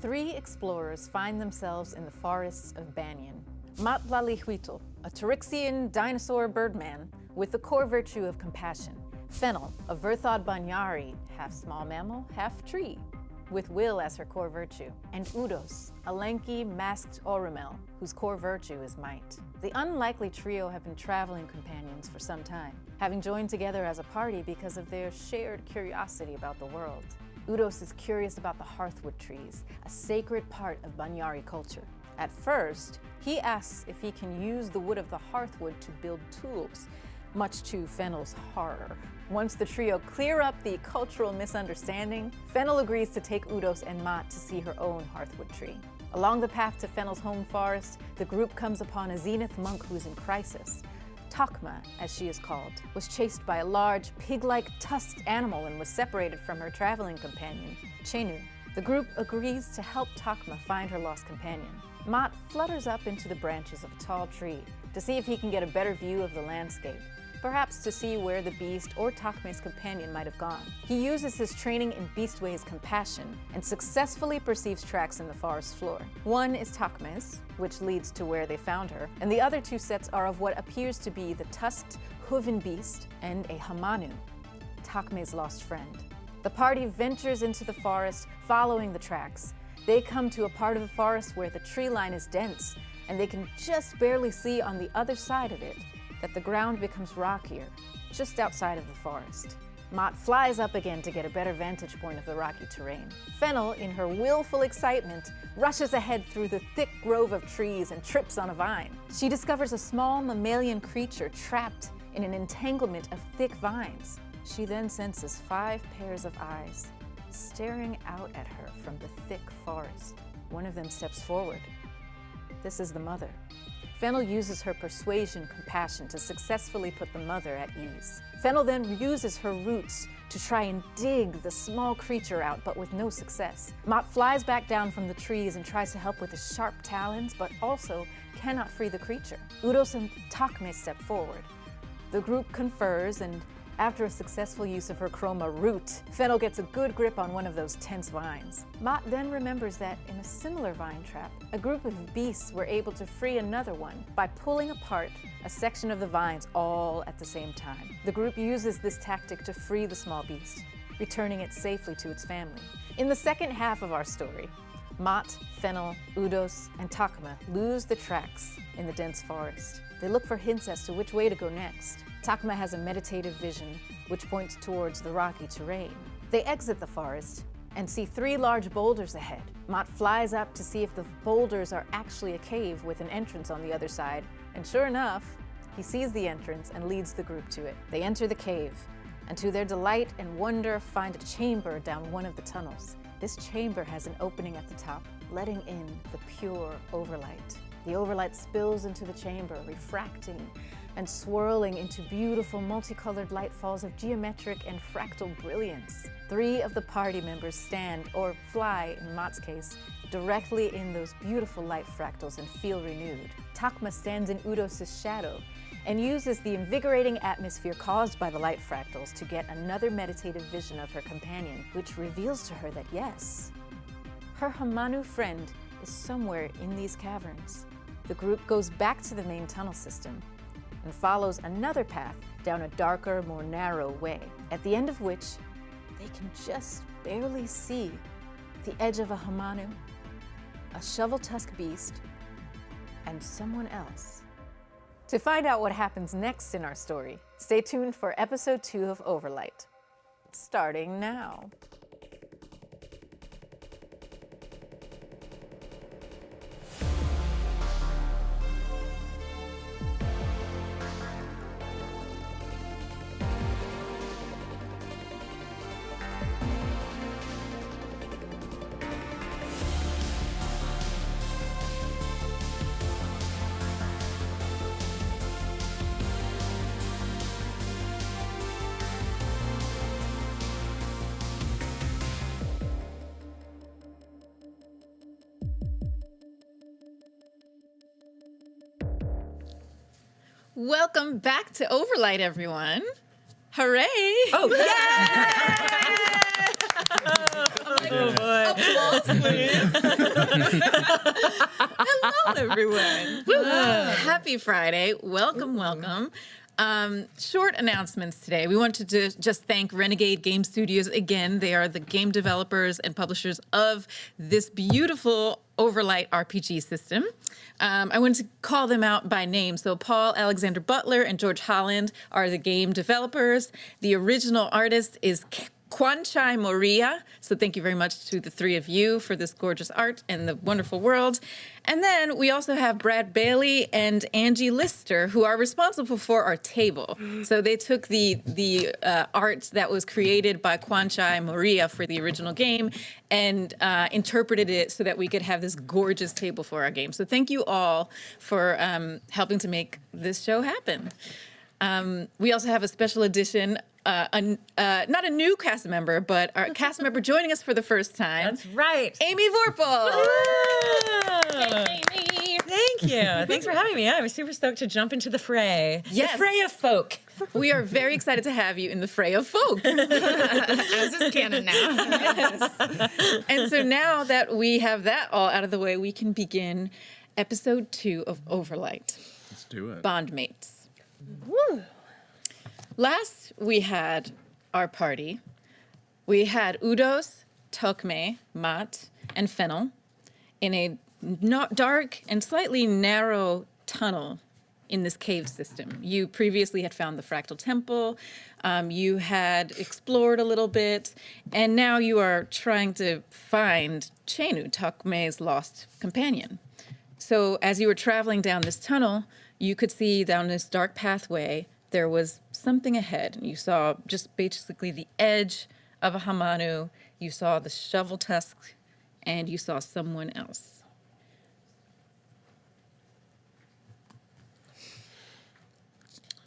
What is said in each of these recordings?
three explorers find themselves in the forests of Banyan. Motley, a Tyrixian dinosaur birdman with the core virtue of compassion. Fennel, a Verthod Banyari, half small mammal, half tree, with will as her core virtue. And Udos, a lanky, masked Orumel, whose core virtue is might. The unlikely trio have been traveling companions for some time, having joined together as a party because of their shared curiosity about the world. Udos is curious about the hearthwood trees, a sacred part of Banyari culture. At first, he asks if he can use the wood of the hearthwood to build tools, much to Fennel's horror. Once the trio clear up the cultural misunderstanding, Fennel agrees to take Udos and Mott to see her own hearthwood tree. Along the path to Fennel's home forest, the group comes upon a zenith monk who's in crisis. Thokmay, as she is called, was chased by a large, pig-like tusked animal and was separated from her traveling companion, Chenu. The group agrees to help Thokmay find her lost companion. Mott flutters up into the branches of a tall tree to see if he can get a better view of the landscape, perhaps to see where the beast or Thokmay's companion might have gone. He uses his training in Beastway's compassion and successfully perceives tracks in the forest floor. One is Thokmay's, which leads to where they found her, and the other two sets are of what appears to be the tusked hooven beast and a Hamanu, Thokmay's lost friend. The party ventures into the forest, following the tracks. They come to a part of the forest where the tree line is dense, and they can just barely see on the other side of it that the ground becomes rockier, just outside of the forest. Mott flies up again to get a better vantage point of the rocky terrain. Fennel, in her willful excitement, rushes ahead through the thick grove of trees and trips on a vine. She discovers a small mammalian creature trapped in an entanglement of thick vines. She then senses 5 pairs of eyes staring out at her from the thick forest. One of them steps forward. This is the mother. Fennel uses her persuasion compassion to successfully put the mother at ease. Fennel then uses her roots to try and dig the small creature out, but with no success. Mott flies back down from the trees and tries to help with his sharp talons, but also cannot free the creature. Udos and Thokmay step forward. The group confers, and after a successful use of her chroma root, Fennel gets a good grip on one of those tense vines. Mott then remembers that in a similar vine trap, a group of beasts were able to free another one by pulling apart a section of the vines all at the same time. The group uses this tactic to free the small beast, returning it safely to its family. In the second half of our story, Mott, Fennel, Udos, and Thokmay lose the tracks in the dense forest. They look for hints as to which way to go next. Thokmay has a meditative vision which points towards the rocky terrain. They exit the forest and see 3 large boulders ahead. Mott flies up to see if the boulders are actually a cave with an entrance on the other side, and sure enough, he sees the entrance and leads the group to it. They enter the cave, and to their delight and wonder find a chamber down one of the tunnels. This chamber has an opening at the top, letting in the pure overlight. The overlight spills into the chamber, refracting and swirling into beautiful multicolored light falls of geometric and fractal brilliance. 3 of the party members stand, or fly in Mott's case, directly in those beautiful light fractals and feel renewed. Thokmay stands in Udos' shadow and uses the invigorating atmosphere caused by the light fractals to get another meditative vision of her companion, which reveals to her that yes, her Hamanu friend is somewhere in these caverns. The group goes back to the main tunnel system and follows another path down a darker, more narrow way, at the end of which they can just barely see the edge of a Hamanu, a shovel-tusk beast, and someone else. To find out what happens next in our story, stay tuned for episode 2 of Overlight, starting now. Welcome back to Overlight, everyone. Hooray! Oh, yeah! I'm like, oh boy. applause, please. Hello, everyone. Happy Friday. Welcome, welcome. Short announcements today. We want to just thank Renegade Game Studios again. They are the game developers and publishers of this beautiful Overlight RPG system. I want to call them out by name. So Paul Alexander Butler and George Holland are the game developers. The original artist is Kwanchai Moria. So thank you very much to the three of you for this gorgeous art and the wonderful world. And then we also have Brad Bailey and Angie Lister, who are responsible for our table. So they took the art that was created by Kwanchai Moria for the original game and interpreted it so that we could have this gorgeous table for our game. So thank you all for helping to make this show happen. We also have a special edition, not a new cast member, but our cast member joining us for the first time. That's right. Amy Vorpal. Hey, Amy. Thank you. Thanks for having me. I'm super stoked to jump into the fray. Yes. The fray of folk. We are very excited to have you in the fray of folk. As is canon now. Yes. And so now that we have that all out of the way, we can begin episode 2 of Overlight. Let's do it. Bondmates. Woo. Last we had our party. We had Udos, Thokmay, Mat, and Fennel in a dark and slightly narrow tunnel in this cave system. You previously had found the fractal temple, you had explored a little bit, and now you are trying to find Chenu, Thokmay's lost companion. So as you were traveling down this tunnel, you could see down this dark pathway there was something ahead. You saw just basically the edge of a Hamanu, you saw the shovel tusk, and you saw someone else.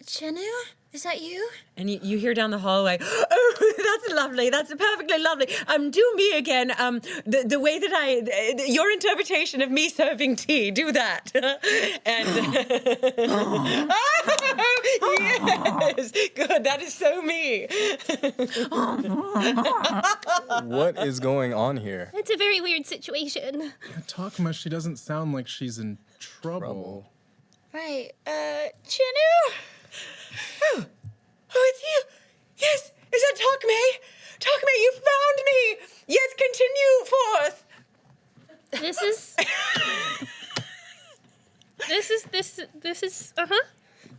Chenu, is that you? And you hear down the hallway, oh, that's lovely. That's perfectly lovely. Do me again. The way that your interpretation of me serving tea, do that. And yes, good. That is so me. What is going on here? It's a very weird situation. Thokmay, she doesn't sound like she's in trouble. Right. Chenu? Oh, it's you. Yes, is that Thokmay? Thokmay, you found me. Yes, continue forth. This is,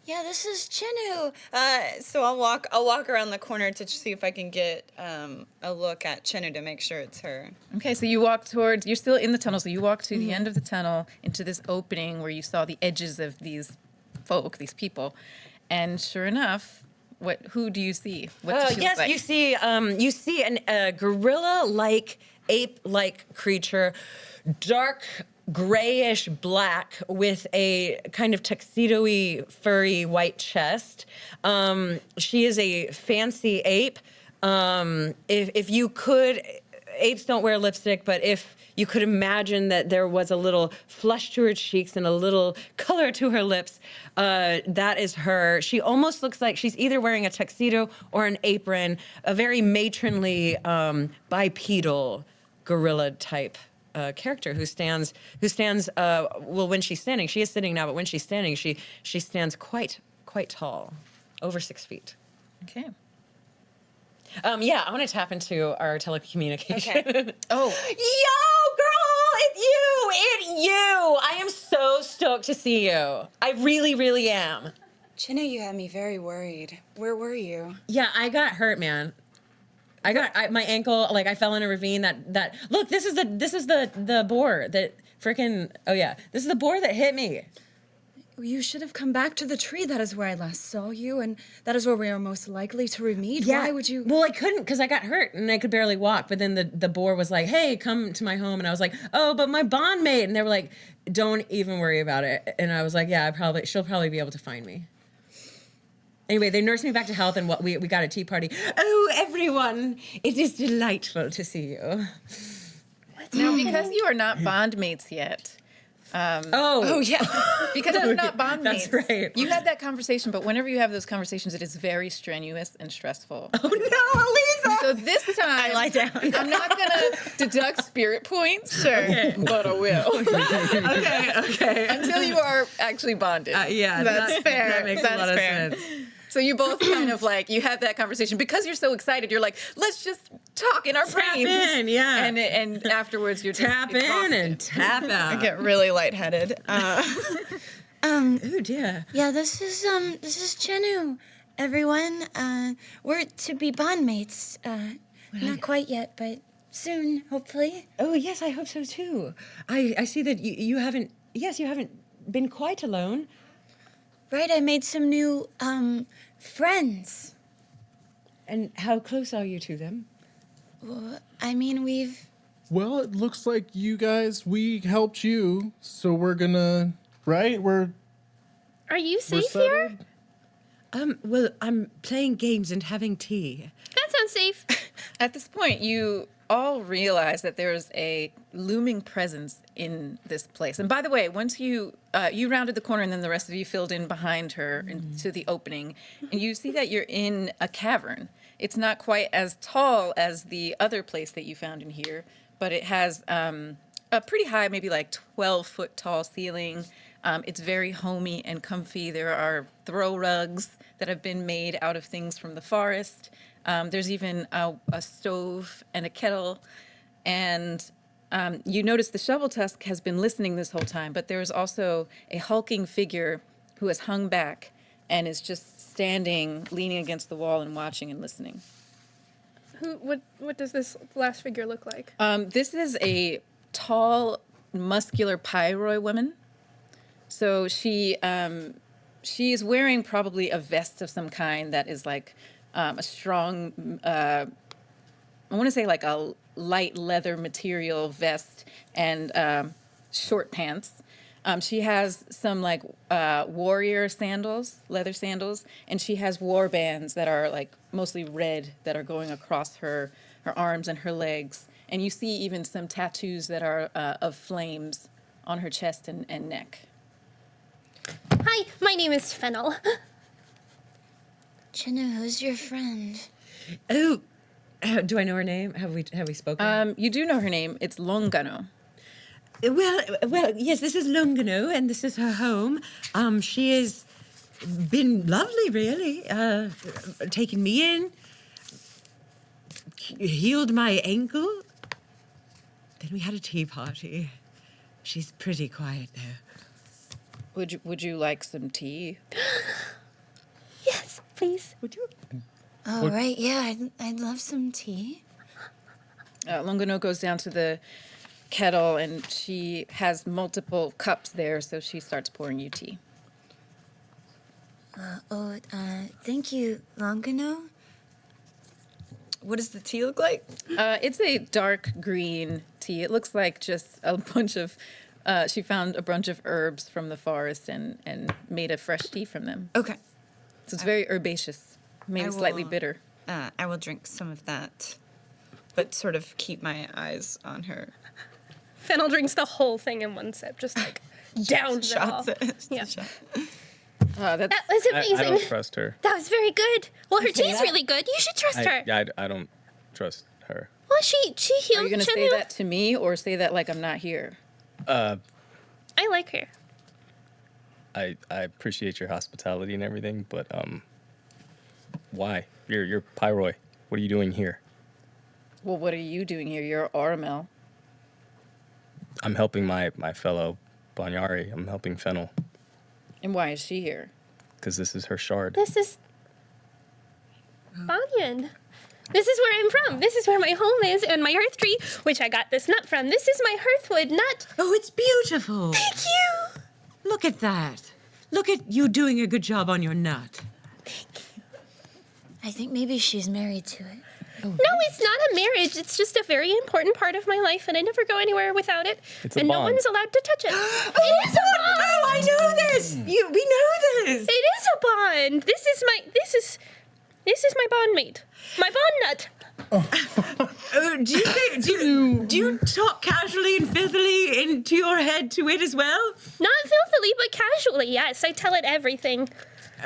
Yeah, this is Chenu. So I'll walk around the corner to see if I can get a look at Chenu to make sure it's her. Okay, so you walk towards, you're still in the tunnel, so you walk to the end of the tunnel into this opening where you saw the edges of these folk, these people. And sure enough, who do you see? What does she look like? You see a gorilla-like, ape-like creature, dark grayish black with a kind of tuxedo-y, furry white chest. She is a fancy ape. If you could, apes don't wear lipstick, but if you could imagine that there was a little flush to her cheeks and a little color to her lips, that is her. She almost looks like she's either wearing a tuxedo or an apron, a very matronly, bipedal gorilla type character who stands. Well, when she's standing, she is sitting now, but when she's standing, she stands quite tall, over 6 feet. Okay. I want to tap into our telecommunication. Okay. Oh. Yo, girl, it's you. I am so stoked to see you. I really, really am. Chenu, you had me very worried. Where were you? Yeah, I got hurt, man. My ankle, like I fell in a ravine that look, this is the boar that frickin', oh yeah, this is the boar that hit me. You should have come back to the tree. That is where I last saw you, and that is where we are most likely to meet. Yeah. Why would you? Well, I couldn't because I got hurt and I could barely walk. But then the boar was like, hey, come to my home. And I was like, oh, but my bondmate. And they were like, don't even worry about it. And I was like, yeah, she'll probably be able to find me. Anyway, they nursed me back to health and we got a tea party. Oh, everyone, it is delightful to see you. Now, because you are not bondmates yet. Oh yeah. Because you're not bondmates. That's right. You had that conversation, but whenever you have those conversations, it is very strenuous and stressful. Oh no, Elisa! So this time, I lie down. I'm not gonna deduct spirit points, Sure. but I will Okay. until you are actually bonded. Yeah, That's fair. That makes That's a lot of fair. sense. So you both kind of like you have that conversation because you're so excited. You're like, let's just talk in our brains. in, yeah. And afterwards you're just Tap in exhausted. and tap out. I get really lightheaded. Oh dear. Yeah, this is Chenu. Everyone, we're to be bondmates. Not quite yet, but soon, hopefully. Oh yes, I hope so too. I see that you haven't. Yes, you haven't been quite alone. Right, I made some new friends. And how close are you to them? I mean, Well, it looks like you guys, we helped you, so we're gonna, right? Are you We're safe here? settled? Well, I'm playing games and having tea. That sounds safe. At this point, you all realize that there's a looming presence in this place. And by the way, once you rounded the corner, and then the rest of you filled in behind her into the opening, and you see that you're in a cavern. It's not quite as tall as the other place that you found in here, but it has a pretty high, maybe like 12-foot tall ceiling. It's very homey and comfy. There are throw rugs that have been made out of things from the forest. There's even a stove and a kettle. And you notice the shovel tusk has been listening this whole time, but there's also a hulking figure who has hung back and is just standing, leaning against the wall and watching and listening. What does this last figure look like? This is a tall, muscular Pyroi woman. So she is wearing probably a vest of some kind that is like a strong, I want to say like a light leather material vest and short pants. She has some like warrior sandals, leather sandals, and she has war bands that are like mostly red that are going across her arms and her legs. And you see even some tattoos that are of flames on her chest and neck. Hi, my name is Fennel. Chenu, who's your friend? Oh, do I know her name? Have we spoken? You do know her name. It's Longano. Well, yes. This is Lungano, and this is her home. She has been lovely, really. Taking me in, healed my ankle. Then we had a tea party. She's pretty quiet though. Would you like some tea? Yes, please. Would you? Oh, right, yeah, I'd love some tea. Longano goes down to the kettle and she has multiple cups there, so she starts pouring you tea. Thank you, Longano. What does the tea look like? It's a dark green tea. It looks like just a bunch of. She found a bunch of herbs from the forest and made a fresh tea from them. Okay. So it's very herbaceous, maybe I slightly will- bitter. I will drink some of that, but sort of keep my eyes on her. Fennel drinks the whole thing in one sip, just like down it all. Shots it. Yeah. Shot. That's That was amazing. I don't trust her. That was very good. Well, her tea's really good. You should trust her. I don't trust her. Well, she Are healed you gonna Chenu. say that to me or say that like I'm not here? I like her. I appreciate your hospitality and everything, but why? You're Pyroi. What are you doing here? Well, what are you doing here? You're Aramel. I'm helping my fellow Banyari. I'm helping Fennel And why is she here? because this is her shard. This is Banyan. This is where I'm from. This is where my home is, and my hearth tree, which I got this nut from. This is my hearthwood nut. Oh, it's beautiful. Thank you. Look at that. Look at you doing a good job on your nut. I think maybe she's married to it. No, it's not a marriage. It's just a very important part of my life, and I never go anywhere without it. It's a and no bond. one's allowed to touch it. It is a bond. Oh, I know this. We know this. It is a bond. This is my bondmate. My bond nut. Do you talk casually and filthily into your head to it as well? Not filthily, but casually. Yes, I tell it everything.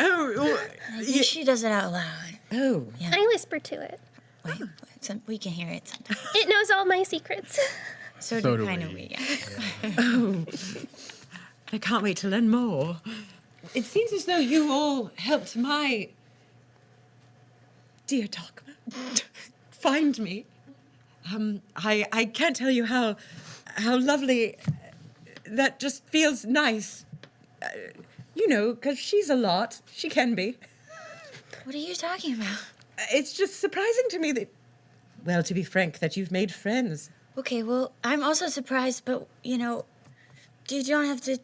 Oh, I think she does it out loud. oh. I whisper to it. We can hear it sometimes. It knows all my secrets. So So do do kind of we. we. Oh, I can't wait to learn more. It seems as though you all helped my dear Thokmay find me. I can't tell you how lovely that just feels nice. Because she's a lot. She can be. What are you talking about? It's just surprising to me that, well, to be frank, that you've made friends. Okay, well, I'm also surprised, but, we don't have to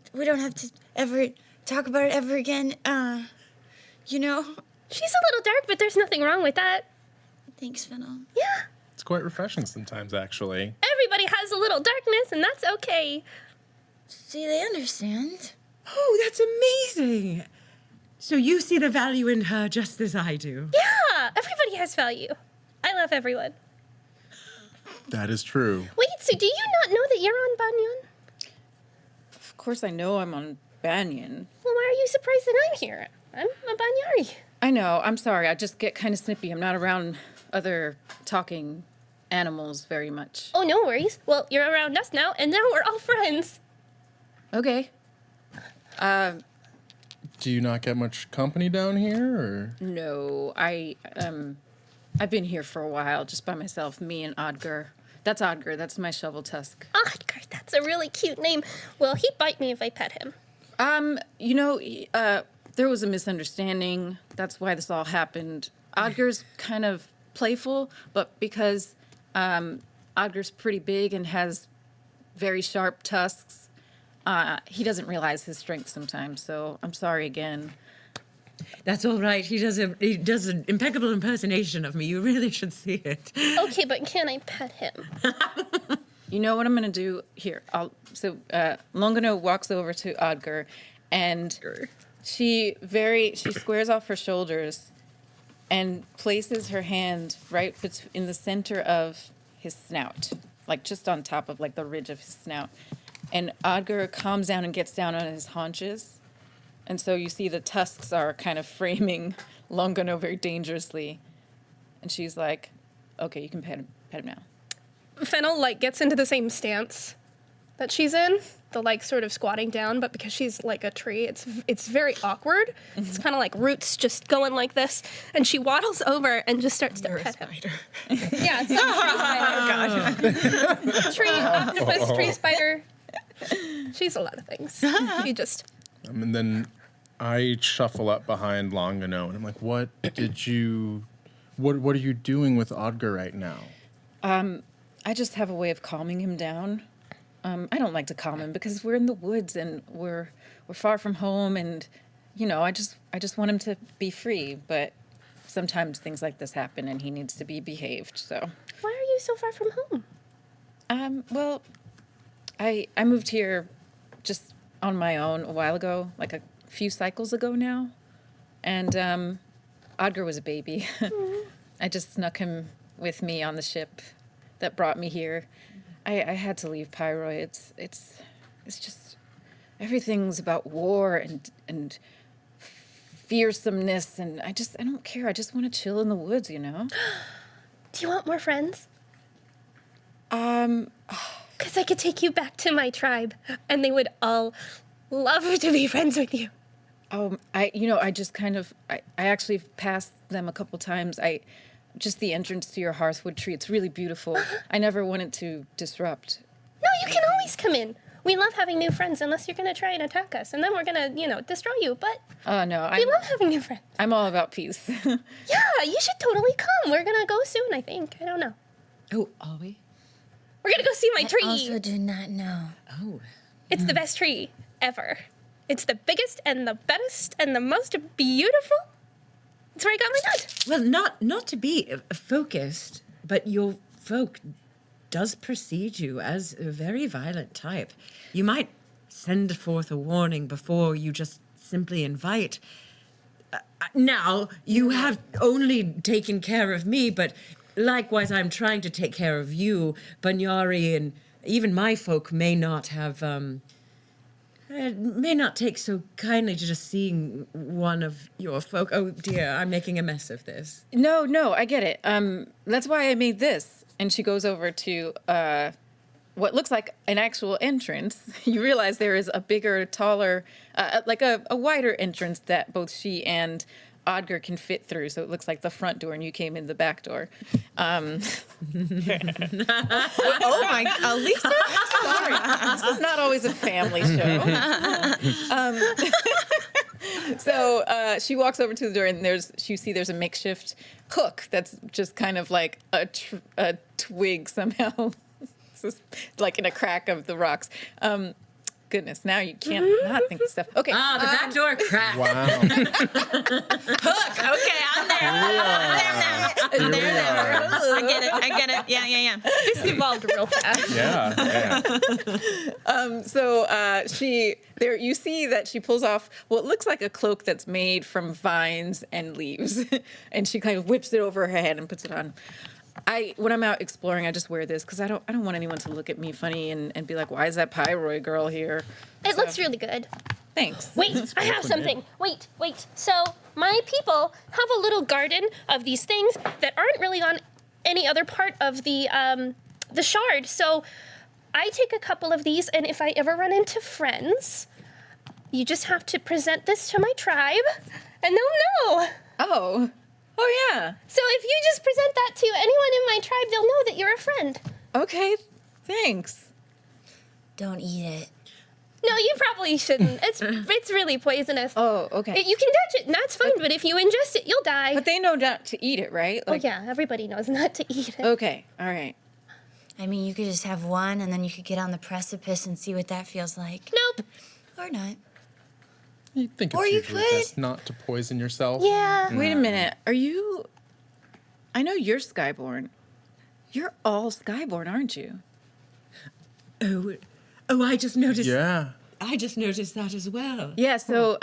ever talk about it ever again. She's a little dark, but there's nothing wrong with that. Thanks, Fennel. Yeah, It's quite refreshing sometimes, actually. everybody has a little darkness, and that's okay. See, they understand. Oh, that's amazing. So you see the value in her just as I do. Yeah, everybody has value. I love everyone. That is true. Wait, so do you not know that you're on Banyan? Of course I know I'm on Banyan. Well, why are you surprised that I'm here? I'm a Banyari. I know, I'm sorry, I just get kind of snippy. I'm not around other talking animals very much. Oh, no worries. Well, you're around us now, and now we're all friends. Okay. Do you not get much company down here, or? No, I've been here for a while, just by myself, me and Odger. That's Odger, that's my shovel tusk. Odgar, that's a really cute name. Well, he'd bite me if I pet him. There was a misunderstanding. That's why this all happened. Odger's kind of playful, but because Odger's pretty big and has very sharp tusks, he doesn't realize his strength sometimes, so I'm sorry again. That's all right. He does an impeccable impersonation of me. You really should see it. Okay, but can I pet him? You know what I'm gonna do here? Longano walks over to Odger, and she squares off her shoulders, and places her hand right in the center of his snout, like just on top of like the ridge of his snout, and Odger calms down and gets down on his haunches, and so you see the tusks are kind of framing Longano very dangerously, and she's like, "Okay, you can pet him now." Fennel, gets into the same stance that she's in, the, sort of squatting down, but because she's like a tree, it's very awkward. Mm-hmm. It's kind of like roots just going like this, and she waddles over and just starts to pet him. Yeah, it's like a tree spider. Tree, octopus, tree spider. She's a lot of things. She just... And then I shuffle up behind Longano, and I'm like, what are you doing with Odger right now? I just have a way of calming him down. I don't like to calm him because we're in the woods and we're far from home, and I just want him to be free. But sometimes things like this happen, and he needs to be behaved. So. Why are you so far from home? Well, I moved here just on my own a while ago, like a few cycles ago now, and Odger was a baby. I just snuck him with me on the ship that brought me here. I had to leave Pyroi. It's just everything's about war and fearsomeness, and I don't care. I just want to chill in the woods, Do you want more friends? Because I could take you back to my tribe, and they would all love to be friends with you. I just kind of I actually passed them a couple times. Just the entrance to your hearthwood tree. It's really beautiful. I never wanted to disrupt. No, you can always come in. We love having new friends unless you're going to try and attack us, and then we're going to, destroy you. But No, we love having new friends. I'm all about peace. Yeah, you should totally come. We're going to go soon, I think. I don't know. Oh, are we? We're going to go see my tree. I also do not know. Oh. It's the best tree ever. It's the biggest and the best and the most beautiful. It's where I got my nut. Well, not to be focused, but your folk does precede you as a very violent type. You might send forth a warning before you just simply invite. Now, you have only taken care of me, but likewise, I'm trying to take care of you. Banyari and even my folk may not have It may not take so kindly to just seeing one of your folk. Oh dear, I'm making a mess of this. No, I get it. That's why I made this. And she goes over to what looks like an actual entrance. You realize there is a bigger, taller, like a wider entrance that both she and Odger can fit through. So it looks like the front door, and you came in the back door. Oh my, Lisa. Sorry, this is not always a family show. So she walks over to the door, and you see there's a makeshift hook that's just kind of like a twig somehow, it's just like in a crack of the rocks. Goodness, now you can't not think of stuff. Okay. The back door cracked. Wow. Hook. Okay, I'm there. I'm there now. I get it. Yeah. This evolved real fast. Yeah. So you see that she pulls off what looks like a cloak that's made from vines and leaves, and she kind of whips it over her head and puts it on. When I'm out exploring, I just wear this because I don't want anyone to look at me funny and be like, why is that Pyroid girl here? It looks really good. Thanks. Wait, I have something. Wait. So my people have a little garden of these things that aren't really on any other part of the shard. So I take a couple of these, and if I ever run into friends, you just have to present this to my tribe, and they'll know. Oh yeah. So if you just present that to anyone in my tribe, they'll know that you're a friend. Okay, thanks. Don't eat it. No, you probably shouldn't. It's really poisonous. Oh, okay. You can touch it, and that's fine, but if you ingest it, you'll die. But they know not to eat it, right? Oh yeah, everybody knows not to eat it. Okay, all right. I mean, you could just have one, and then you could get on the precipice and see what that feels like. Nope. Or not. You think Or it's you usually could. best not to poison yourself? Yeah. Wait a minute. Are you... I know you're Skyborn. You're all Skyborn, aren't you? Oh, I just noticed. Yeah. I just noticed that as well. Yeah, so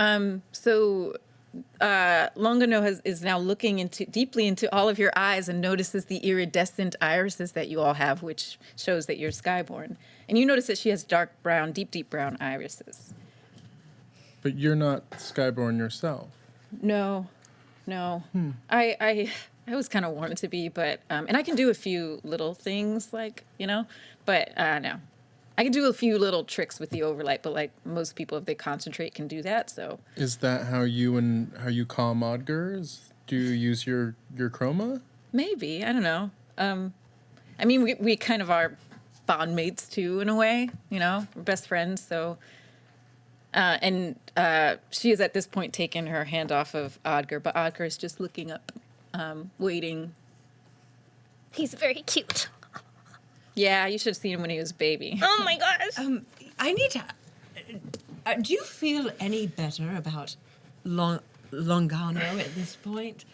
Longano is now looking deeply into all of your eyes and notices the iridescent irises that you all have, which shows that you're Skyborn. And you notice that she has dark brown, deep brown irises. But you're not Skyborn yourself. No. I always kind of wanted to be, but and I can do a few little things, like, but no. I can do a few little tricks with the overlight, but like most people, if they concentrate, can do that. So Is that how you calm Odger? Do you use your chroma? maybe, I don't know. I mean, we kind of are bondmates too, in a way. We're best friends. So, and she has at this point taken her hand off of Odger, but Odger is just looking up, waiting. He's very cute. Yeah, you should have seen him when he was a baby. Oh my gosh. I need to. Do you feel any better about Longano at this point?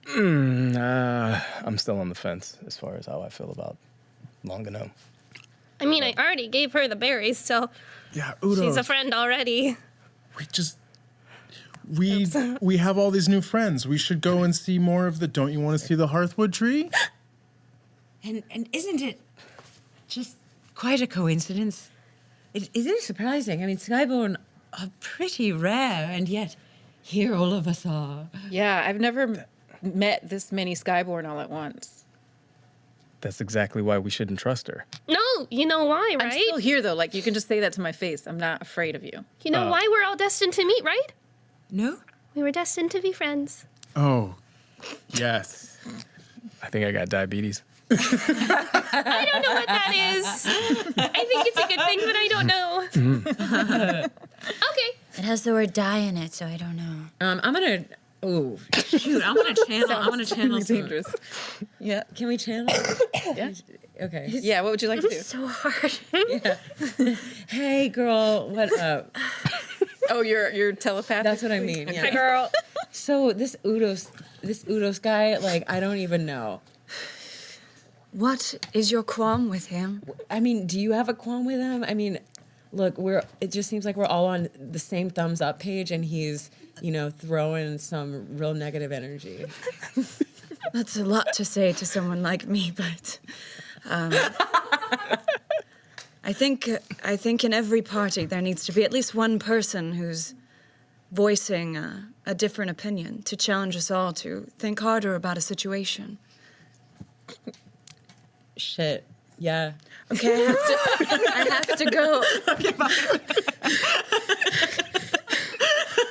I'm still on the fence as far as how I feel about Longano. I mean, I already gave her the berries, so Yeah, Udos. she's a friend already. We have all these new friends. We should go and see more of the. Don't you want to see the Hearthwood tree? And isn't it just quite a coincidence? It is surprising. I mean, Skyborn are pretty rare, and yet here all of us are. Yeah, I've never met this many Skyborn all at once. That's exactly why we shouldn't trust her. No, you know why, I'm right? still here, though. Like, you can just say that to my face. I'm not afraid of you. You know why we're all destined to meet, right? No? We were destined to be friends. Oh, yes. I think I got diabetes. I don't know what that is. I think it's a good thing, but I don't know. Okay. It has the word die in it, so I don't know. I'm gonna. Oh shoot! I want to channel. Some, Dangerous. Yeah. Can we channel? Yeah. Okay. Yeah, what would you like to do? So hard. Hey, girl. What up? Oh, you're telepathic? That's what I mean. Hi, Yeah. girl. So this Udos guy, like, I don't even know. What is your qualm with him? I mean, do you have a qualm with him? I mean, look, it just seems like we're all on the same thumbs up page, and he's, throwing some real negative energy. That's a lot to say to someone like me, but I think in every party there needs to be at least one person who's voicing a different opinion to challenge us all to think harder about a situation. Shit. Yeah. Okay, I have to go. Okay, bye.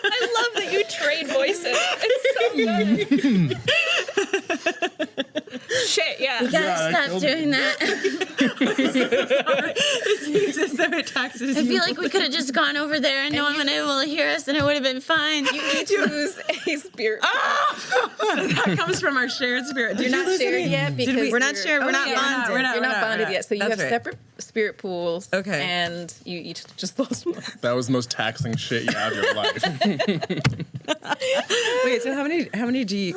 I love that you trade voices. It's so good. Shit, yeah. You gotta stop doing that. I feel like we could have just gone over there and no one would have been able to hear us and it would have been fine. You each lose a spirit. That comes from our shared spirit. You're not shared yet because We're not shared. We're not bonded. You're not bonded yet. So you That's have right. separate spirit pools. Okay. And you each just lost one. That was the most taxing shit you have in your life. Wait, so how many did you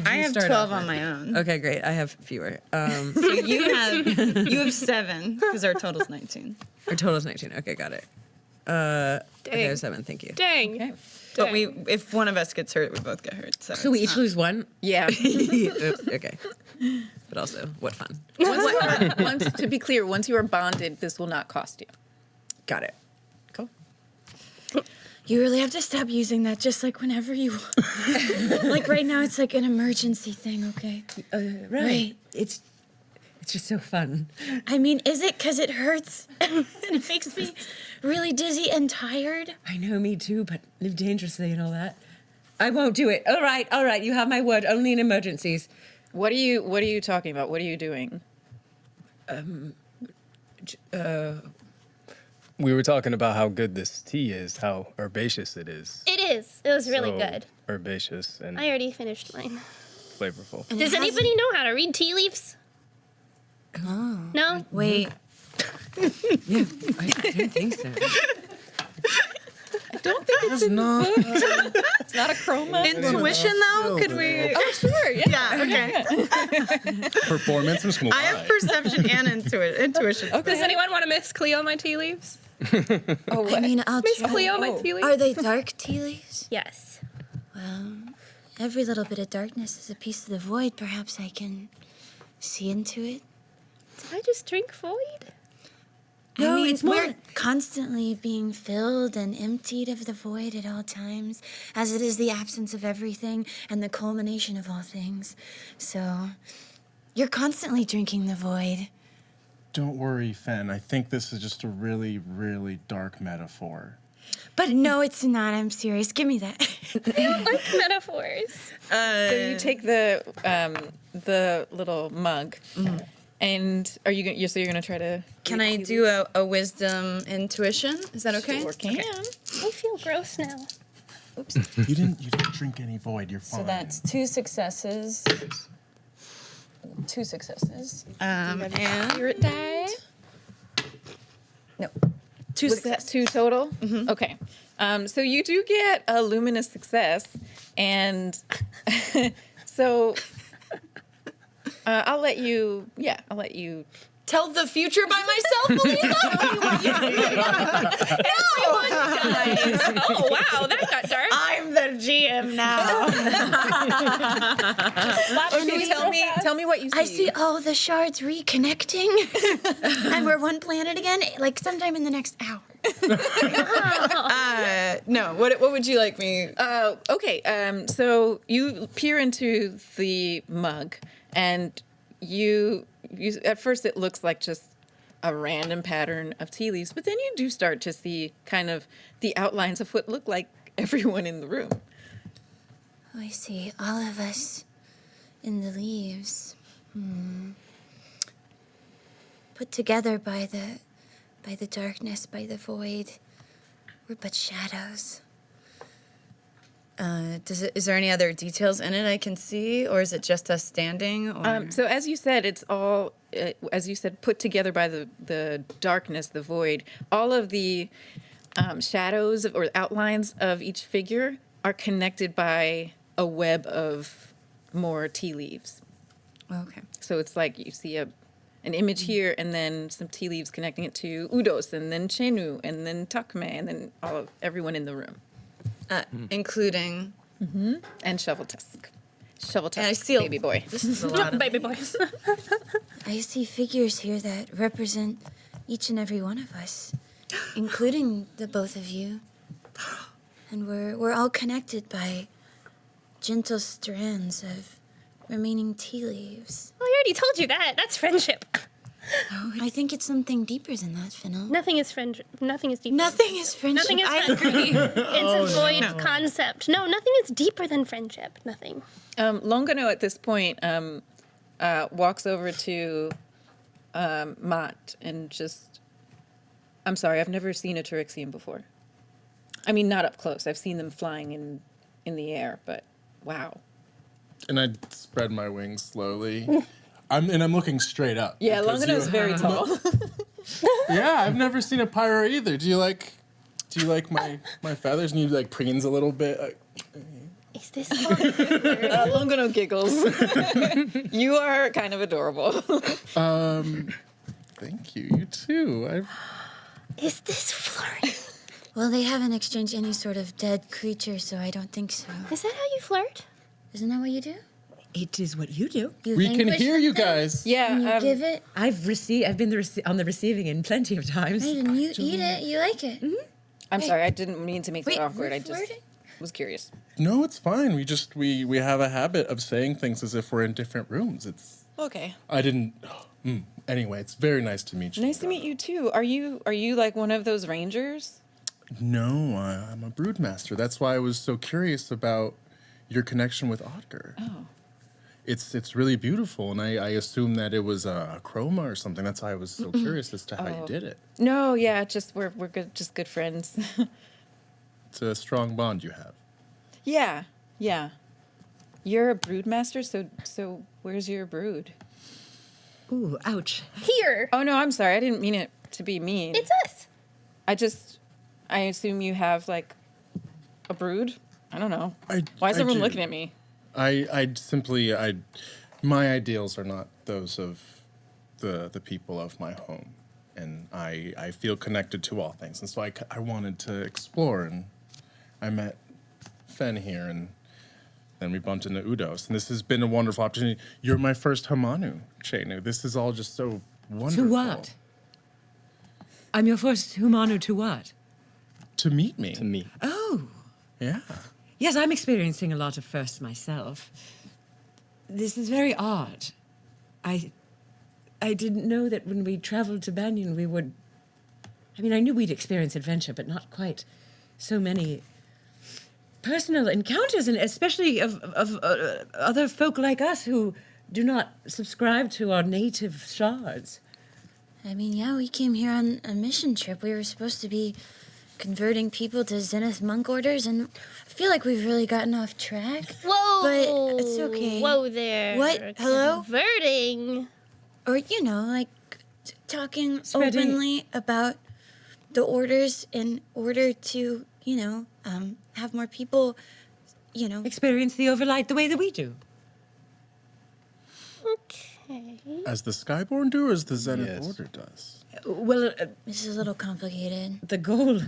I have start 12 off on with? my own. Okay, great. I have fewer. So you have 7 because our total's 19. Our total's 19. Okay, got it. Okay, I have 7. Thank you. Dang. Okay. But if one of us gets hurt, we both get hurt. So So we it's each not- lose one? Yeah. Oops, okay. But also, what fun. To be clear, once you are bonded, this will not cost you. Got it. Cool. You really have to stop using that just like whenever you like right now it's like an emergency thing, okay? Right. It's just so fun. I mean, is it because it hurts and it makes me really dizzy and tired? I know, me too, but live dangerously and all that. I won't do it. All right. You have my word. Only in emergencies. What are you talking about? What are you doing? We were talking about how good this tea is, how herbaceous it is. It is. It was really So good. Herbaceous and I already finished mine. flavorful. Does anybody know how to read tea leaves? Oh. No? Wait. Yeah, I don't think so. I don't think It's not. it's not a chroma. Intuition, though? Could we? Oh, sure. Yeah. Yeah, okay. Performance. I'm just gonna I have lie. perception and intuition. Does anyone want to Miss Cleo my tea leaves? Oh, what? I mean, I'll Miss try. Cleo my tea leaves? Are they dark tea leaves? Yes. Well, every little bit of darkness is a piece of the void. Perhaps I can see into it. Did I just drink void? I mean, it's more- we're constantly being filled and emptied of the void at all times, as it is the absence of everything and the culmination of all things. So, you're constantly drinking the void. Don't worry, Fen. I think this is just a really, really dark metaphor. But no, it's not. I'm serious. Give me that. I don't like metaphors. So you take the little mug, and are you gonna? So you're gonna try to? Can I do a wisdom intuition? Is that okay? Sure can. I feel gross now. You didn't drink any void. You're fine. So that's 2 successes. 2 successes. And Spirit die. no, 2 Was that successes. 2 total? Okay. So you do get a luminous success, and so I'll let you. Yeah, I'll let you. Tell the future by myself, Melissa. Oh, wow, that got dark. I'm the GM now. Okay, tell me what you see. I see all the shards reconnecting, and we're one planet again, like sometime in the next hour. No, what would you like me? Okay. So you peer into the mug, and you at first it looks like just a random pattern of tea leaves, but then you do start to see kind of the outlines of what look like everyone in the room. Oh, I see. All of us in the leaves. Put together by the darkness, by the void. We're but shadows. Is there any other details in it I can see, or is it just us standing? Or? So as you said, it's all, as you said, put together by the darkness, the void. All of the shadows or outlines of each figure are connected by a web of more tea leaves. Okay. So it's like you see an image here, and then some tea leaves connecting it to Udos, and then Chenu, and then Thokmay, and then everyone in the room, Including. and Shoveltusk. And I Shoveltusk, see baby boy. This is a lot of. Baby boys. I see figures here that represent each and every one of us, including the both of you. And we're all connected by gentle strands of remaining tea leaves. Well, I already told you that. That's friendship. Oh, I think it's something deeper than that, Fennel. Nothing is friendship. Nothing is deeper. Nothing is friendship. Nothing is I friendship. agree. It's a void concept. No, nothing is deeper than friendship. Nothing. Longano at this point walks over to Mott and just, I'm sorry, I've never seen a Tyrixian before. I mean, not up close. I've seen them flying in the air, but wow. And I spread my wings slowly. I'm looking straight up. Yeah, because Longano's very tall. Yeah, I've never seen a pyro either. Do you like my feathers? And you like preens a little bit. Is this Longano giggles. You are kind of adorable. Thank you. You too. Is this flirting? Well, they haven't exchanged any sort of dead creature, so I don't think so. Is that how you flirt? Isn't that what you do? It is what you do. You We can vanquish hear you something, guys. Yeah. And you give it. I've been on the receiving end plenty of times. Right, and you eat it. You like it. I'm sorry, I didn't mean to make Wait, it awkward. we're I just flirting? was curious. No, it's fine. We have a habit of saying things as if we're in different rooms. Okay. I didn't. Anyway, it's very nice to meet you. Nice to meet you too. Are you like one of those rangers? No, I'm a broodmaster. That's why I was so curious about your connection with Otger. Oh. It's really beautiful, and I assumed that it was a chroma or something. That's why I was so curious as to how you did it. No, yeah, just we're good, just good friends. It's a strong bond you have. Yeah. You're a broodmaster, so where's your brood? Ooh, ouch. Here. Oh no, I'm sorry. I didn't mean it to be mean. It's us. I assume you have like a brood. I don't know. Why is I everyone do. looking at me? My ideals are not those of the people of my home, and I feel connected to all things, and so I wanted to explore, and I met Fen here, and then we bumped into Udos, and this has been a wonderful opportunity. You're my first Hamanu, Chenu. This is all just so wonderful. To what? I'm your first Humanu to what? To meet me. To me. Oh. Yeah. Yes, I'm experiencing a lot of firsts myself. This is very odd. I didn't know that when we traveled to Banyan we would... I mean, I knew we'd experience adventure, but not quite so many personal encounters, and especially of other folk like us who do not subscribe to our native shards. I mean, yeah, we came here on a mission trip. We were supposed to be converting people to Zenith monk orders, and I feel like we've really gotten off track. Whoa. But it's okay. Whoa there. What? Hello? Converting. Or, like, talking Spreading- openly about the orders in order to, have more people, Experience the Overlight the way that we do. Okay. As the Skyborn do, or as the Zenith Yes. Order does? Well, This is a little complicated. the goal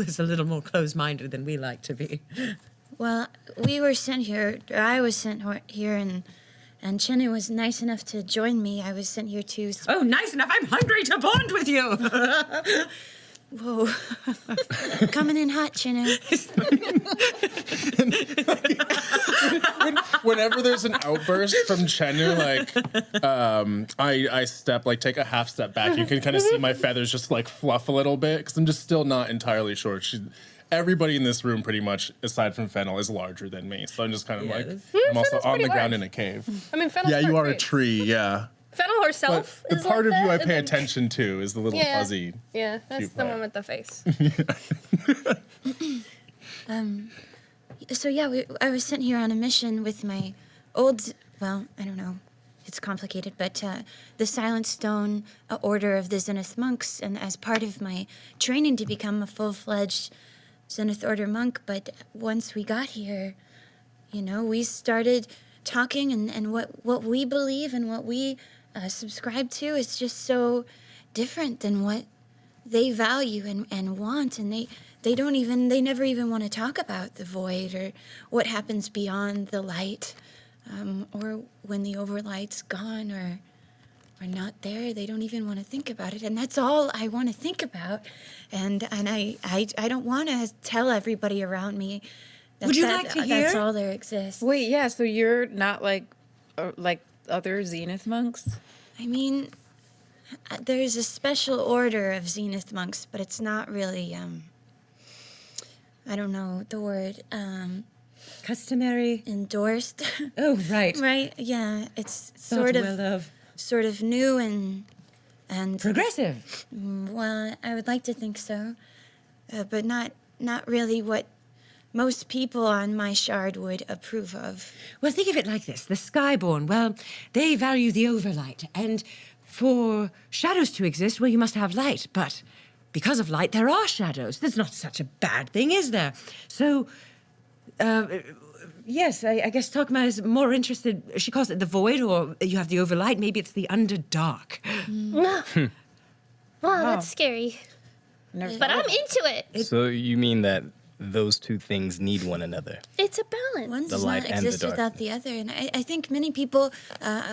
is a little more closed-minded than we like to be. Well, we were sent here, or I was sent here, and Chenu was nice enough to join me. I was sent here to... Oh, nice enough. I'm hungry to bond with you. Whoa. Coming in hot, Chenu. Whenever there's an outburst from Chenu, I step, take a half step back. You can kind of see my feathers just fluff a little bit because I'm just still not entirely sure. Everybody in this room, pretty much, aside from Fennel, is larger than me. So I'm just kind of I'm also Fennel's on the pretty ground large. in a cave. I mean, Fennel's Yeah, you part are a great. tree, yeah. Fennel But herself the is part like of you I that, pay and then- attention to is the little Yeah. fuzzy. Yeah, that's cute the part. one with the face. So yeah, I was sent here on a mission with my old, I don't know, it's complicated, but the Silent Stone Order of the Zenith Monks, and as part of my training to become a full-fledged Zenith Order monk. But once we got here, we started talking, and what we believe and what we subscribe to is just so different than what they value and want, and they never even want to talk about the void or what happens beyond the light, or when the overlight's gone, or not there. They don't even want to think about it, and that's all I want to think about. And I don't want to tell everybody around me that Would you like to hear? that's all there exists. Wait, yeah. So you're not like other Zenith monks? I mean, there's a special order of Zenith monks, but it's not really, I don't know the word, Customary. endorsed. Oh, right. Right? Yeah, it's Thought sort well of. sort of new and Progressive. well, I would like to think so, but not really what most people on my shard would approve of. Well, think of it like this. The Skyborn, well, they value the overlight. And for shadows to exist, well, you must have light. But because of light, there are shadows. There's not such a bad thing, is there? So, yes, I guess Thokmay is more interested. She calls it the void, or you have the overlight. Maybe it's the underdark. Wow, that's scary. But I'm into it. So you mean that those two things need one another? It's a balance. One The does light not and the exist without the other, and I think many people,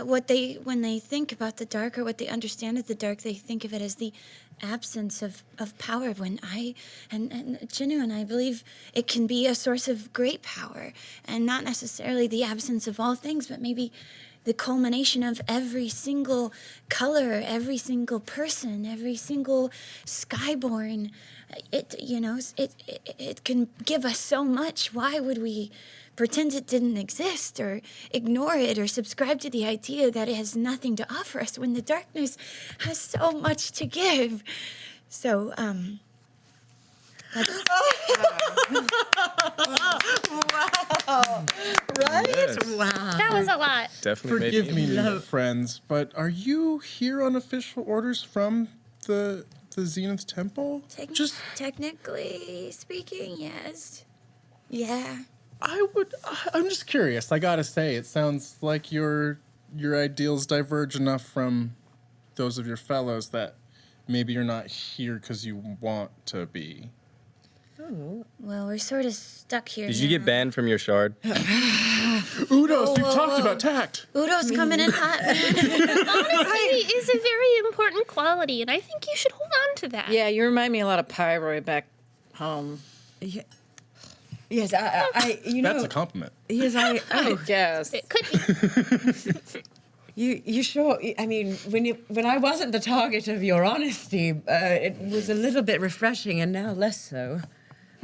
when they think about the dark or what they understand of the dark, they think of it as the absence of power. When and Chinu and I believe it can be a source of great power, and not necessarily the absence of all things, but maybe the culmination of every single color, every single person, every single Skyborn. It can give us so much. Why would we pretend it didn't exist, or ignore it, or subscribe to the idea that it has nothing to offer us when the darkness has so much to give? So, that's, Right? Yes. Wow. That was a lot. Definitely made Forgive me, me. new friends, but are you here on official orders from the Zenith Temple? technically speaking, yes. Yeah. I'm just curious. I gotta say, it sounds like your ideals diverge enough from those of your fellows that maybe you're not here because you want to be. Well, we're sort of stuck here. Did you get banned from your shard? Udos, we've talked about tact. Udos coming in hot. Honesty is a very important quality, and I think you should hold on to that. Yeah, you remind me a lot of Pyroy back home. Yes, I you know. That's a compliment. Yes, I guess. It could be. You sure? I mean, when I wasn't the target of your honesty, it was a little bit refreshing, and now less so.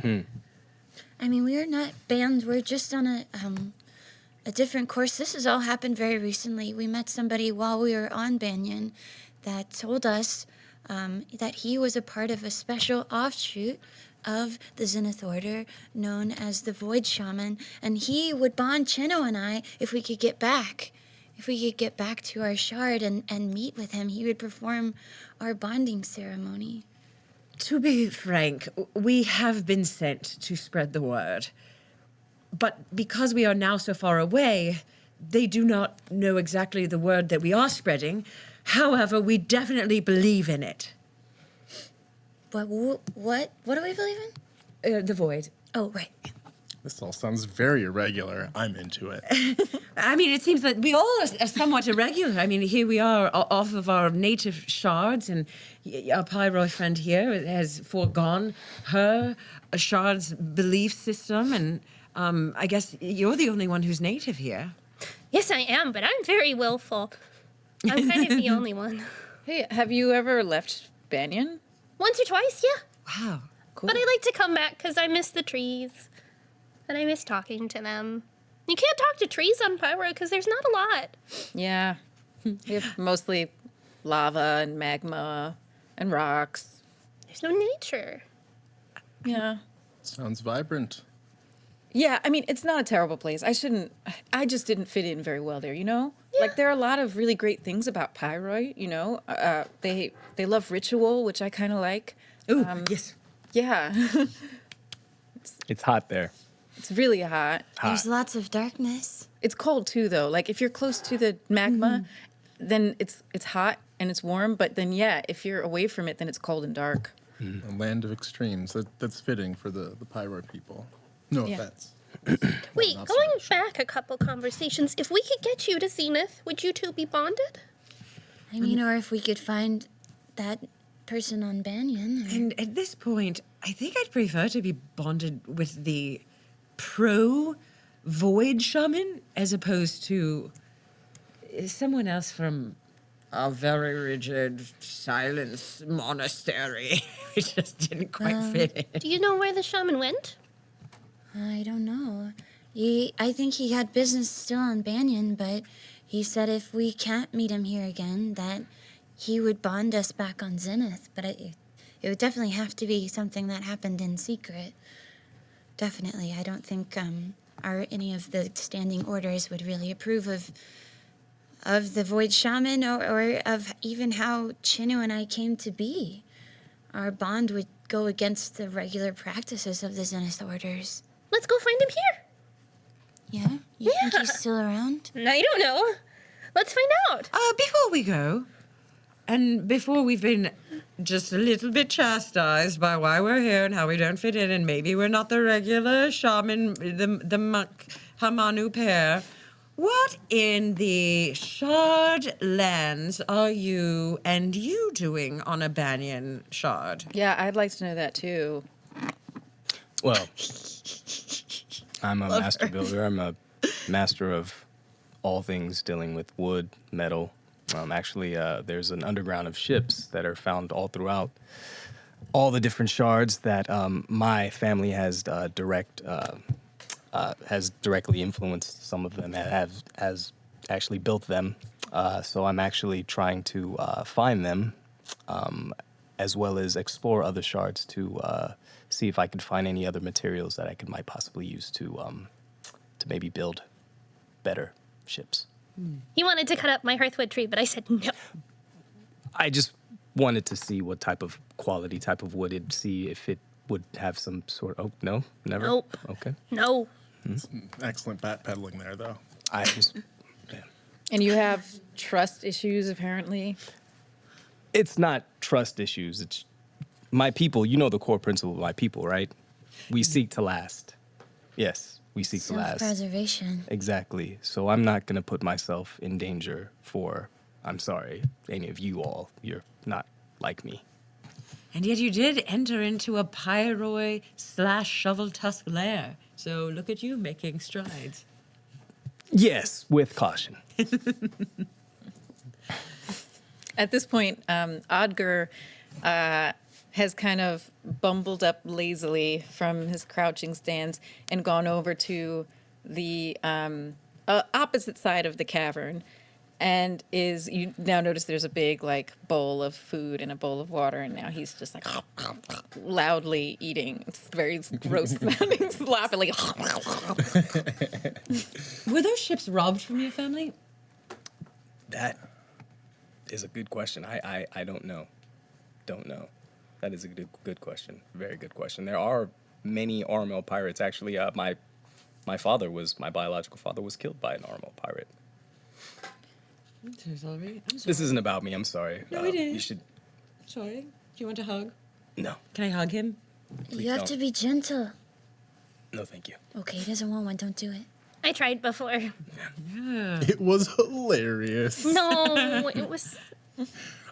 I mean, we're not banned. We're just on a different course. This has all happened very recently. We met somebody while we were on Banyan that told us that he was a part of a special offshoot of the Zenith Order known as the Void Shaman, and he would bond Chino and I if we could get back. If we could get back to our shard and meet with him, he would perform our bonding ceremony. To be frank, we have been sent to spread the word. But because we are now so far away, they do not know exactly the word that we are spreading. However, we definitely believe in it. But what do we believe in? The void. Oh, right. This all sounds very irregular. I'm into it. I mean, it seems that we all are somewhat irregular. I mean, here we are off of our native shards, and our Pyroy friend here has foregone her shard's belief system, and I guess you're the only one who's native here. Yes, I am, but I'm very willful. I'm kind of the only one. Hey, have you ever left Banyan? Once or twice, yeah. Wow. Cool. But I like to come back because I miss the trees. And I miss talking to them. You can't talk to trees on Pyro because there's not a lot. Yeah. We have mostly lava and magma and rocks. There's no nature. Yeah. Sounds vibrant. Yeah, I mean, it's not a terrible place. I just didn't fit in very well there, you know? Yeah. Like, there are a lot of really great things about Pyroy, you know? They love ritual, which I kind of like. Ooh, yes. Yeah. It's hot there. It's really hot. There's lots of darkness. It's cold, too, though. Like, if you're close to the magma, then it's hot and it's warm. But then, yeah, if you're away from it, then it's cold and dark. A land of extremes. That's fitting for the Pyro people. No Yeah. offense. Wait, not so going much. back a couple conversations, if we could get you to Zenith, would you two be bonded? I mean, or if we could find that person on Banyan. And at this point, I think I'd prefer to be bonded with the pro-void shaman as opposed to someone else from a very rigid silence monastery. It just didn't quite fit in. Do you know where the shaman went? I don't know. I think he had business still on Banyan, but he said if we can't meet him here again, that he would bond us back on Zenith. But it would definitely have to be something that happened in secret. Definitely. I don't think any of the standing orders would really approve of the Void Shaman or of even how Chinu and I came to be. Our bond would go against the regular practices of the Zenith orders. Let's go find him here. Yeah? You think he's still around? I don't know. Let's find out. Before we go, and before we've been just a little bit chastised by why we're here and how we don't fit in, and maybe we're not the regular shaman, the monk Hamanu pair, what in the shard lands are you and you doing on a banyan shard? Yeah, I'd like to know that too. Well, I'm a master builder. I'm a master of all things dealing with wood, metal. Actually, there's an underground of ships that are found all throughout all the different shards that my family has directly influenced. Some of them has actually built them. So I'm actually trying to find them, as well as explore other shards to see if I could find any other materials that I might possibly use to maybe build better ships. He wanted to cut up my hearthwood tree, but I said no. I just wanted to see what type of quality, type of wood it'd see if it would have some sort of... Oh, no? Never? Nope. Okay. No. Excellent backpedaling there, though. I just... Yeah. And you have trust issues, apparently. It's not trust issues. It's my people. You know the core principle of my people, right? We seek to last. Yes, we seek to last. Self-preservation. Exactly. So I'm not going to put myself in danger for, I'm sorry, any of you all. You're not like me. And yet you did enter into a pyroi/shovel tusk lair. So look at you making strides. Yes, with caution. At this point, Odger has kind of bumbled up lazily from his crouching stance and gone over to the opposite side of the cavern, and you now notice there's a big bowl of food and a bowl of water, and now he's just loudly eating. It's very gross sounding, sloppily. Were those ships robbed from your family? That is a good question. I don't know. Don't know. That is a good question. Very good question. There are many Armel pirates. Actually, my biological father was killed by an Armel pirate. I'm sorry. This isn't about me. I'm sorry. No, it is. You should... Sorry. Do you want a hug? No. Can I hug him? You have to be gentle. No, thank you. Okay, he doesn't want one. Don't do it. I tried before. It was hilarious. No, it was.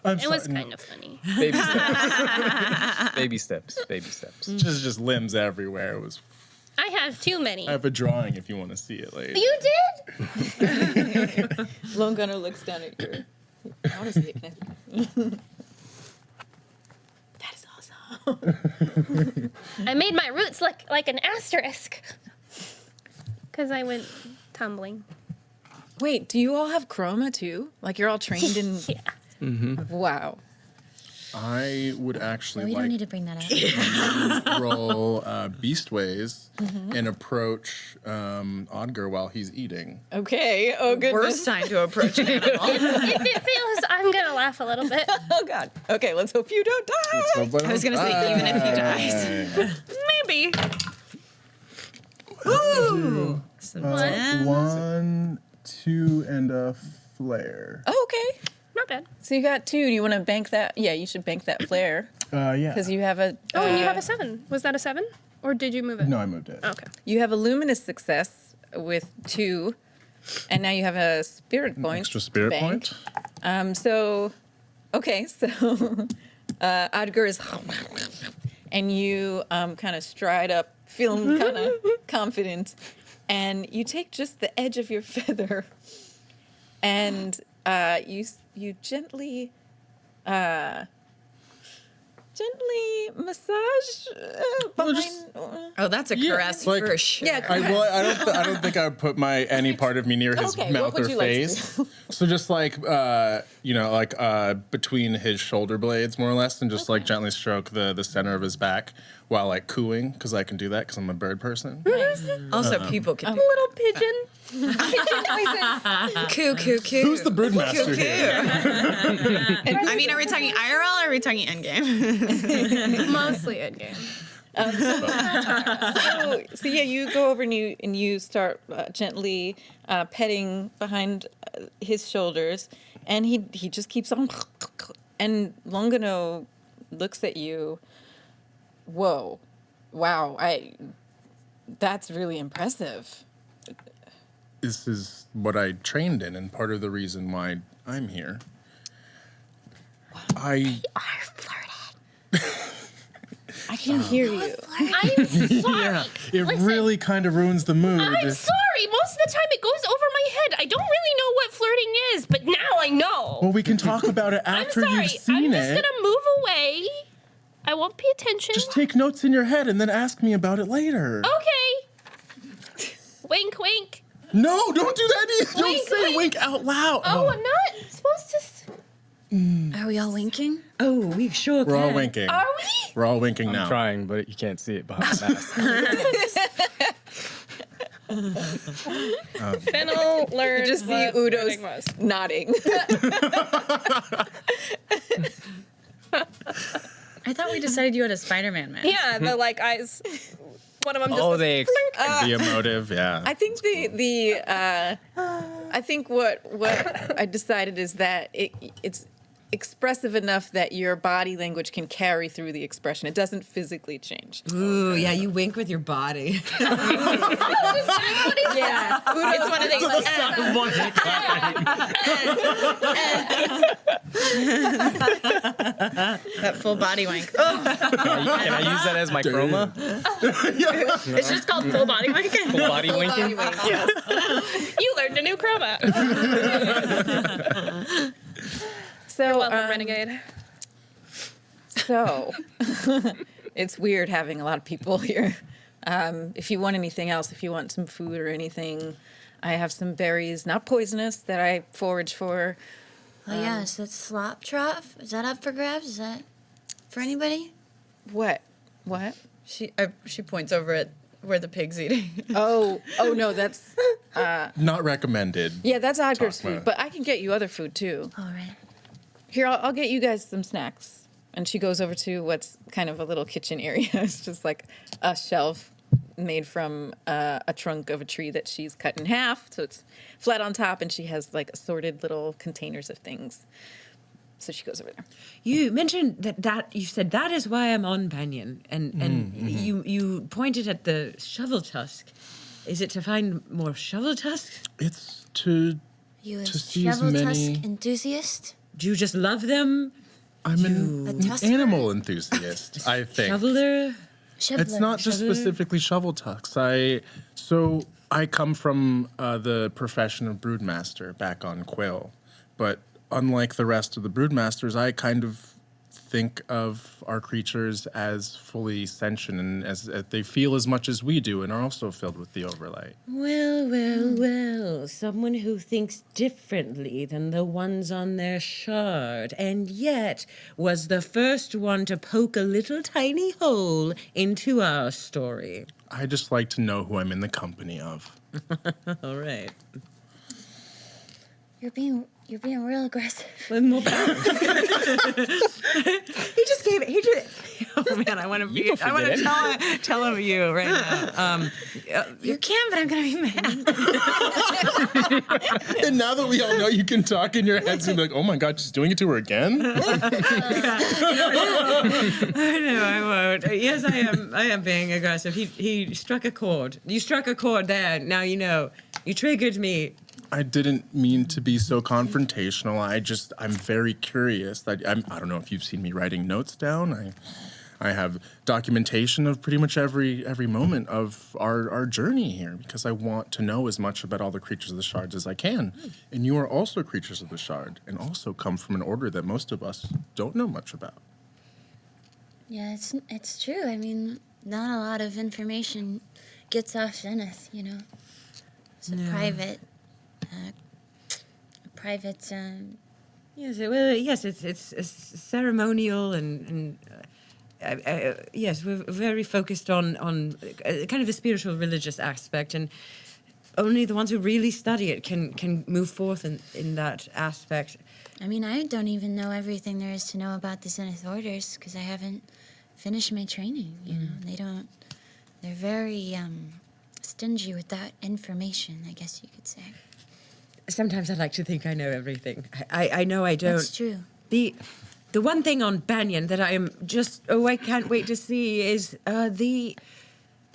I'm It sorry, was kind of funny. Baby steps. Baby steps. Baby steps. Just limbs everywhere. It was. I have too many. I have a drawing if you want to see it later. You did? Lone Gunner looks down at your. I want to see it. That is awesome. I made my roots look like an asterisk. Because I went tumbling. Wait, do you all have chroma too? You're all trained in. Yeah. Wow. I would actually No, we don't like need to bring that up. to roll Beastways and approach Odger while he's eating. Okay. Oh goodness. Worst time to approach an animal. If it fails, I'm going to laugh a little bit. Oh god. Okay, let's hope you don't die. I was gonna say, even if he dies. Maybe. Ooh! One, two, and a flare. Oh, okay. Not bad. So you got 2. Do you want to bank that? Yeah, you should bank that flare Yeah. because you have a. Oh, and you have a 7. Was that a 7? Or did you move it? No, I moved it. Okay. You have a luminous success with 2, and now you have a spirit point. Extra spirit banked. point. So Adgar is, and you kind of stride up, feeling kind of confident, and you take just the edge of your feather, and you gently massage behind. Oh, that's a caress like- for sure. Yeah, I don't think I would put any part of me near his Okay, what mouth would or you like to face. So just like between his shoulder blades, more or less, and just like gently stroke the center of his back while like cooing, because I can do that because I'm a bird person. Also, people can Little pigeon. Pigeon noises. coo, coo, coo. Who's the broodmaster here? I mean, are we talking IRL or are we talking endgame? Mostly endgame. So yeah, you go over and you start gently petting behind his shoulders, and he just keeps on. And Longano looks at you. Whoa, wow! That's really impressive. This is what I trained in, and part of the reason why I'm here. I can hear you. I'm sorry. It Listen, really kind of ruins the mood. I'm sorry. Most of the time it goes over my head. I don't really know what flirting is, but now I know. Well, we can talk about it I'm after sorry. you've seen I'm it. just gonna move away. I won't pay attention. Just take notes in your head and then ask me about it later. Okay. Wink, wink. No, don't do that either. Don't Wink, say wink. wink out loud. Oh, I'm not supposed to. Are we all winking? Oh, we sure We're all can. winking. Are we? We're all winking I'm now. trying, but you can't see it behind the mask. Fennel learned. Just see what Udos flirting was. nodding. I thought we decided you had a Spider-Man mask. Yeah, the like eyes. One of them just. Oh, was they The emotive, yeah. I think I think what I decided is that it's expressive enough that your body language can carry through the expression. It doesn't physically change. Ooh, yeah, you wink with your body. Yeah, It's one of these. That full body wank. Can I use that as my chroma? it's just called full body wink. Full body winking? You learned a new chroma. So, Welcome, renegade. so it's weird having a lot of people here. If you want anything else, if you want some food or anything, I have some berries, not poisonous, that I forage for. Oh, yeah, is that slop trough? Is that up for grabs? Is that for anybody? What? What? She points over at where the pig's eating. Oh no, that's Not recommended. yeah, that's Adgar's Thokmay. food. But I can get you other food too. All right. Here, I'll get you guys some snacks. And she goes over to what's kind of a little kitchen area. It's just like a shelf made from a trunk of a tree that she's cut in half. So it's flat on top, and she has like assorted little containers of things. So she goes over there. You mentioned that you said that is why I'm on Banyan, and you pointed at the shovel tusk. Is it to find more shovel tusks? It's to You a To see as shovel many- tusk enthusiast? Do you just love them? I'm A an tusker? animal enthusiast, I think. Shoveler? It's not just specifically shovel tucks. I come from the profession of broodmaster back on Quill, but unlike the rest of the broodmasters, I kind of think of our creatures as fully sentient and as they feel as much as we do and are also filled with the overlight. Well, someone who thinks differently than the ones on their shard, and yet was the first one to poke a little tiny hole into our story. I just like to know who I'm in the company of. All right. You're being real aggressive. One more time. He just gave it. Oh man, I want to be. I want to tell him you right now. You can, but I'm gonna be mad. And now that we all know you can talk in your heads and be like, oh my God, she's doing it to her again? No, I won't. Yes, I am. I am being aggressive. He struck a chord. You struck a chord there. Now you know. You triggered me. I didn't mean to be so confrontational. I'm very curious. I don't know if you've seen me writing notes down. I have documentation of pretty much every moment of our journey here because I want to know as much about all the creatures of the shards as I can. And you are also creatures of the shard and also come from an order that most of us don't know much about. Yeah, it's true. I mean, not a lot of information gets off Zenith, you know. It's a private. Yes, well, yes, it's ceremonial and yes, we're very focused on kind of the spiritual religious aspect, and only the ones who really study it can move forth in that aspect. I mean, I don't even know everything there is to know about the Zenith orders because I haven't finished my training, you know. They're very stingy with that information, I guess you could say. Sometimes I like to think I know everything. I know I don't. That's true. The one thing on Banyan that I am I can't wait to see is the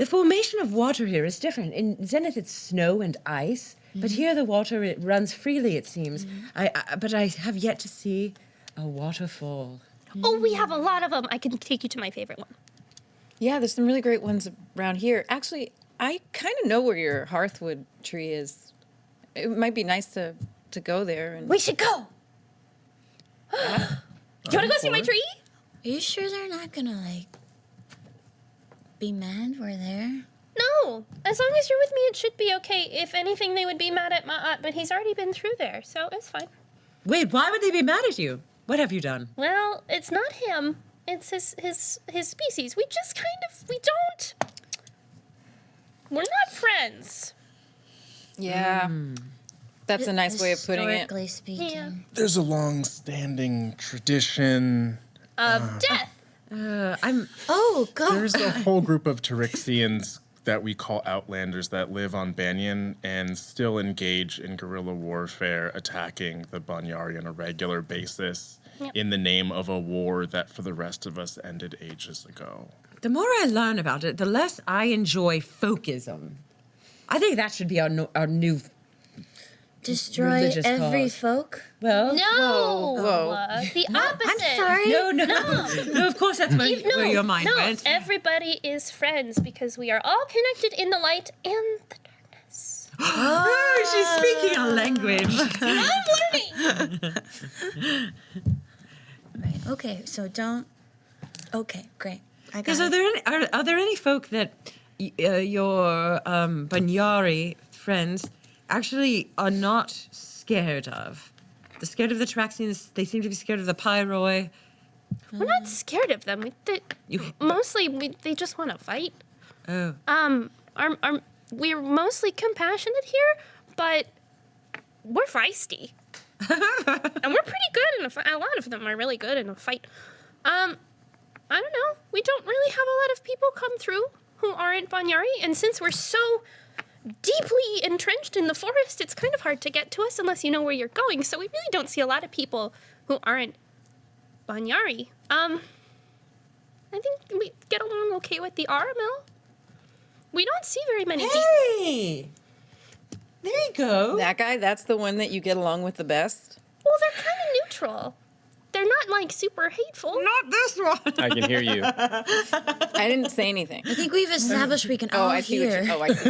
formation of water here is different. In Zenith, it's snow and ice, but here the water, it runs freely, it seems. But I have yet to see a waterfall. Oh, we have a lot of them. I can take you to my favorite one. Yeah, there's some really great ones around here. Actually, I kind of know where your hearthwood tree is. It might be nice to go there. And We should go. Do you want to go see my tree? Are you sure they're not gonna, be mad we're there? No. As long as you're with me, it should be okay. If anything, they would be mad at Ma'at, but he's already been through there, so it's fine. Wait, why would they be mad at you? What have you done? Well, it's not him. It's his species. We just we're not friends. yeah, that's a nice way of putting it. Historically speaking. Yeah. There's a long-standing tradition. Death. Oh, God. There's a whole group of Tyrixians that we call Outlanders that live on Banyan and still engage in guerrilla warfare, attacking the Banyari on a regular basis in the name of a war that for the rest of us ended ages ago. The more I learn about it, the less I enjoy folkism. I think that should be our new Destroy religious every cause. folk? Well, No. Whoa. The opposite. I'm sorry. No, of course that's where your mind went. Everybody is friends because we are all connected in the light and the darkness. Oh, she's speaking our language. I'm learning. Right. Okay, so don't... Okay, great. I got Because it. are there any folk that your Banyari friends actually are not scared of? They're scared of the Traxians. They seem to be scared of the Pyroi. We're not scared of them. They just want to fight. Oh. We're mostly compassionate here, but we're feisty. And we're pretty good in a fight. A lot of them are really good in a fight. I don't know. We don't really have a lot of people come through who aren't Banyari, and since we're so deeply entrenched in the forest, it's kind of hard to get to us unless you know where you're going, so we really don't see a lot of people who aren't Banyari. I think we get along okay with the Aramil. We don't see very many people. Hey! There you go. That guy, that's the one that you get along with the best? Well, they're kind of neutral. They're not, super hateful. Not this one. I can hear you. I didn't say anything. I think we've established we can all I see hear. I see.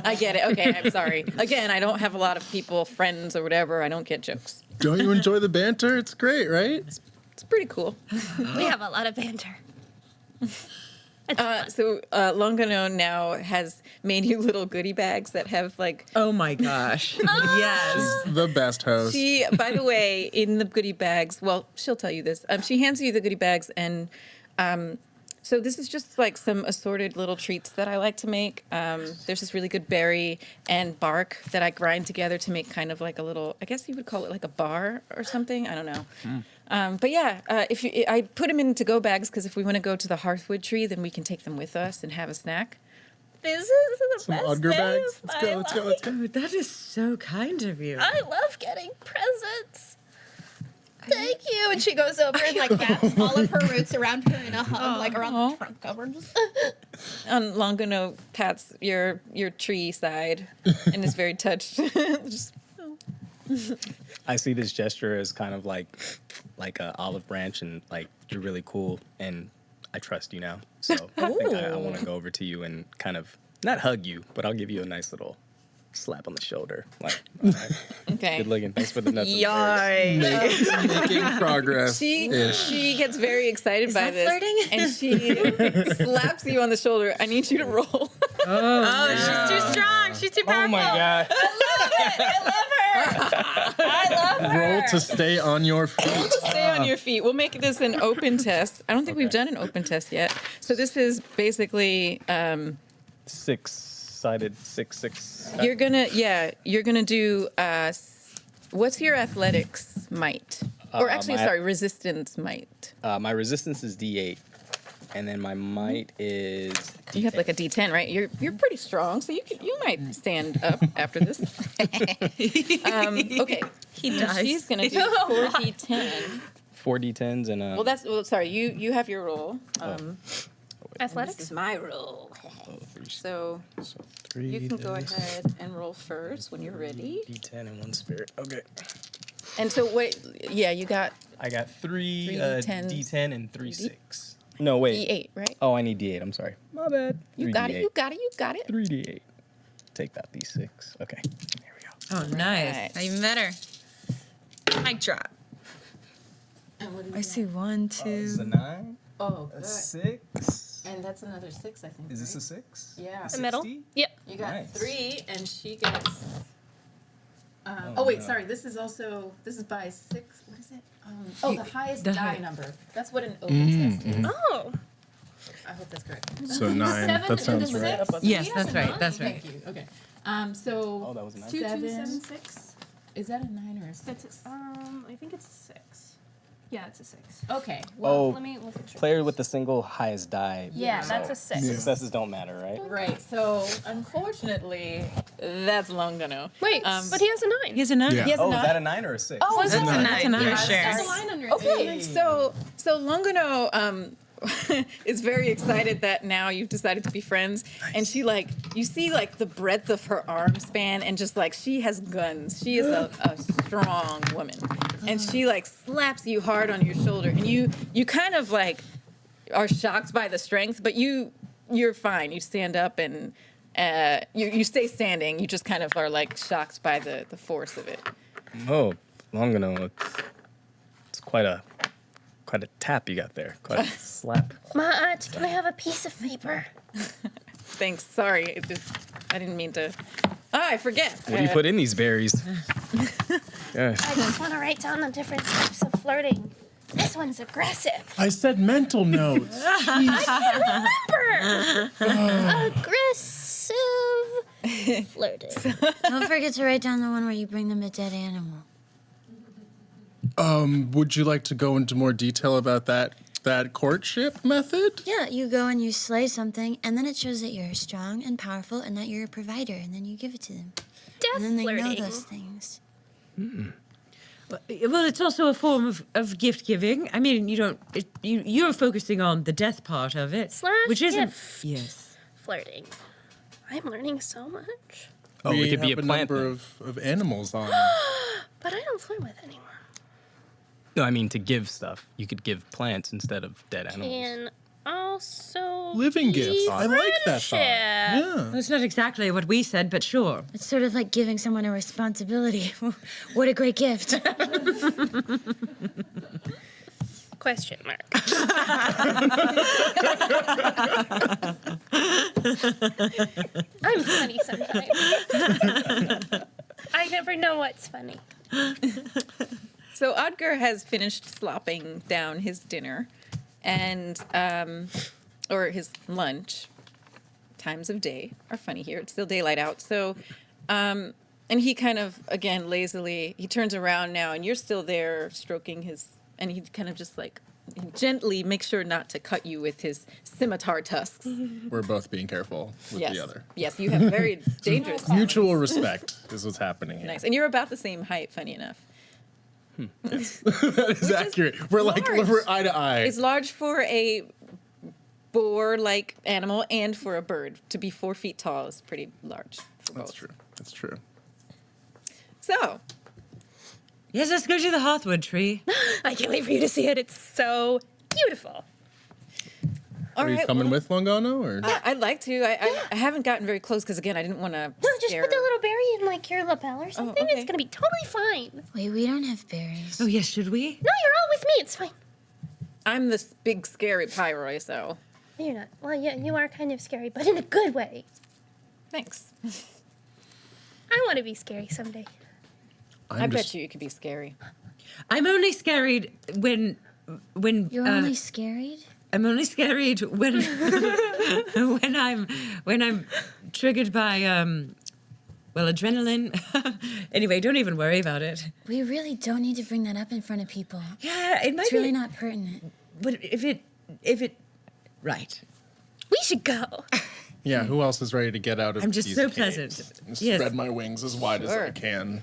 I get it. Okay, I'm sorry. Again, I don't have a lot of people, friends or whatever. I don't get jokes. Don't you enjoy the banter? It's great, right? It's pretty cool. We have a lot of banter. So Longano now has made you little goodie bags that have Oh my gosh. Yes. The best host. She, by the way, in the goodie bags, well, she'll tell you this. She hands you the goodie bags, and so this is just some assorted little treats that I like to make. There's this really good berry and bark that I grind together to make kind of a little, I guess you would call it a bar or something. I don't know. But yeah, I put them in to-go bags because if we want to go to the hearthwood tree, then we can take them with us and have a snack. This is the Some best Udger day bags. of Let's my go, let's go, let's go. Oh, that is so kind of you. I love getting presents. Thank you. And she goes over and like wraps all of her roots around her in a hug, like around the trunk of her. Just Longano pats your tree side and is very touched. Just, I see this gesture as kind of like a olive branch, and like you're really cool, and I trust you now. So I think I want to go over to you and kind of not hug you, but I'll give you a nice little slap on the shoulder. Like, all right, okay. good looking. Thanks for the nuts. Making progress. She gets very excited by this, flirting? and she slaps you on the shoulder. I need you to roll. Oh, She's too strong. She's too powerful. Oh my god. Roll to stay on your feet. Stay on your feet. We'll make this an open test. I don't think we've done an open test yet. So this is basically 6-sided 6. you're gonna do what's your athletics might? Or actually, my- sorry, resistance might. My resistance is D8, and then my might is. You have like a D10, right? You're pretty strong, so you might stand up after this. Okay. He dies. She's gonna do 4D10. 4 D10s and Well, sorry. You have your roll. athletics. This is my roll. So 3 you can go ahead and roll first when you're ready. D10 and 1 spirit. Okay. And so wait, yeah, you got I got 3 Three D10s. D10 and 3 6. No, wait. D8, right? Oh, I need D8. I'm sorry. My bad. You 3 got it. D8. You got it. You got it. 3 D8. Take that D6. Okay. There we go. Oh, nice. Right. Even better. Mic drop. I see 1, 2. This is a 9. Oh, A good. 6. And that's another 6, I think. Is this a right? 6? Yeah. The middle. 60? Yep. You got Nice. 3, and she gets. Oh, wait, no. sorry. This is by 6. What is it? The highest the die high- number. That's what an open test is. Oh. I hope that's correct. So 9. 7 That sounds and a right. 6? Yes, He has that's a right, 9? that's right. Thank you. Okay. So. Oh, that was a 9. 2, 2, 7. 7, 6. Is that a 9 or a 6? That's I think it's a 6. Yeah, it's a 6. Okay. Oh, Let me look at your player with the single highest die. Yeah, so that's a 6. Successes don't matter, right? Right. So unfortunately, That's long gonna. Wait, but he has a 9. He has a 9. Yeah. He has Oh, a is 9. that a 9 or a 6? Oh, That's a 9. That's a 9 Yeah, for There's a sure. line under it. Okay, so Longano is very excited that now you've decided to be friends, and she you see the breadth of her arm span, and just she has guns. She is a strong woman, and she slaps you hard on your shoulder, and you kind of are shocked by the strength, but you're fine. You stand up and you stay standing. You just kind of are shocked by the force of it. Oh, Longano. It's quite a tap you got there. Quite a slap. Maat, can I have a piece of paper? Thanks. Sorry, I didn't mean to. I forget. What do you put in these berries? Gosh. I just want to write down the different types of flirting. This one's aggressive. I said mental notes. Aggressive flirting. Don't forget to write down the one where you bring them a dead animal. Would you like to go into more detail about that courtship method? Yeah, you go and you slay something, and then it shows that you're strong and powerful and that you're a provider, and then you give it to them. Death And then they know flirting. those things. Well, it's also a form of gift giving. I mean, you're focusing on the death part of it, Slash which isn't. gift. Yes. Flirting. I'm learning so much. Oh, we could be have a a plant. number then. of animals on. But I don't flirt with anyone. No, I mean to give stuff. You could give plants instead of dead animals. And also Living be gifts. I like that thought. friendship. Yeah. That's not exactly what we said, but sure. It's sort of like giving someone a responsibility. What a great gift. Question mark. I'm funny sometimes. I never know what's funny. So Odger has finished slopping down his dinner, and or his lunch. Times of day are funny here. It's still daylight out. So, and he kind of again lazily he turns around now, and you're still there stroking his, and he kind of just gently makes sure not to cut you with his scimitar tusks. We're both being careful with Yes, the other. yes, you have very dangerous. Mutual respect is what's happening here. Nice, and you're about the same height. Funny enough. That is accurate. We're eye to eye. It's large for a boar-like animal and for a bird. To be 4 feet tall is pretty large for both. That's true. So, Yes, let's go to the hearthwood tree. I can't wait for you to see it. It's so beautiful. all Are you right. coming well, with Longano, or? I'd like to. I haven't gotten very close because, again, I didn't want to No, just scare put the her. little berry in like your lapel or something. okay. It's gonna be totally fine. Wait, we don't have berries. Oh, yes, should we? No, you're all with me. It's fine. I'm this big, scary Pyroi, so No, you're not. Well, yeah, you are kind of scary, but in a good way. thanks. I want to be scary someday. I bet you could be scary. I'm only scared when You're only scared? I'm only scared when when I'm triggered by adrenaline. Anyway, don't even worry about it. We really don't need to bring that up in front of people. Yeah, it might It's be really not pertinent. But if it right. We should go. Yeah, who else is ready to get out of I'm just these so caves pleasant. and Yes. spread my wings as wide as I Sure. can.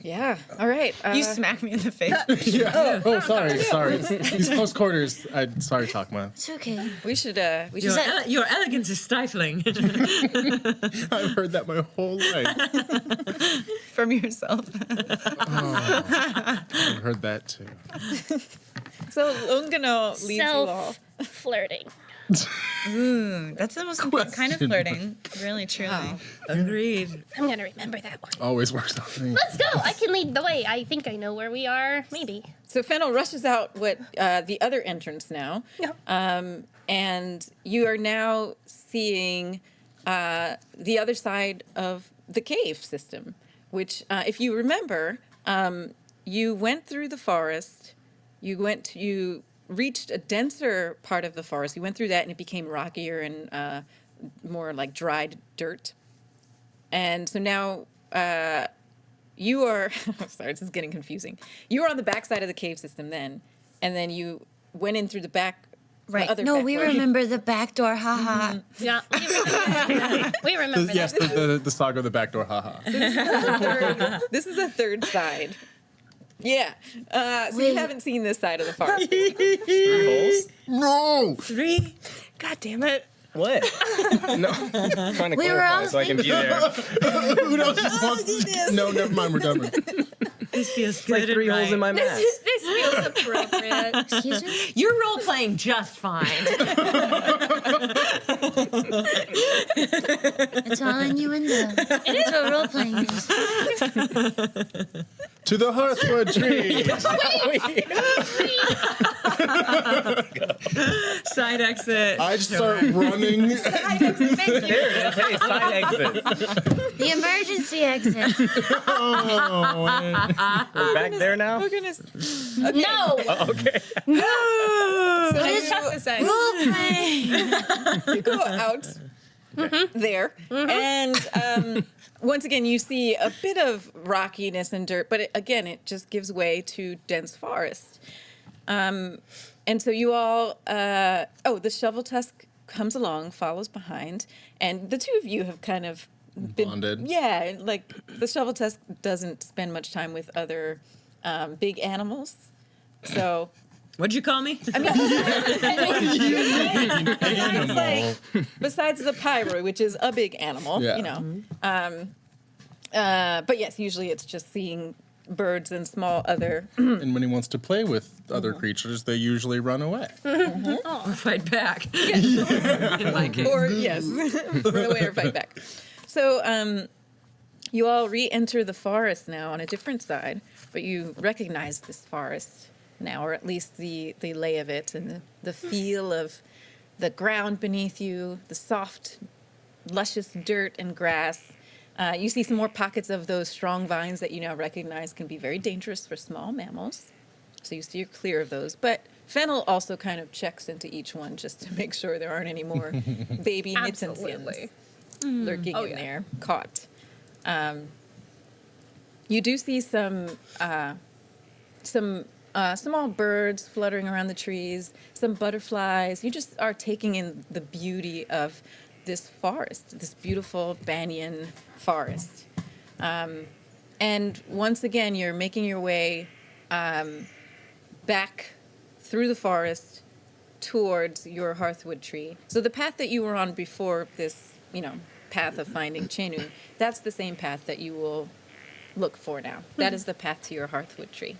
Yeah. All right. You smack me in the face. Yeah. Oh, sorry. These close quarters. Sorry, Thokmay. It's okay. we should. We should. Your elegance is stifling. I've heard that my whole life. From yourself. I've heard that too. So Longano leads you all. Flirting. Ooh, that's the most important kind of Question. flirting. Really, truly. Agreed. I'm gonna remember that one. Always works on me. Let's go. I can lead the way. I think I know where we are. Maybe. So Fennel rushes out what the other entrance now, Yeah. and you are now seeing the other side of the cave system, which, if you remember, you went through the forest. You reached a denser part of the forest. You went through that, and it became rockier and more like dried dirt. And so now you are. Sorry, this is getting confusing. You were on the back side of the cave system then, and then you went in through the back. Right. The other No, back we door. remember the back door. Haha. Yeah. We remember Yes, that. the saga of the back door. Haha. This is a third side. Yeah. So you Wait. haven't seen this side of the forest. No. 3. God damn it. What? No. I'm trying to We were clarify all so I can be there. Udos just wants. No, never mind. We're done. This feels It's like 3 holes in my mask. This feels appropriate. Excuse me? You're role playing just fine. It's all innuendo. It's what role playing is. To the hearthwood tree. Side exit. I start running. There it is. Hey, side exit. The emergency exit. We're back there now? Oh, goodness. No. Okay. What is to say? Role playing. You go out there, and once again, you see a bit of rockiness and dirt, but it just gives way to dense forest. And so you all, the shovel tusk comes along, follows behind, and the two of you have kind of been Bonded. Yeah, like the shovel tusk doesn't spend much time with other big animals, so. What'd you call me? Besides the Pyroi, which is a big animal, Yeah. you know. But yes, usually it's just seeing birds and small other. And when he wants to play with other creatures, they usually run away. Or fight back. In my case. Or, yes, run away or fight back. So you all re-enter the forest now on a different side, but you recognize this forest now, or at least the lay of it and the feel of the ground beneath you, the soft, luscious dirt and grass. You see some more pockets of those strong vines that you now recognize can be very dangerous for small mammals. So you steer clear of those. But Fennel also kind of checks into each one just to make sure there aren't any more baby Absolutely. Nitsensians lurking in there, caught. You do see some small birds fluttering around the trees, some butterflies. You just are taking in the beauty of this forest, this beautiful banyan forest. And once again, you're making your way back through the forest towards your hearthwood tree. So the path that you were on before this, path of finding Chenu, that's the same path that you will look for now. That is the path to your hearthwood tree.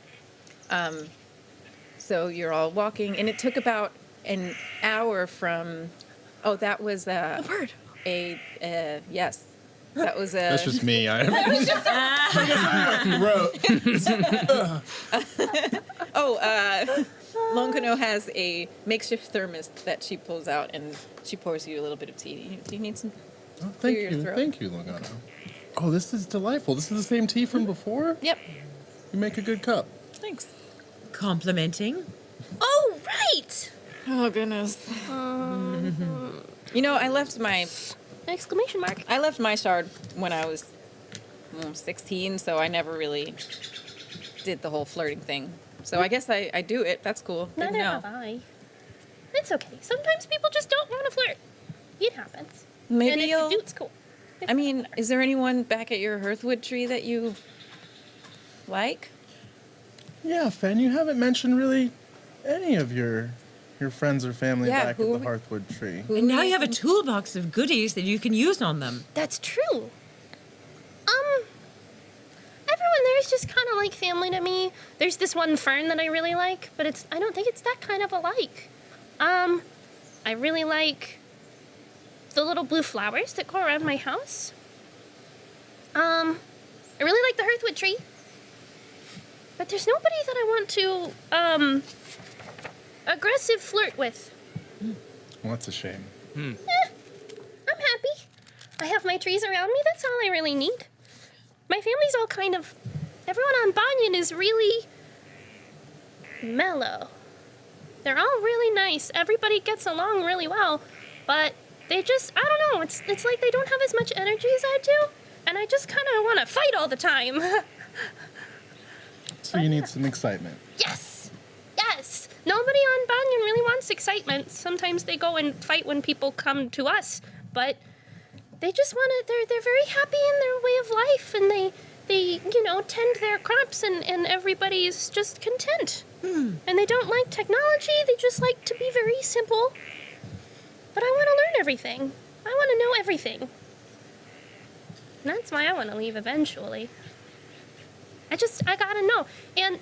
So you're all walking, and it took about an hour from. Oh, that was a bird. Yes, that was a. That's just me. Longano has a makeshift thermos that she pulls out, and she pours you a little bit of tea. Do you need some? Oh, thank clear your you, throat? thank you, Longano. Oh, this is delightful. This is the same tea from before. Yep. You make a good cup. Thanks. Complimenting. Oh, right! Oh goodness. I left my Exclamation mark. I left my shard when I was 16, so I never really did the whole flirting thing. So I guess I do it. That's cool. Good to Neither know. have I. It's okay. Sometimes people just don't want to flirt. It happens. Maybe and if you'll. you do, it's cool. I mean, is there anyone back at your hearthwood tree that you like? Yeah, Fen, you haven't mentioned really any of your friends or family Yeah, back who at the are we- hearthwood tree. And now you have a toolbox of goodies that you can use on them. That's true. Everyone there is just kind of like family to me. There's this one fern that I really like, but I don't think it's that kind of a like. I really like the little blue flowers that grow around my house. I really like the hearthwood tree. But there's nobody that I want to, aggressive flirt with. Well, that's a shame. I'm happy. I have my trees around me. That's all I really need. My family's all everyone on Banyan is really mellow. They're all really nice. Everybody gets along really well, but they just, I don't know, it's like they don't have as much energy as I do, and I just kind of want to fight all the time. So you need some excitement. Yes! Nobody on Banyan really wants excitement. Sometimes they go and fight when people come to us, but they just want to, they're very happy in their way of life, and they tend their crops, and everybody's just content. And they don't like technology, they just like to be very simple. But I want to learn everything. I want to know everything. And that's why I want to leave eventually. I gotta know. And,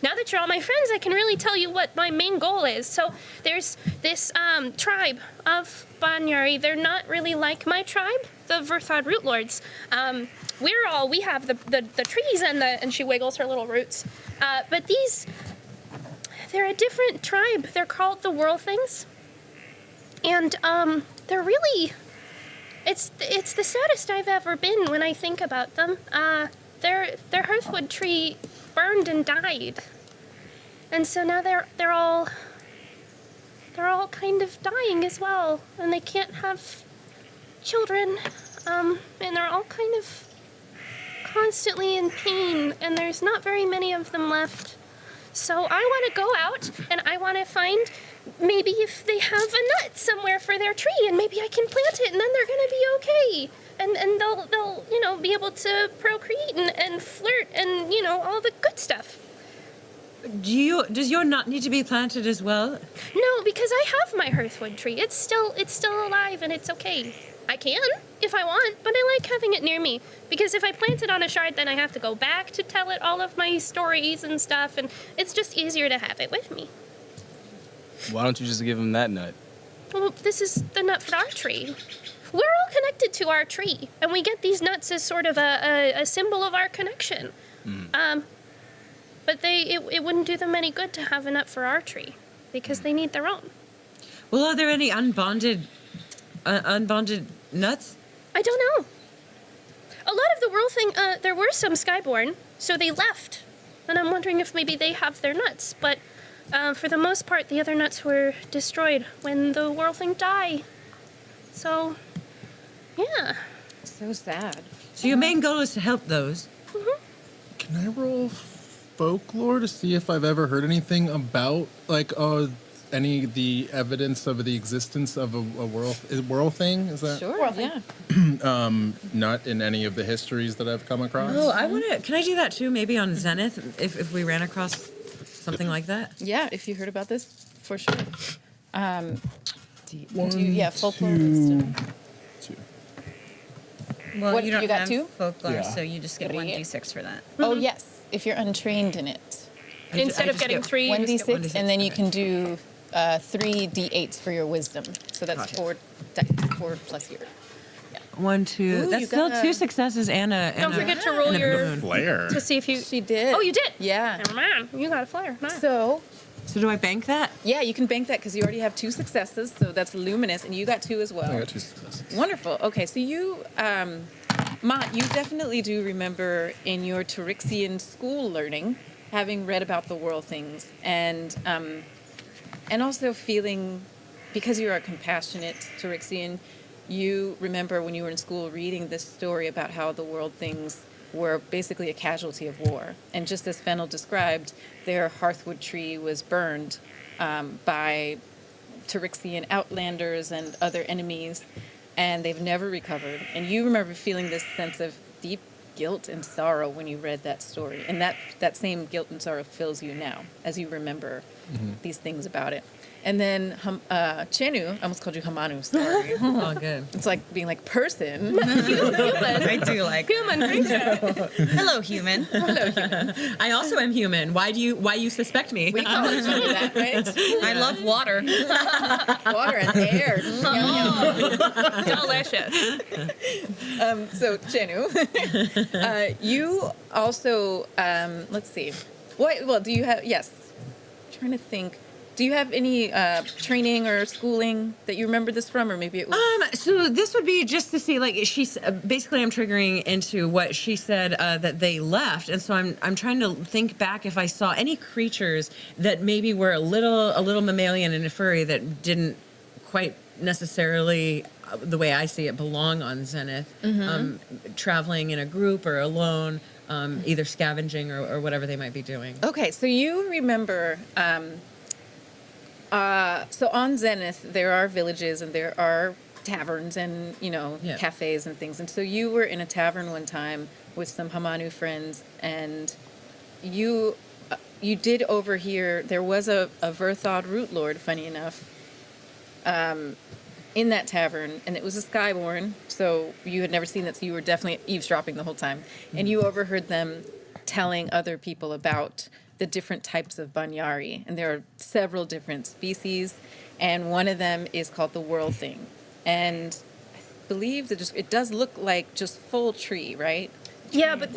now that you're all my friends, I can really tell you what my main goal is. So there's this tribe of Banyari. They're not really like my tribe, the Verthod Root Lords. We have the trees and she wiggles her little roots. But they're a different tribe. They're called the Whirl Things. And they're really, it's the saddest I've ever been when I think about them. Their hearthwood tree burned and died, and so now they're all kind of dying as well, and they can't have children, and they're all kind of constantly in pain, and there's not very many of them left. So I want to go out and I want to find maybe if they have a nut somewhere for their tree, and maybe I can plant it, and then they're gonna be okay. And they'll be able to procreate and flirt and all the good stuff. Does your nut need to be planted as well? No, because I have my hearthwood tree. It's still alive and it's okay. I can if I want, but I like having it near me because if I plant it on a shard, then I have to go back to tell it all of my stories and stuff, and it's just easier to have it with me. Why don't you just give him that nut? Well, this is the nut for our tree. We're all connected to our tree, and we get these nuts as sort of a symbol of our connection. But it wouldn't do them any good to have a nut for our tree, because they need their own. Well, are there any unbonded nuts? I don't know. A lot of the world thing, there were some Skyborn, so they left. And I'm wondering if maybe they have their nuts, but for the most part, the other nuts were destroyed when the world thing died. So, yeah. So sad. So your main goal is to help those. Can I roll folklore to see if I've ever heard anything about like a the evidence of the existence of a whirl thing? Is that Sure. Yeah. not in any of the histories that I've come across? Oh, I want to. Can I do that too? Maybe on Zenith, if we ran across something like that. Yeah. If you heard about this, for sure. One, folklore. two. Well, What, you don't you got have two? folklore, Yeah. so you just get Three. 1d6 for that. Oh yes, if you're untrained in it. Instead of getting 3, you One just d6, get 1d6. and then you can do 3 d8s for your wisdom. So that's Gotcha. 4 plus your. 1, 2. Ooh, That's you still got 2 a- successes and a. Don't forget to roll and a your balloon. Flair. to see if you. She did. Oh, you did. Yeah. Oh, man, you got a flare. Nice. So So do I bank that? yeah, you can bank that because you already have 2 successes. So that's luminous, and you got 2 as well. I got 2 successes. Wonderful. Okay, so you, Mott, you definitely do remember in your Tyrixian school learning having read about the world things and also feeling, because you're a compassionate Tyrixian, you remember when you were in school reading this story about how the world things were basically a casualty of war. And just as Fennel described, their hearthwood tree was burned by Tyrixian outlanders and other enemies, and they've never recovered. And you remember feeling this sense of deep guilt and sorrow when you read that story. And that same guilt and sorrow fills you now as you remember these things about it. And then Chenu, I almost called you Hamanu, sorry. Oh, good. It's like being like person. I do like Human creature. Hello, human. I also am human. Why you suspect me? We call each other that, right? I love water. Water and air. Yum, yum. Delicious. So Chenu, you also let's see. Well, do you have? Yes. I'm trying to think. Do you have any training or schooling that you remember this from, or maybe it was? So this would be just to see, like, she's basically I'm triggering into what she said that they left, and so I'm trying to think back if I saw any creatures that maybe were a little mammalian and a furry that didn't quite necessarily the way I see it belong on Zenith, traveling in a group or alone, either scavenging or whatever they might be doing. Okay, so you remember. So on Zenith, there are villages and there are taverns and, Yeah. cafes and things. And so you were in a tavern one time with some Hamanu friends, and you did overhear, there was a Verthod root lord, funny enough, in that tavern, and it was a Skyborn, so you had never seen that, so you were definitely eavesdropping the whole time. And you overheard them telling other people about the different types of Banyari, and there are several different species, and one of them is called the whirl thing. And I believe that it does look like just full tree, right? Yeah, but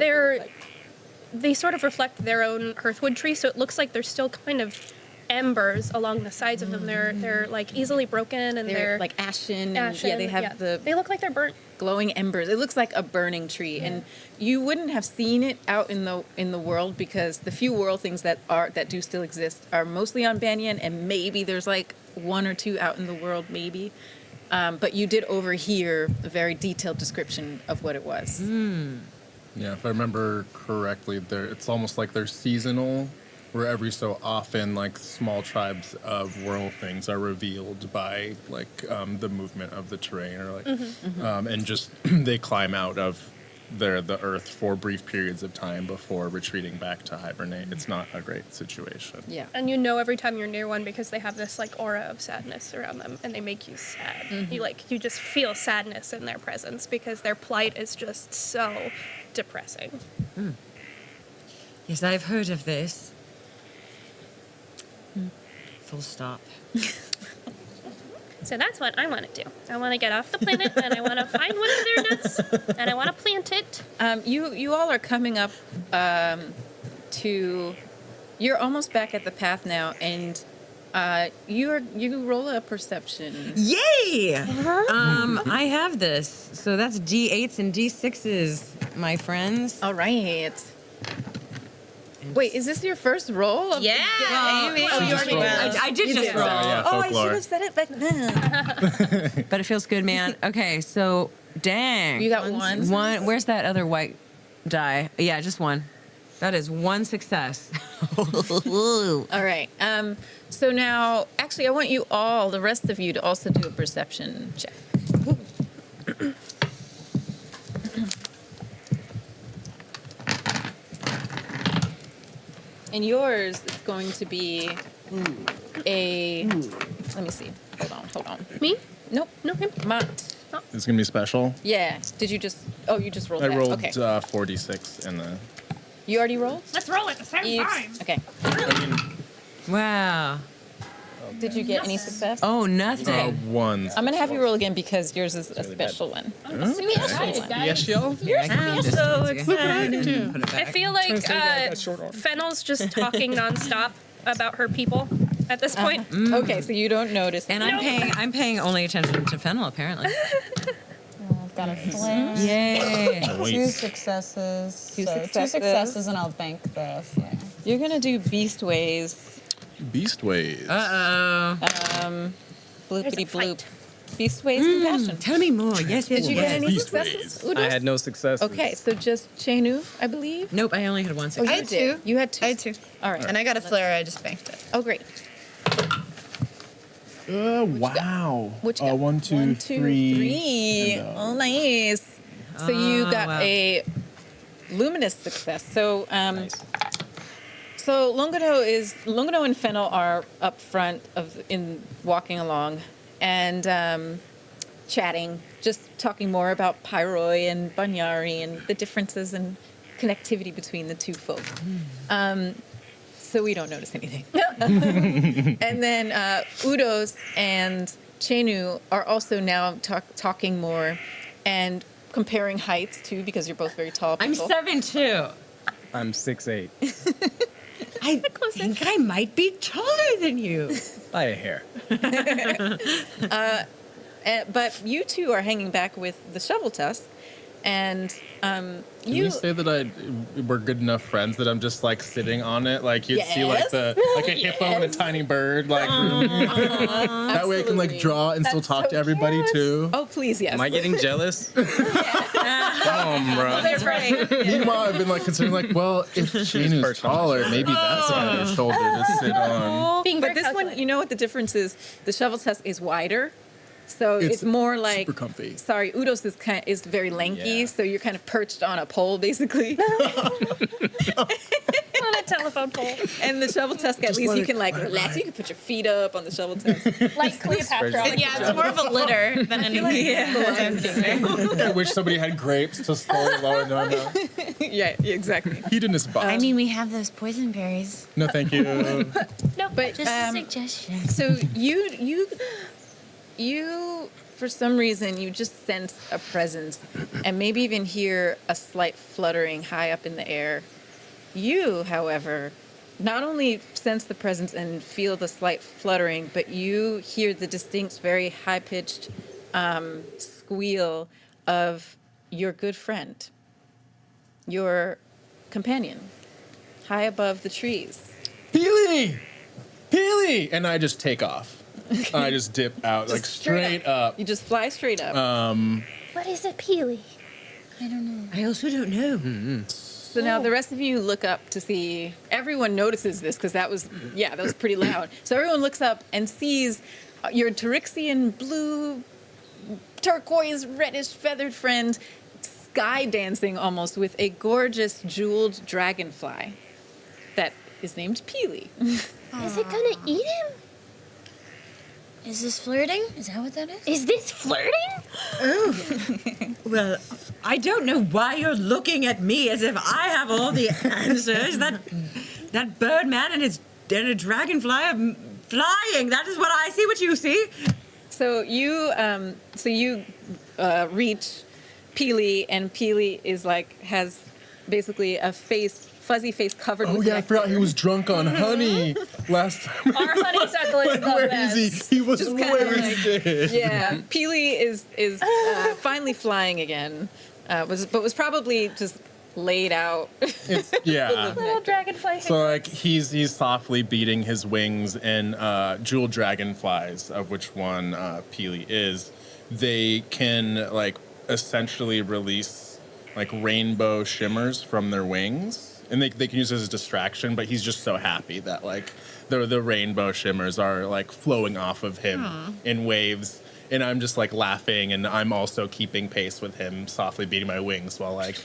they sort of reflect their own hearthwood tree, so it looks like there's still kind of embers along the sides of them. They're like easily broken, and they're like ashen. ashen. And, yeah, they have the They look like they're burnt. glowing embers. It looks like a burning tree, and you wouldn't have seen it out in the world because the few world things that do still exist are mostly on Banyan, and maybe there's like 1 or 2 out in the world, maybe. But you did overhear a very detailed description of what it was. Yeah, if I remember correctly, it's almost like they're seasonal, where every so often, like, small tribes of whirl things are revealed by, like, the movement of the terrain, or like, and just they climb out of the earth for brief periods of time before retreating back to hibernate. It's not a great situation. Yeah. And you know every time you're near one because they have this like aura of sadness around them, and they make you sad. You just feel sadness in their presence because their plight is just so depressing. Yes, I've heard of this. Full stop. So that's what I want to do. I want to get off the planet, and I want to find one of their nuts, and I want to plant it. You all are coming up to. You're almost back at the path now, and you roll a perception. Yay! I have this. So that's D8s and D6s, my friends. All right. Wait, is this your first roll? Yeah, Amy. Oh, you already did. I did just roll. Yeah, Oh, I folklore. should have said it back then. But it feels good, man. Okay, so dang. You got one? One. Where's that other white die? Yeah, just one. That is one success. All right. So now, actually, I want you all, the rest of you, to also do a perception check. And yours is going to be a. Let me see. Hold on. Me? Nope. No, him. Mott. It's gonna be special. Yeah. Did you just? Oh, you just rolled I that. rolled Okay. 46 in the. You already rolled? Let's roll at the same time. Okay. Wow. Did you get any success? Oh, nothing. Ones. I'm gonna have you roll again because yours is a special one. Yes, y'all. I'm so excited. I feel like Fennel's just talking nonstop about her people at this point. Okay, so you don't notice. And I'm paying only attention to Fennel, apparently. I've got a flare. Yay. Two successes. Two So successes. 2 successes, and I'll bank the flare. You're gonna do Beast Ways. Beast ways. Uh-oh. Bloopity bloop. Beast Ways Compassion. Tell me more. Yes, Did you get any Beast successes? Ways. I had no success. Okay, so just Chenu, I believe. Nope, I only had one Oh, success. you I had did. two. You had two. I had 2. All right. And I got a flare, I just banked it. Oh, great. Wow. What you got? 1, 2, 1, 2, 3. 3. And, Oh, nice. So you got wow. a luminous success. So, Nice. so Longono and Fennel are up front in walking along, and chatting, just talking more about Pyroi and Banyari and the differences and connectivity between the two folk. So we don't notice anything. And then Udos and Chenu are also now talking more and comparing heights too, because you're both very tall I'm people. 7'2". I'm 6'8". I think I might be taller than you. By a hair. But you two are hanging back with the shovel tusk, and Can you say that we're good enough friends that I'm just like sitting on it, like you'd see like a hippo and a tiny bird, like that way I can like draw and still That's talk so to everybody cute. too. Oh, please, yes. Am I getting jealous? Come on, bro. That's right. Meanwhile, I've been like considering like, well, if Shanu's perched on taller, maybe that's a better shoulder to sit on. Being But very this one, calculated. you know what the difference is? The shovel tusk is wider, so it's more like. super comfy. Sorry, Udos is very lanky, Yeah. so you're kind of perched on a pole basically. On a telephone pole. And the shovel tusk, at least you can like relax. You can put your feet up on the shovel tusk. Like Cleopatra. on a Yeah, it's more of a litter than anything. I wish somebody had grapes to slowly lower down. Yeah, exactly. Hedonist box. I mean, we have those poison berries. No, thank you. No, But Just a suggestion. so you for some reason you just sense a presence, and maybe even hear a slight fluttering high up in the air. You, however, not only sense the presence and feel the slight fluttering, but you hear the distinct, very high-pitched squeal of your good friend, your companion, high above the trees. Peely! Peely! And I just take off. I just dip out, like straight up. You just fly straight up. what is a peely? I don't know. I also don't know. So now the rest of you look up to see. Everyone notices this because that was pretty loud. So everyone looks up and sees your Tyrixian blue, turquoise, reddish feathered friend sky dancing almost with a gorgeous jeweled dragonfly that is named Peely. Is it gonna eat him? Is this flirting? Is that what that is? Is this flirting? Well, I don't know why you're looking at me as if I have all the answers. That bird man and a dragonfly are flying. That is what I see. What you see? So you reach Peely, and Peely is has basically a fuzzy face covered Oh with yeah, I forgot he was drunk on honey last time. Our honeysuckle is the Where best. is he? He was Just kinda wasted. Yeah, Peely is finally flying again. Was probably just laid out. Yeah. Little dragonfly. So he's softly beating his wings, and jeweled dragonflies, of which one Peely is, they can essentially release rainbow shimmers from their wings, and they can use it as a distraction, but he's just so happy that like the rainbow shimmers are like flowing off of him in waves. And I'm just like laughing, and I'm also keeping pace with him, softly beating my wings while like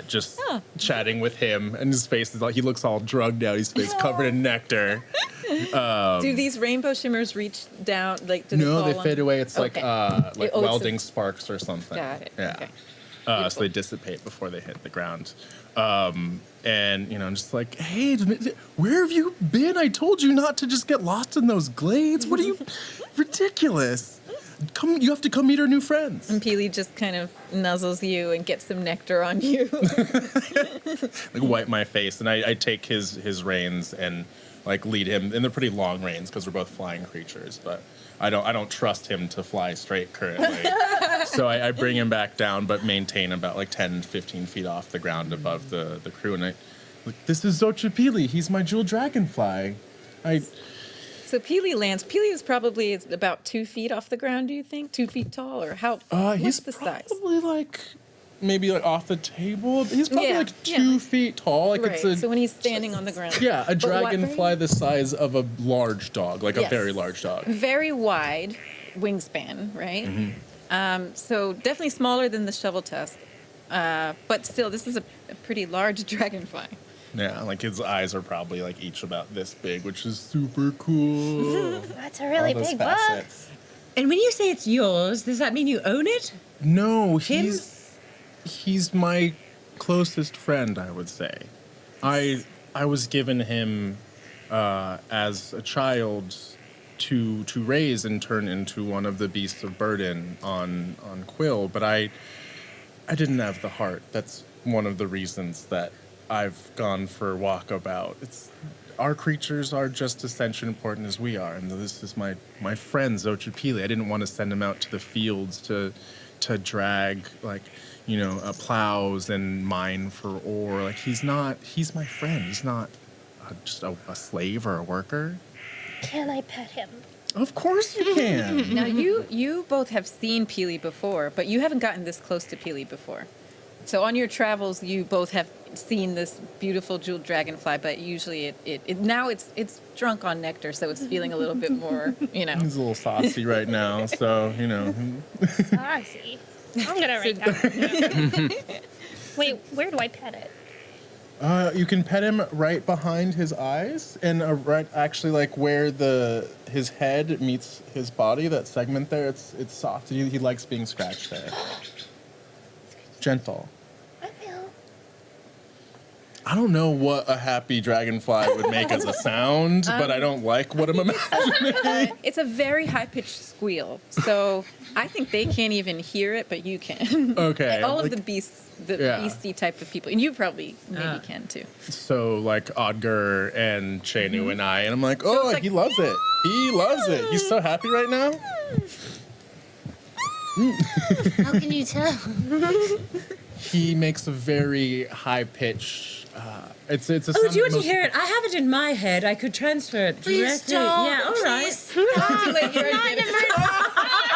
just chatting with him. And his face is like, he looks all drugged out. His face covered in nectar. Do these rainbow shimmers reach down? Like, do No, they fall fade on? away. It's like Okay. It's welding sparks or something. Got it. Yeah. Okay. So they dissipate before they hit the ground. And, you know, I'm just like, hey, where have you been? I told you not to just get lost in those glades. What are you... Ridiculous. You have to come meet our new friends. And Peely just kind of nuzzles you and gets some nectar on you. Like wipe my face, and I take his reins and like lead him. And they're pretty long reins because we're both flying creatures, but I don't trust him to fly straight currently. So I bring him back down, but maintain about like 10, 15 feet off the ground above the crew. And this is Xochipilli. He's my jewel dragonfly. So Peely lands. Peely is probably about 2 feet off the ground, do you think? 2 feet tall? Or how? He's what's the size? probably like maybe like off the table. He's probably Yeah, like 2 feet tall. Like Right. it's a So when he's standing on the ground. yeah, a But dragonfly the size of a large dog, like a Yes. very large dog. Very wide wingspan, right? So definitely smaller than the shovel tusk. But still, this is a pretty large dragonfly. Yeah, like his eyes are probably like each about this big, which is super cool. That's a really All those big bug. facets. And when you say it's yours, does that mean you own it? No, Him? he's my closest friend, I would say. I was given him as a child to raise and turn into one of the beasts of burden on Quill, but I didn't have the heart. That's one of the reasons that I've gone for walkabout. Our creatures are just as sentient important as we are, and this is my friend Xochipilli. I didn't want to send him out to the fields to drag plows and mine for ore. Like he's my friend. He's not just a slave or a worker. Can I pet him? Of course you can. Now, you both have seen Peely before, but you haven't gotten this close to Peely before. So on your travels, you both have seen this beautiful jeweled dragonfly, but usually now it's drunk on nectar, so it's feeling a little bit more, He's a little saucy right now, so I see. I'm gonna write that one down. Wait, where do I pet it? You can pet him right behind his eyes, and right actually like where his head meets his body. That segment there, it's soft. He likes being scratched there. Gentle. I will. I don't know what a happy dragonfly would make as a sound, but I don't like what I'm imagining. It's a very high-pitched squeal, so I think they can't even hear it, but you can. Okay. All of like- the Yeah. beastie type of people, and you probably maybe can too. So like Odger and Chenu and I, and I'm like, oh, it's like- he loves it. He loves it. He's so happy right now. How can you tell? He makes a very high pitch. It's a. Oh, sound do you that want to most- hear it? I have it in my head. I could transfer it Please directly. don't. Yeah, all right. Please stop. Like you're Not in-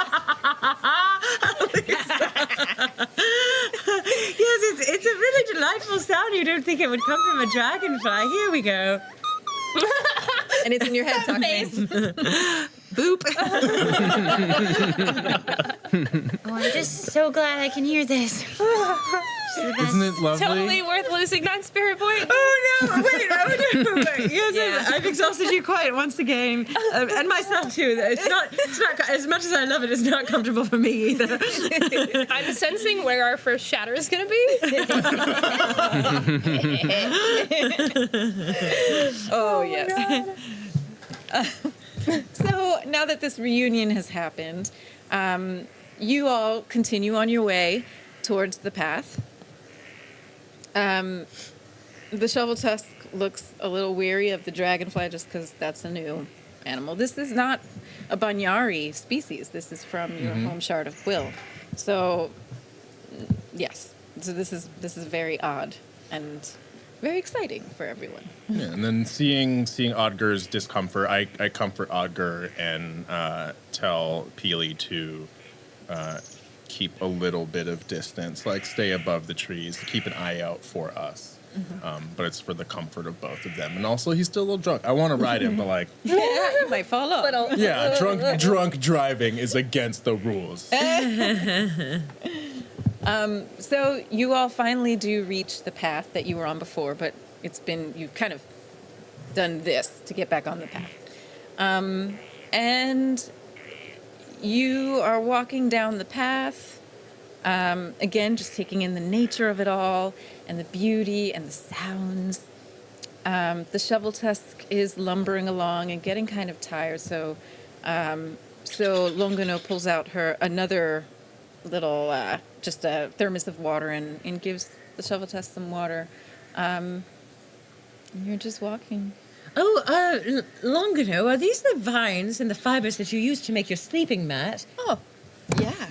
Yes, it's a really delightful sound. You don't think it would come from a dragonfly. Here we go. and it's in your head, Thokmay. Boop. Oh, I'm just so glad I can hear this. Isn't it lovely? Totally worth losing that spirit point. Oh no! Wait! Oh no! Yes, I've exhausted you quite once again, and myself too. It's not as much as I love it. It's not comfortable for me either. I'm sensing where our first shatter is going to be. Oh, yes. So now that this reunion has happened, you all continue on your way towards the path. The shovel tusk looks a little weary of the dragonfly just because that's a new animal. This is not a Banyari species. This is from your home shard of Quill. So, yes. So this is very odd and very exciting for everyone. Yeah, and then seeing Odger's discomfort, I comfort Odger and tell Peely to keep a little bit of distance, like stay above the trees, keep an eye out for us. But it's for the comfort of both of them. And also, he's still a little drunk. I want to ride him, but like, You might fall off. yeah, drunk driving is against the rules. So you all finally do reach the path that you were on before, but you've kind of done this to get back on the path. And you are walking down the path, again, just taking in the nature of it all and the beauty and the sounds. The shovel tusk is lumbering along and getting kind of tired, so Longano pulls out another little, just a thermos of water and gives the shovel tusk some water. And you're just walking. Oh, Longano, are these the vines and the fibers that you use to make your sleeping mat? Oh,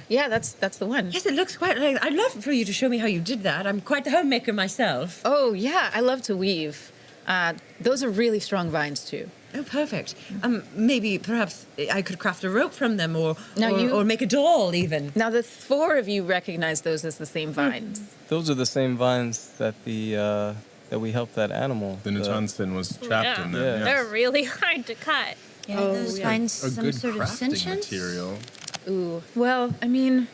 yeah, that's the one. Yes, it looks quite like... I'd love for you to show me how you did that. I'm quite the homemaker myself. Oh, yeah, I love to weave. Those are really strong vines, too. Oh, perfect. Maybe, perhaps, I could craft a rope from them or make a doll, even. Now, the four of you recognize those as the same vines. Those are the same vines that that we helped that animal. The Nutansin was trapped in them. Yeah. Yes. They're really hard to cut. Yeah, those find A some good sort of crafting sentience. material. Ooh, well, I mean,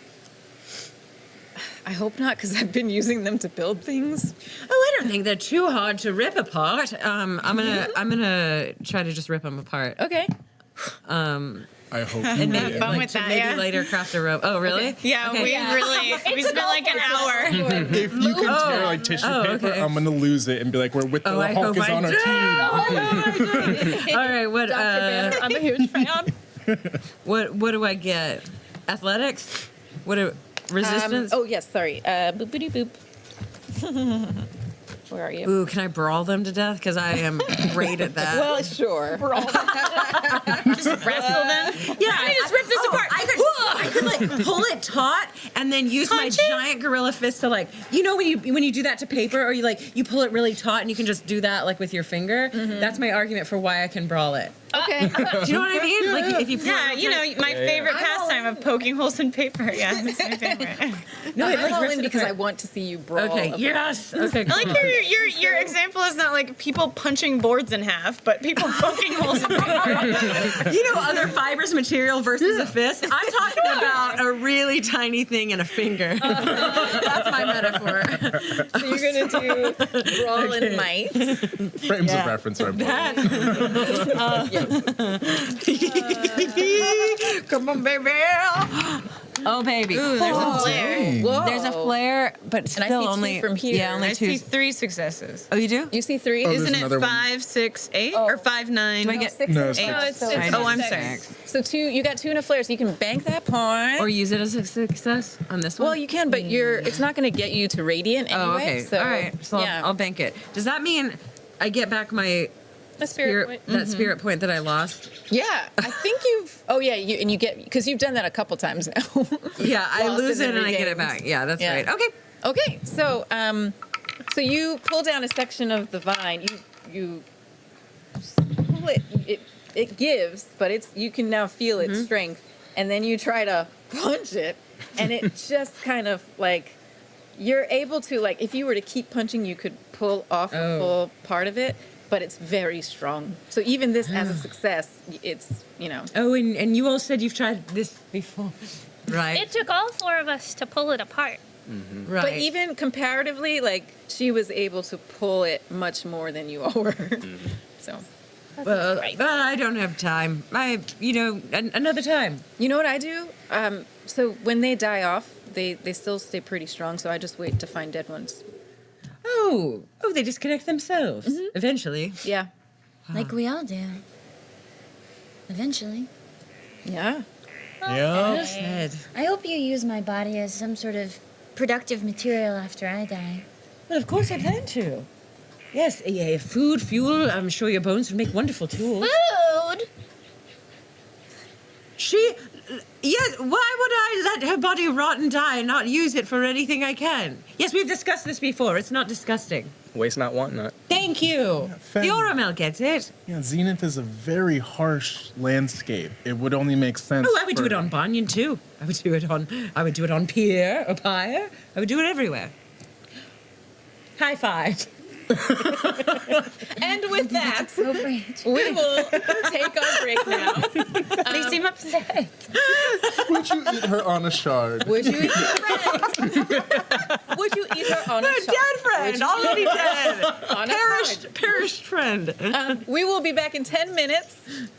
I hope not, because I've been using them to build things. Oh, I don't think they're too hard to rip apart. I'm gonna try to just rip them apart. Okay. I hope Have you fun with that, maybe yeah. later craft a rope. Oh, really? Yeah, Okay. we spent like an hour. If you can tear like tissue paper, okay. I'm gonna lose it and be like, I Hulk hope is I on our do. All right, what I'm a huge fan. what do I get? Athletics? Resistance? Oh, yes, sorry. Boopity boop. Where are you? Ooh, can I brawl them to death? Because I am great at that. Well, sure. Just wrestle them. yeah, Let me just rip this apart. I could like pull it taut and then use my giant gorilla fist to like, you know, when you do that to paper or you pull it really taut and you can just do that like with your finger. That's my argument for why I can brawl it. Okay. Do you know what I mean? Like if you pull Yeah, it, you know, my favorite pastime of poking holes in paper. Yeah, that's my favorite. no, it I'm like all rips in it because I apart. want to see you brawl. Okay, yes. Okay, I like cool. your example is not like people punching boards in half, but people poking holes in paper. You know, other fibers material versus a fist. I'm talking about a really tiny thing and a finger. That's my metaphor. So you're going to do brawl and might. Frames of reference are important. Come on, baby. Oh, baby. Ooh, there's a flare. Whoa. There's a flare, but still I see two only from here. Yeah, only I two. see 3 successes. Oh, you do? You see three? there's Isn't it another one. 5, 6, 8, or 5, 9? Do I get Six No, and six. eight. No, it's So six. Oh, I'm Six. sorry. So you got two and a flare, so you can bank that point. or use it as a success on this one? Well, you can, but it's not going to get you to radiant anyway. Oh, okay. So, All right. So yeah. I'll bank it. Does that mean I get back my The spirit point. that spirit point that I lost? Yeah, I think you've. Oh yeah, you get because you've done that a couple times now. Yeah, I Lost lose and it and I get it regained. back. Yeah, that's Yeah. right. Okay. Okay, so so you pull down a section of the vine. You pull it. It gives, but you can now feel its strength, and then you try to punch it, and it just kind of like you're able to like if you were to keep punching, you could pull off a full part of it. But it's very strong. So even this as a success, it's, Oh, and you all said you've tried this before. Right. It took all 4 of us to pull it apart. right. But even comparatively, like, she was able to pull it much more than you all were. So, well, right. I don't have time. Another time. you know what I do? So when they die off, they still stay pretty strong, so I just wait to find dead ones. Oh, they disconnect themselves eventually. Yeah. Like we all do. Eventually. Yeah. Yeah. Said. I hope you use my body as some sort of productive material after I die. Well, of course I plan to. Yes, yeah, food, fuel. I'm sure your bones would make wonderful tools. Food? Yes, why would I let her body rot and die and not use it for anything I can? Yes, we've discussed this before. It's not disgusting. Waste not, want not. Thank you. Fen- The Oramel gets it. Yeah, Zenith is a very harsh landscape. It would only make sense. Oh, I would do it on Banyan too. I would do it on Pier or Pyre. I would do it everywhere. High five. And with that, So great. we will take our break now. They seem upset. Would you eat her on a shard? Would you eat her friend? Would you eat her on a shard? Dead friend, already dead. On a shard? Perished friend. We will be back in 10 minutes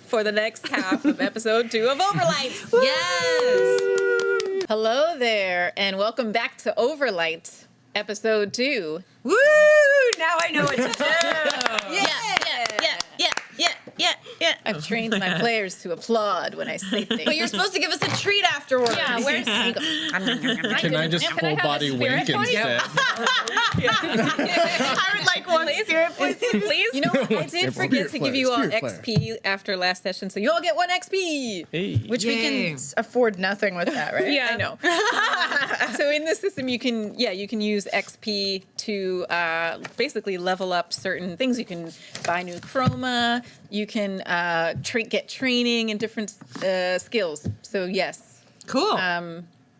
for the next half of episode 2 of Overlight. Yes. Hello there, and welcome back to Overlight, episode 2. Woo! Now I know what to do. Yeah. I've trained my players to applaud when I say things. But you're supposed to give us a treat afterwards. Yeah, where's Can I just full body wink instead? I would like one spirit, please. You know what? I did forget to give you all Spirit flare. XP after last session, so you all get 1 XP. Hey. Which we can afford nothing with that, right? I know. So in this system, you can use XP to basically level up certain things. You can buy new chroma. You can get training in different skills. So yes, Cool.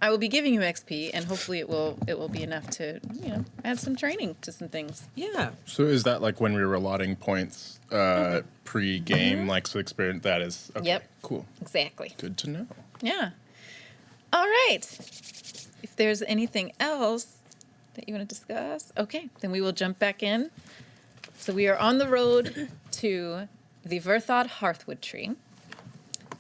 I will be giving you XP, and hopefully it will be enough to add some training to some things. Yeah. So is that like when we were allotting points pre-game, like so experience that is? Okay, Yep. Cool. Exactly. Good to know. Yeah. All right. If there's anything else that you want to discuss, okay, then we will jump back in. So we are on the road to the Verthod Hearthwood Tree.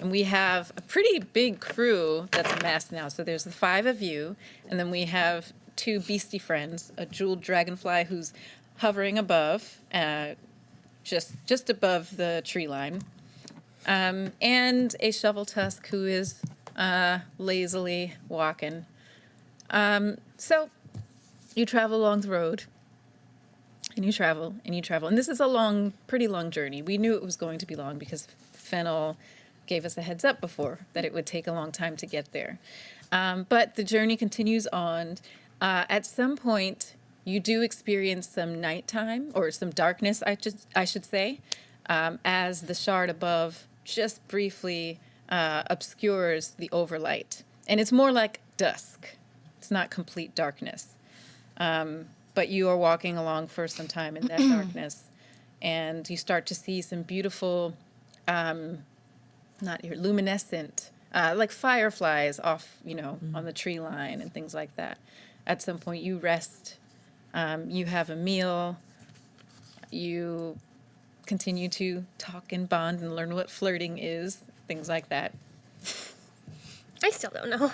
And we have a pretty big crew that's amassed now. So there's the 5 of you, and then we have 2 beastie friends, a jeweled dragonfly who's hovering above, just above the tree line, and a shovel tusk who is lazily walking. So you travel along the road, and you travel, and you travel. And this is a pretty long journey. We knew it was going to be long because Fennel gave us a heads up before that it would take a long time to get there. But the journey continues on. At some point, you do experience some nighttime, or some darkness, I should say, as the shard above just briefly obscures the overlight. And it's more like dusk. It's not complete darkness. But you are walking along for some time in that darkness, and you start to see some beautiful, luminescent, like fireflies off, on the tree line and things like that. At some point, you rest, you have a meal, you continue to talk and bond and learn what flirting is, things like that. I still don't know.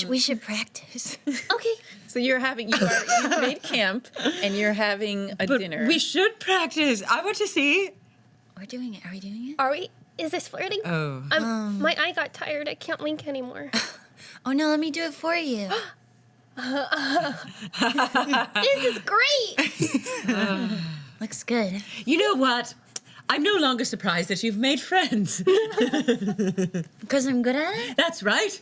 We should practice. Okay. So you've made camp and you're having a dinner. We should practice. I want to see. We're doing it. Are we doing it? Are we? Is this flirting? Oh. My eye got tired. I can't wink anymore. Oh no, let me do it for you. This is great. Looks good. You know what? I'm no longer surprised that you've made friends. Because I'm good at it? That's right.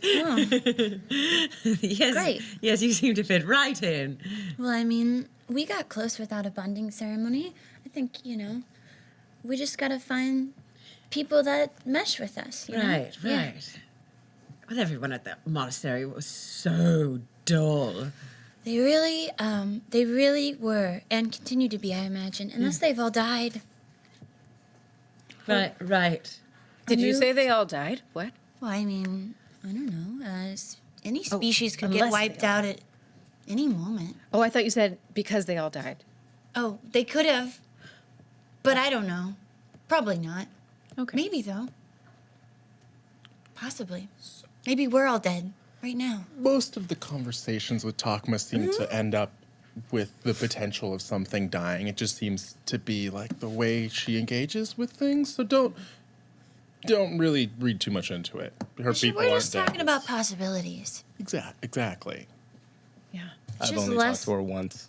Yes. Great. Yes, you seem to fit right in. Well, I mean, we got close without a bonding ceremony. I think, we just gotta find people that mesh with us, you know? Right. Yeah. But everyone at the monastery was so dull. They really were, and continue to be, I imagine, unless they've all died. Right. Did you say they all died? What? Well, I mean, I don't know. Any species could get unless wiped out at any moment. Oh, I thought you said because they all died. Oh, they could have, but I don't know. Probably not. Okay. Maybe, though. Possibly. Maybe we're all dead right now. Most of the conversations with Thokmay seem to end up with the potential of something dying. It just seems to be like the way she engages with things. So don't really read too much into it. Her people We're aren't just dead. talking about possibilities. Exactly. Yeah. I've just only less- talked to her once.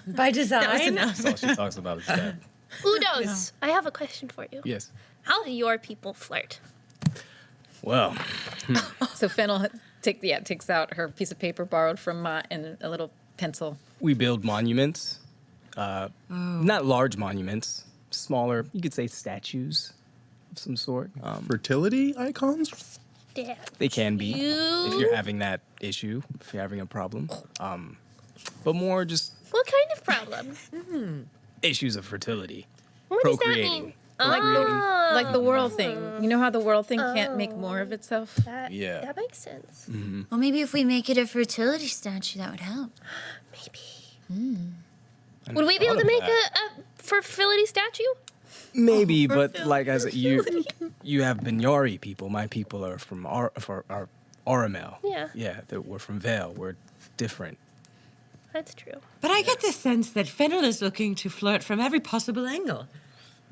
By design. That's all she talks about is death. Udos, I have a question for you. Yes. How do your people flirt? Well, So Fennel takes out her piece of paper borrowed from Mott and a little pencil. we build monuments. Not large monuments. Smaller, you could say statues of some sort. Fertility icons? Dad. They can be You- if you're having that issue, if you're having a problem. But more just What kind of health problem? Issues of fertility. What does that Procreating. mean? Like the world thing. You know how the world thing can't make more of itself? Yeah. That makes sense. Well, maybe if we make it a fertility statue, that would help. Maybe. Would we be able to make a fertility statue? Maybe, but like as you have Binyari people. My people are from Aramel. Yeah. Yeah, we're from Vale. We're different. That's true. But I get the sense that Fennel is looking to flirt from every possible angle.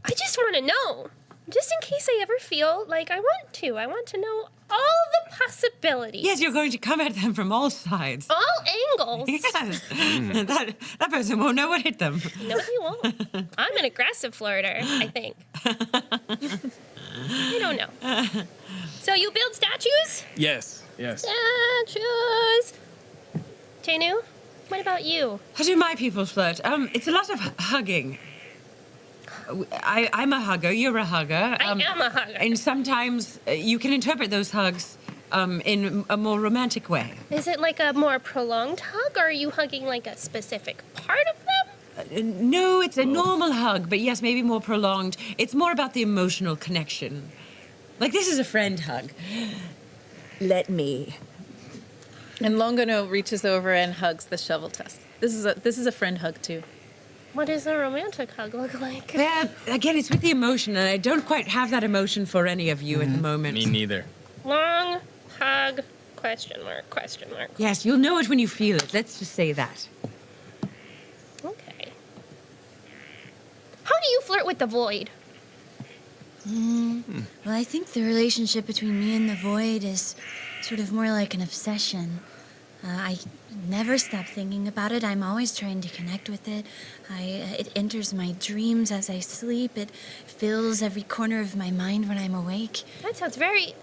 I just want to know, just in case I ever feel like I want to. I want to know all the possibilities. Yes, you're going to come at them from all sides. All angles. Yes. That person won't know what hit them. No, he won't. I'm an aggressive flirter, I think. I don't know. So you build statues? Yes. Statues. Tenu, what about you? How do my people flirt? It's a lot of hugging. I'm a hugger, you're a hugger. I am a hugger. And sometimes you can interpret those hugs in a more romantic way. Is it like a more prolonged hug, or are you hugging like a specific part of them? No, it's a normal hug, but yes, maybe more prolonged. It's more about the emotional connection. Like, this is a friend hug. Let me. And Longano reaches over and hugs the shovel test. This is a friend hug too. What does a romantic hug look like? Well, again, it's with the emotion, and I don't quite have that emotion for any of you at the moment. Me neither. Long hug, question mark, question mark. Yes, you'll know it when you feel it. Let's just say that. Okay. How do you flirt with the void? Well, I think the relationship between me and the void is sort of more like an obsession. I never stop thinking about it. I'm always trying to connect with it. It enters my dreams as I sleep. It fills every corner of my mind when I'm awake. That sounds very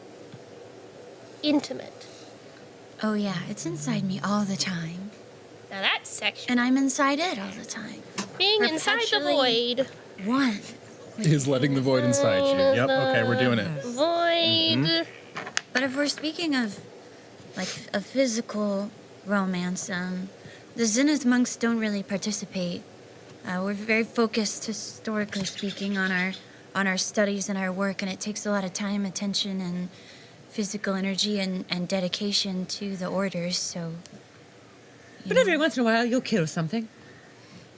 intimate. Oh yeah, it's inside me all the time. Now that's sexual. And I'm inside it all the time. Being inside the Perpetually void. One. Is letting the void inside you. Yep, okay, we're doing it. Void. But if we're speaking of, like, a physical romance, the Zenith monks don't really participate. We're very focused, historically speaking, on our studies and our work, and it takes a lot of time, attention, and physical energy and dedication to the orders, so... But every once in a while, you'll kill something.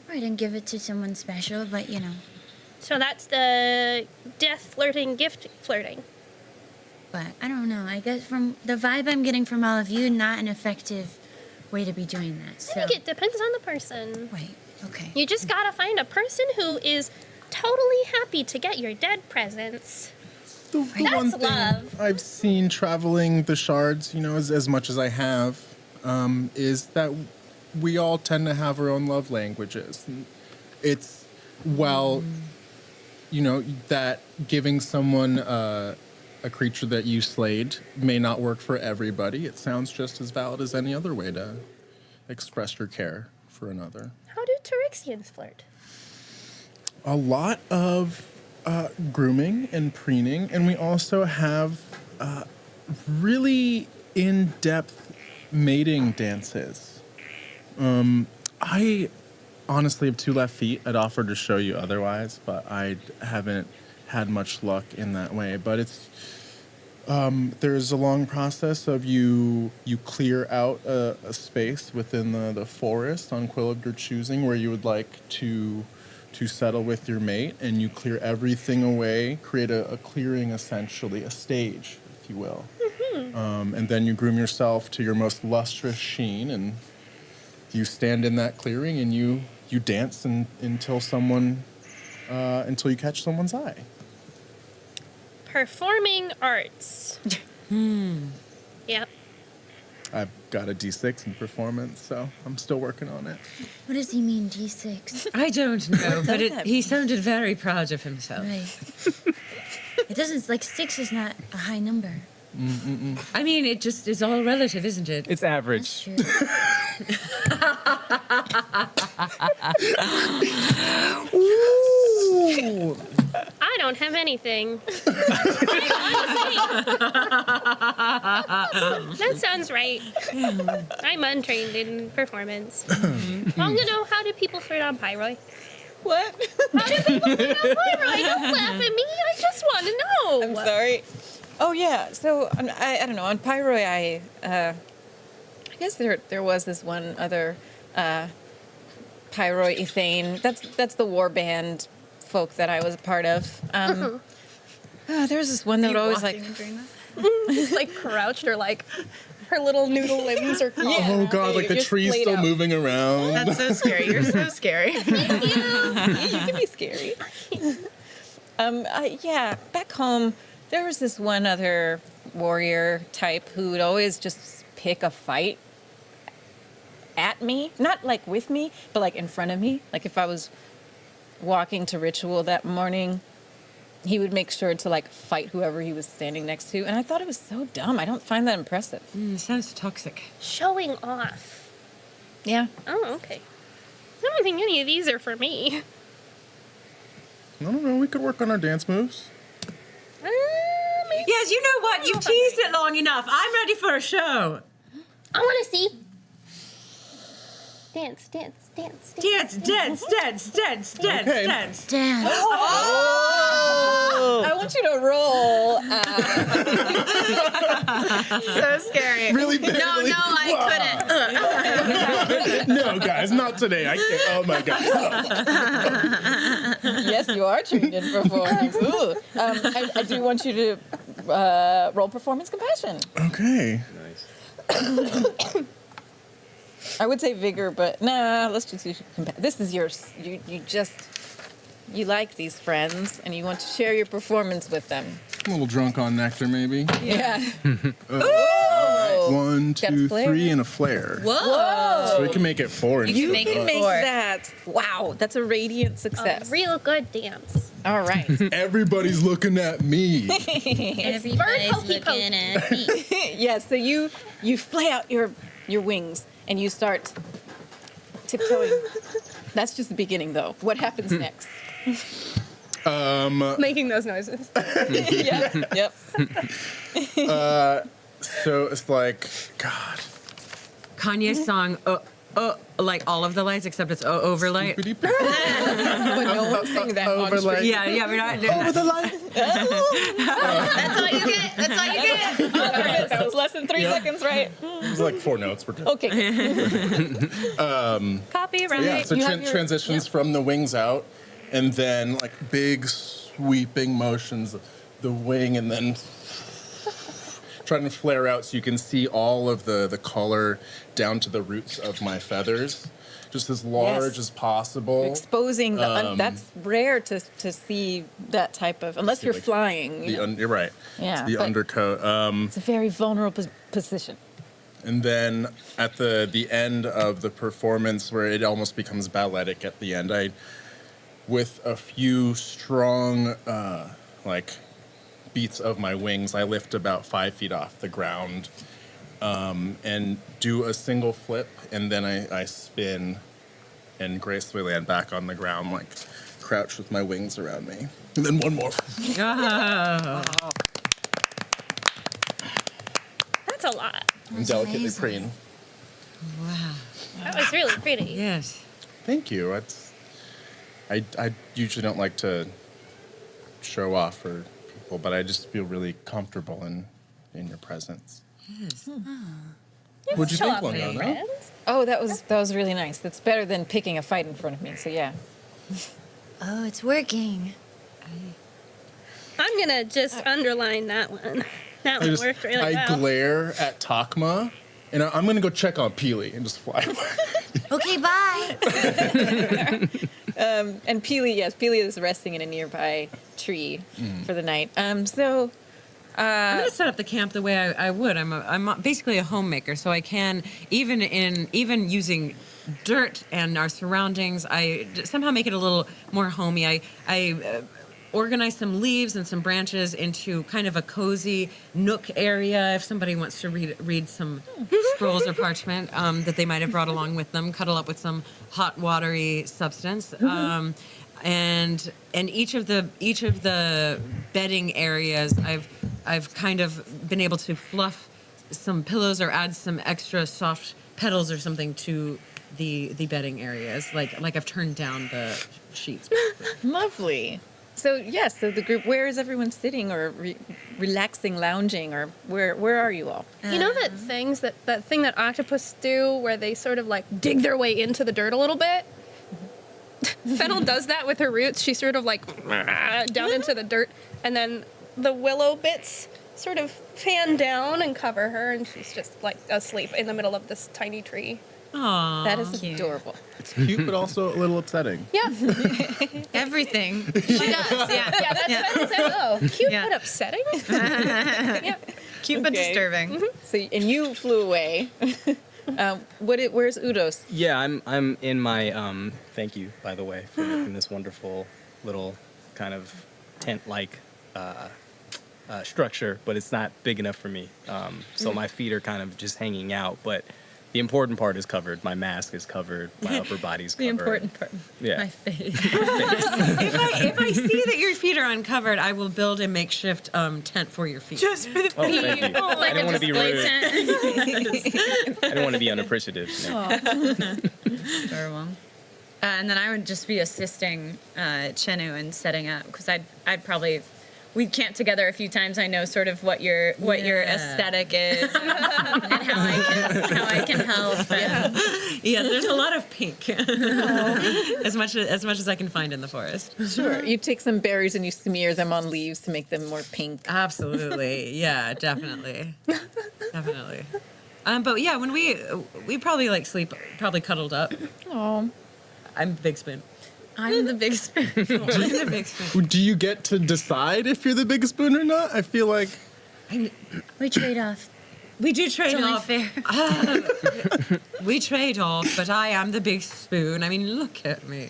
Right, and give it to someone special, but, you know... So that's the death flirting, gift flirting. But I don't know. I guess from the vibe I'm getting from all of you, not an effective way to be doing that. So. I think it depends on the person. Wait, okay. You just gotta find a person who is totally happy to get your dead presents. The That's one thing love. I've seen traveling the shards, as much as I have, is that we all tend to have our own love languages. It's, that giving someone a creature that you slayed may not work for everybody. It sounds just as valid as any other way to express your care for another. How do Tyrixians flirt? A lot of grooming and preening, and we also have really in-depth mating dances. I honestly have 2 left feet. I'd offer to show you otherwise, but I haven't had much luck in that way. But it's there's a long process of you clear out a space within the forest on quill of your choosing where you would like to settle with your mate, and you clear everything away, create a clearing, essentially, a stage, if you will. And then you groom yourself to your most lustrous sheen, and you stand in that clearing and you dance until you catch someone's eye. Performing arts. Yep. I've got a D6 in performance, so I'm still working on it. What does he mean, D6? I don't know, but he sounded very proud of himself. Right. It doesn't, like, 6 is not a high number. I mean, it just is all relative, isn't it? It's average. That's true. I don't don't have anything. That sounds right. I'm untrained in performance. I want to know, how do people flirt on Pyroi? What? How do people flirt on Pyroi? Don't laugh at me. I just want to know. I'm sorry. Oh yeah. So I don't know. On Pyroi, I guess there was this one other Pyroi Ethane. That's the war band folk that I was a part of. There was this one that would always like. Just like crouched, or like her little noodle limbs are. Oh God! Like the just tree's laid still out. moving around. That's so scary. You're so scary. You can be scary. Yeah, back home, there was this one other warrior type who would always just pick a fight at me. Not like with me, but like in front of me. Like if I was walking to ritual that morning, he would make sure to like fight whoever he was standing next to. And I thought it was so dumb. I don't find that impressive. Sounds toxic. Showing off. Yeah. Oh, okay. I don't think any of these are for me. I don't know. We could work on our dance moves. Maybe. Yes, you know what? You've teased it long enough. I'm ready for a show. I want to see. Dance, dance, dance, dance. Dance. Okay. Dance. Oh! I want you to roll. So scary. Really big. No, I couldn't. No, guys, not today. I can't. Oh my God. Yes, you are trained in performance. Ooh. I do want you to roll performance compassion. Okay. I would say vigor, but nah, let's just do this is yours. You like these friends, and you want to share your performance with them. A little drunk on nectar, maybe. Yeah. All right. 1, Got a 2, flare? 3, and a flare. Whoa! So we can make it 4 and You make can it make 4. that. Wow, that's a radiant success. Real good dance. All right. Everybody's looking at me. Everybody's hokey pokey. looking at me. Yeah. So you flay out your wings and you start tiptoeing. That's just the beginning, though. What happens next? Making those noises. Yeah. Yep. So it's like, God. Kanye's song, like all of the lights, except it's Overlight. But no one's saying that on Overlay. screen. Yeah, we're not. Over the light. That's all you get. That's all you get. That was less than 3 seconds, right? It was like 4 notes. We're good. Okay. Copyright. Yeah, so You have your- transitions from the wings out, and then like big sweeping motions, the wing, and then trying to flare out so you can see all of the color down to the roots of my feathers, just as large Yes. as possible. Exposing the that's rare to see that type of, unless you're like flying. You know? You're right. Yeah, the but- undercoat. It's a very vulnerable position. And then at the end of the performance, where it almost becomes balletic at the end, with a few strong like beats of my wings, I lift about 5 feet off the ground and do a single flip, and then I spin and gracefully land back on the ground, like crouched with my wings around me. And then one more. That's a lot. I'm delicately preen. That was really pretty. Yes. Thank you. I usually don't like to show off for people, but I just feel really comfortable in your presence. Yes. What'd you Show think, off for your Longana? friends. Oh, that was really nice. That's better than picking a fight in front of me. So yeah. Oh, it's working. I'm gonna just underline that one. That one worked really I well. glare at Thokmay, and I'm gonna go check on Peely and just fly away. Okay, bye. And Peely, yes, Peely is resting in a nearby tree for the night. So I'm gonna set up the camp the way I would. I'm basically a homemaker, so I can even using dirt and our surroundings, I somehow make it a little more homey. I organize some leaves and some branches into kind of a cozy nook area if somebody wants to read some scrolls or parchment that they might have brought along with them, cuddle up with some hot, watery substance. and each of the bedding areas, I've kind of been able to fluff some pillows or add some extra soft petals or something to the bedding areas. Like I've turned down the sheets. Lovely. So yes, so the group. Where is everyone sitting or relaxing, lounging, or where are you all? You know that thing that octopus do, where they sort of like dig their way into the dirt a little bit. Fennel does that with her roots. She sort of like down into the dirt, and then the willow bits sort of fan down and cover her, and she's just like asleep in the middle of this tiny tree. Aww. That is adorable. It's cute, but also a little upsetting. Yeah. Everything she does. Yeah. Yeah, that's what I said. Oh, cute Yeah. but upsetting. Yeah. Cute but Okay. disturbing. So and you flew away. Where's Udos? Yeah, I'm in my. Thank you, by the way, for making this wonderful little kind of tent-like structure, but it's not big enough for me. So my feet are kind of just hanging out, but the important part is covered. My mask is covered. My upper body's covered. The important part. Yeah. My face. If I see that your feet are uncovered, I will build a makeshift tent for your feet. Just for the Oh, thank you. I didn't want to be rude. tent. I didn't want to be unappreciative. No. Adorable. And then I would just be assisting Chenu in setting up, because I'd probably, we camped together a few times. I know sort of what your aesthetic is and how I can help. And Yeah, there's a lot of pink. as much as I can find in the forest. Sure. You take some berries and you smear them on leaves to make them more pink. Absolutely. Yeah, definitely. Definitely. But yeah, when we probably like sleep probably cuddled up. Oh. I'm Big Spoon. I'm the big spoon. I'm the Big Spoon. Do you get to decide if you're the big spoon or not? I feel like We trade off. We do trade It's only off. fair. We trade off, but I am the Big Spoon. I mean, look at me.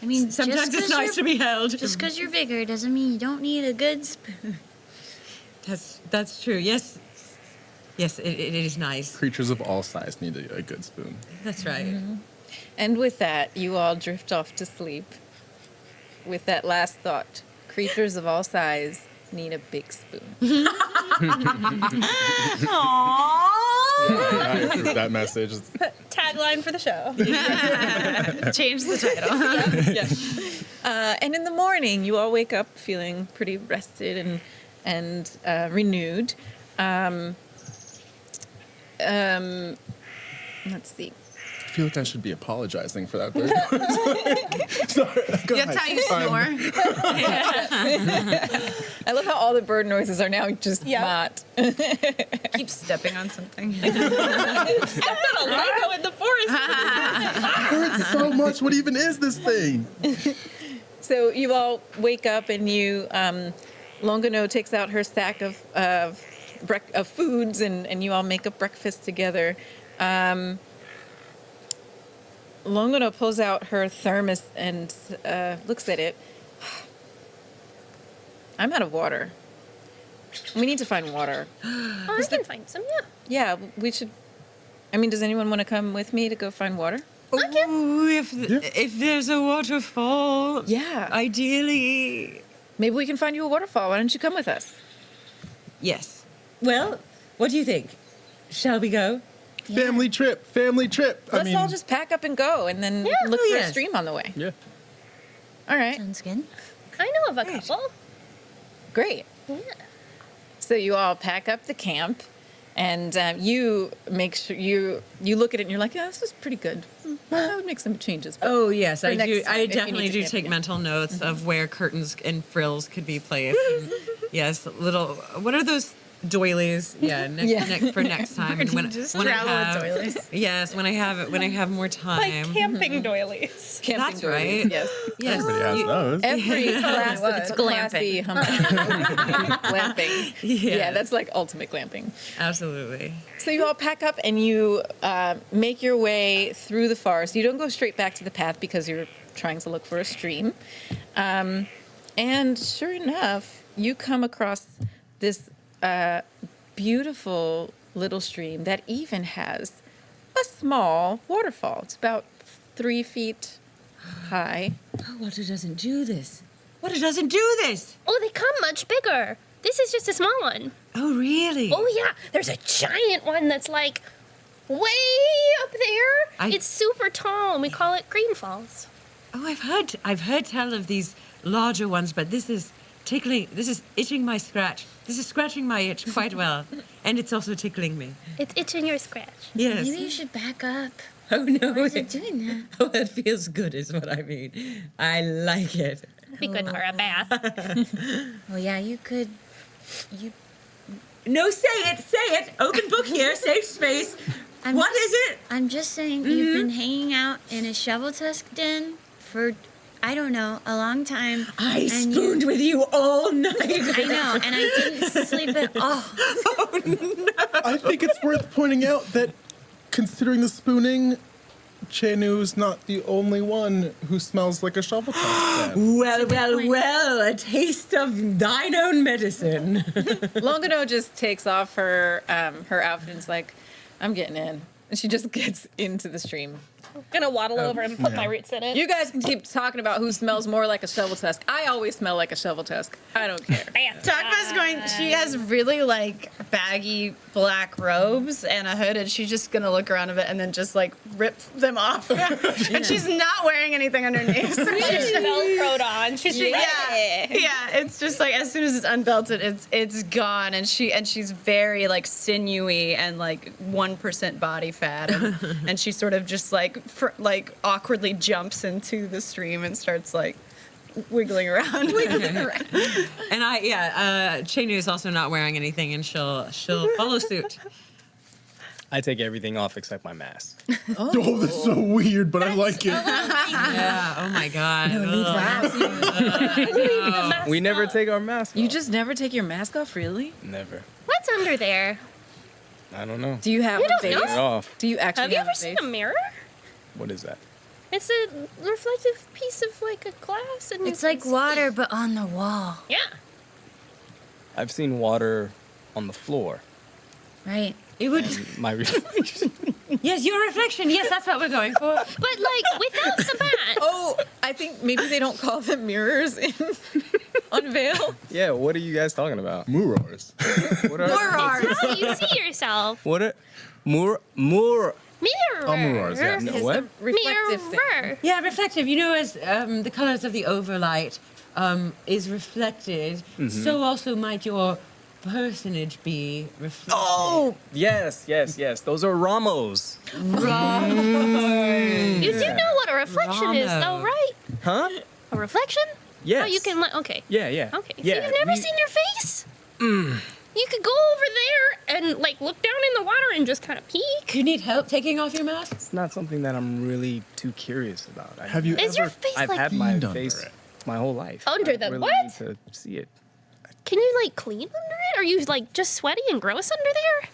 I mean, Sometimes it's nice to be held. Just because you're bigger doesn't mean you don't need a good spoon. That's true. Yes, it is nice. creatures of all size need a good spoon. That's right. And with that, you all drift off to sleep. With that last thought, creatures of all size need a big spoon. I approve that message. Tagline for the show. Change the title. And in the morning, you all wake up feeling pretty rested and renewed. Let's see. I feel like I should be apologizing for that bird noise. Sorry. Go That's ahead. how you snore. I love how all the bird noises are now just Yeah. not. Keep stepping on something. Stepped on a Lego in the forest. It hurts so much. What even is this thing? So you all wake up and you, Longano takes out her stack of foods and you all make a breakfast together. Longano pulls out her thermos and looks at it. I'm out of water. We need to find water. Oh, I can find some, yeah. Yeah, we should. I mean, does anyone want to come with me to go find water? Ooh, if there's a waterfall, Yeah. ideally, Maybe we can find you a waterfall. Why don't you come with us? yes. Well, what do you think? Shall we go? Family trip. Let's all just pack up and go and then look for a yes. stream on the way. Yeah. All right. Sounds good. I know of a couple. Great. Yeah. So you all pack up the camp, and you make sure you look at it and you're like, yeah, this is pretty good. I would make some changes. But Oh yes, I next do. time, I if you definitely need to do camp take again. mental notes of where curtains and frills could be placed. And yes, little. What are those doilies? Yeah, for next time. And when I have yes, when I have more time. Like camping doilies. camping That's doors, right. Yes. Yes. Everybody has those. Every class, It's classy glamping. Yeah, that's like ultimate glamping. Absolutely. So you all pack up and you make your way through the forest. You don't go straight back to the path because you're trying to look for a stream. And sure enough, you come across this beautiful little stream that even has a small waterfall. It's about 3 feet Hi. Oh, water doesn't do this. Water doesn't do this. Oh, they come much bigger. This is just a small one. Oh, really? Oh, yeah. There's a giant one that's like way up there. It's super tall, and we call it Green Falls. Oh, I've heard tell of these larger ones, but this is tickling. This is itching my scratch. This is scratching my itch quite well, and it's also tickling me. It's itching your scratch. Yes. Maybe you should back up. Oh no! Why is it doing that? Oh, it feels good, is what I mean. I like it. Be good for a bath. Well, yeah, you could. You. No, say it. Say it. Open book here. Safe space. What is it? I'm just saying you've been hanging out in a shovel tusk den for, I don't know, a long time. I and spooned with you all night. I know, and I didn't sleep at all. Oh no! I think it's worth pointing out that, considering the spooning, Chenu's not the only one who smells like a shovel tusk. Well, a taste of thine own medicine. Longano just takes off her her outfit and is like, I'm getting in. And she just gets into the stream. I'm gonna waddle over and put my roots in it. You guys can keep talking about who smells more like a shovel tusk. I always smell like a shovel tusk. I don't care. Thokmay's going. She has really like baggy black robes and a hood, and she's just gonna look around a bit and then just like rip them off. And she's not wearing anything underneath. She's Velcroed on. She's ready. Yeah. It's just like as soon as it's unbelted, it's gone, and she's very like sinewy and like 1% body fat, and she sort of just like awkwardly jumps into the stream and starts like wiggling around. And Chenu is also not wearing anything, and she'll follow suit. I take everything off except my mask. Oh, that's so weird, but I like it. Yeah. Oh my God. We never take our mask off. You just never take your mask off, really? Never. What's under there? I don't know. Do you have You a don't face? know? Take it off. Do you actually Have you have ever a seen face? a mirror? What is that? It's a reflective piece of like a glass, and It's like water, but on the wall. Yeah. I've seen water on the floor. Right. It would. My reflection. Yes, your reflection. Yes, that's what we're going for. But like without the bat. Oh, I think maybe they don't call them mirrors in Unveil. Yeah, what are you guys talking about? Mirrors. What are It's how you see yourself. What are more Mirror. Mirrors, yeah. no, what? Reflective thing. Mirror. Yeah, reflective. You know, as the colors of the overlight is reflected, so also might your personage be reflected. Oh, yes. Those are Ramos. You do know what a reflection is, though, Ramo. right? Huh? A reflection? Yes. Oh, you can. Okay. Yeah. Okay. Yeah. So you've never seen your face? You could go over there and like look down in the water and just kind of peek. Do you need help taking off your mask? It's not something that I'm really too curious about. Have you Is ever? your face I've like had my cleaned under face it? my whole life. Under I the really what? need to see it. Can you like clean under it? Are you like just sweaty and gross under there?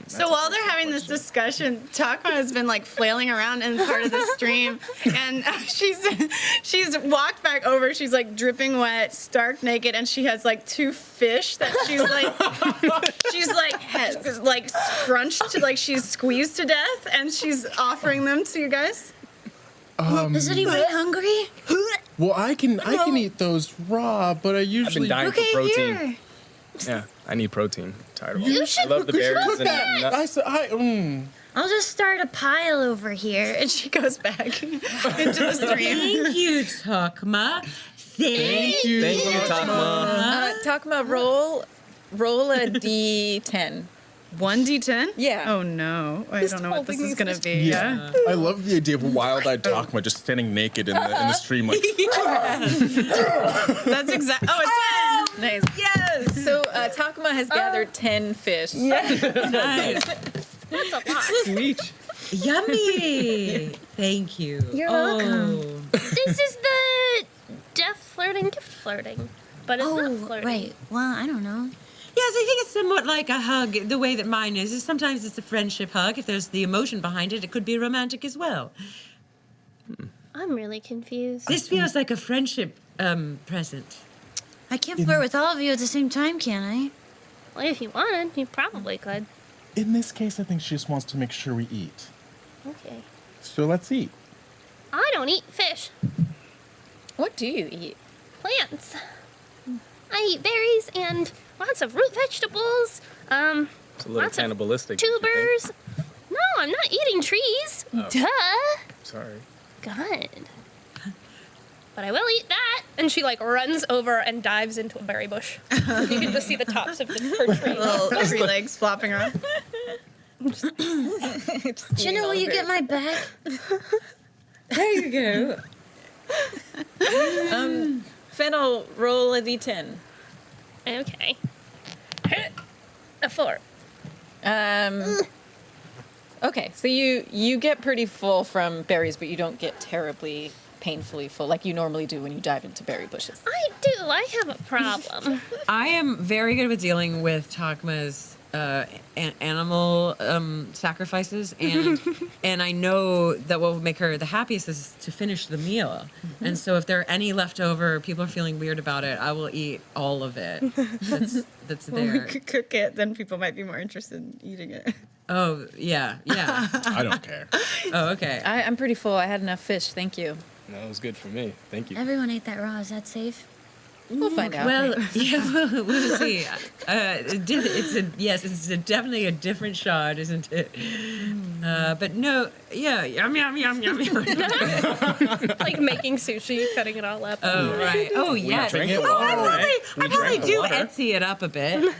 So while they're having this discussion, Thokmay has been like flailing around in part of the stream, and she's walked back over. She's like dripping wet, stark naked, and she has like two fish that she's like scrunched, like she's squeezed to death, and she's offering them to you guys. Is anybody hungry? Well, I can eat those raw, but I I've been usually dying Okay, for protein. here. Yeah, I need protein. Tired of You it. should I love the berries cook and that. nuts. I'll just start a pile over here. And she goes back into the stream. Thank you, Thokmay. Thank you. Thank you, Thokmay. Thokmay, roll a d10. 1d10? Yeah. Oh no, I don't know what this is gonna be. Yeah. I love the idea of wild-eyed Thokmay just standing naked in the stream, like. That's exactly. Oh, it's 10. Nice. Yes. So Thokmay has gathered 10 fish. Nice. That's a lot. Each. Yummy. Thank you. You're welcome. This is the death flirting, gift flirting, but it's not Oh, flirting. right. Well, I don't know. Yes, I think it's somewhat like a hug. The way that mine is sometimes it's a friendship hug. If there's the emotion behind it, it could be romantic as well. I'm really confused. This feels like a friendship present. I can't flirt with all of you at the same time, can I? Well, if you wanted, you probably could. In this case, I think she just wants to make sure we eat. Okay. So let's eat. I don't eat fish. What do you eat? Plants. I eat berries and lots of root vegetables. It's a little Lots of cannibalistic. don't you think? Tubers. No, I'm not eating trees. Oh. Duh. Sorry. Good. But I will eat that. And she like runs over and dives into a berry bush. You can just see the tops of her tree. Little tree legs flopping around. Jenna, will you get my bag? There you go. Fennel, roll a d10. Okay. A 4. Okay, so you get pretty full from berries, but you don't get terribly painfully full like you normally do when you dive into berry bushes. I do. I have a problem. I am very good with dealing with Thokmay's animal sacrifices, and I know that what will make her the happiest is to finish the meal. And so, if there are any left over, people are feeling weird about it, I will eat all of it. That's When we there. could cook it, then people might be more interested in eating it. Oh yeah. I don't care. Oh okay. I'm pretty full. I had enough fish. Thank you. No, it was good for me. Thank you. Everyone ate that raw. Is that safe? We'll find out. Well, yeah, we'll see. It's definitely a different shard, isn't it? But no, yeah, yum, yum, yum, yum, yum. Like making sushi, cutting it all up. Oh, right. Oh, yeah. drink it Oh, I water, probably, right? We I probably drink the do water. Etsy it up a bit.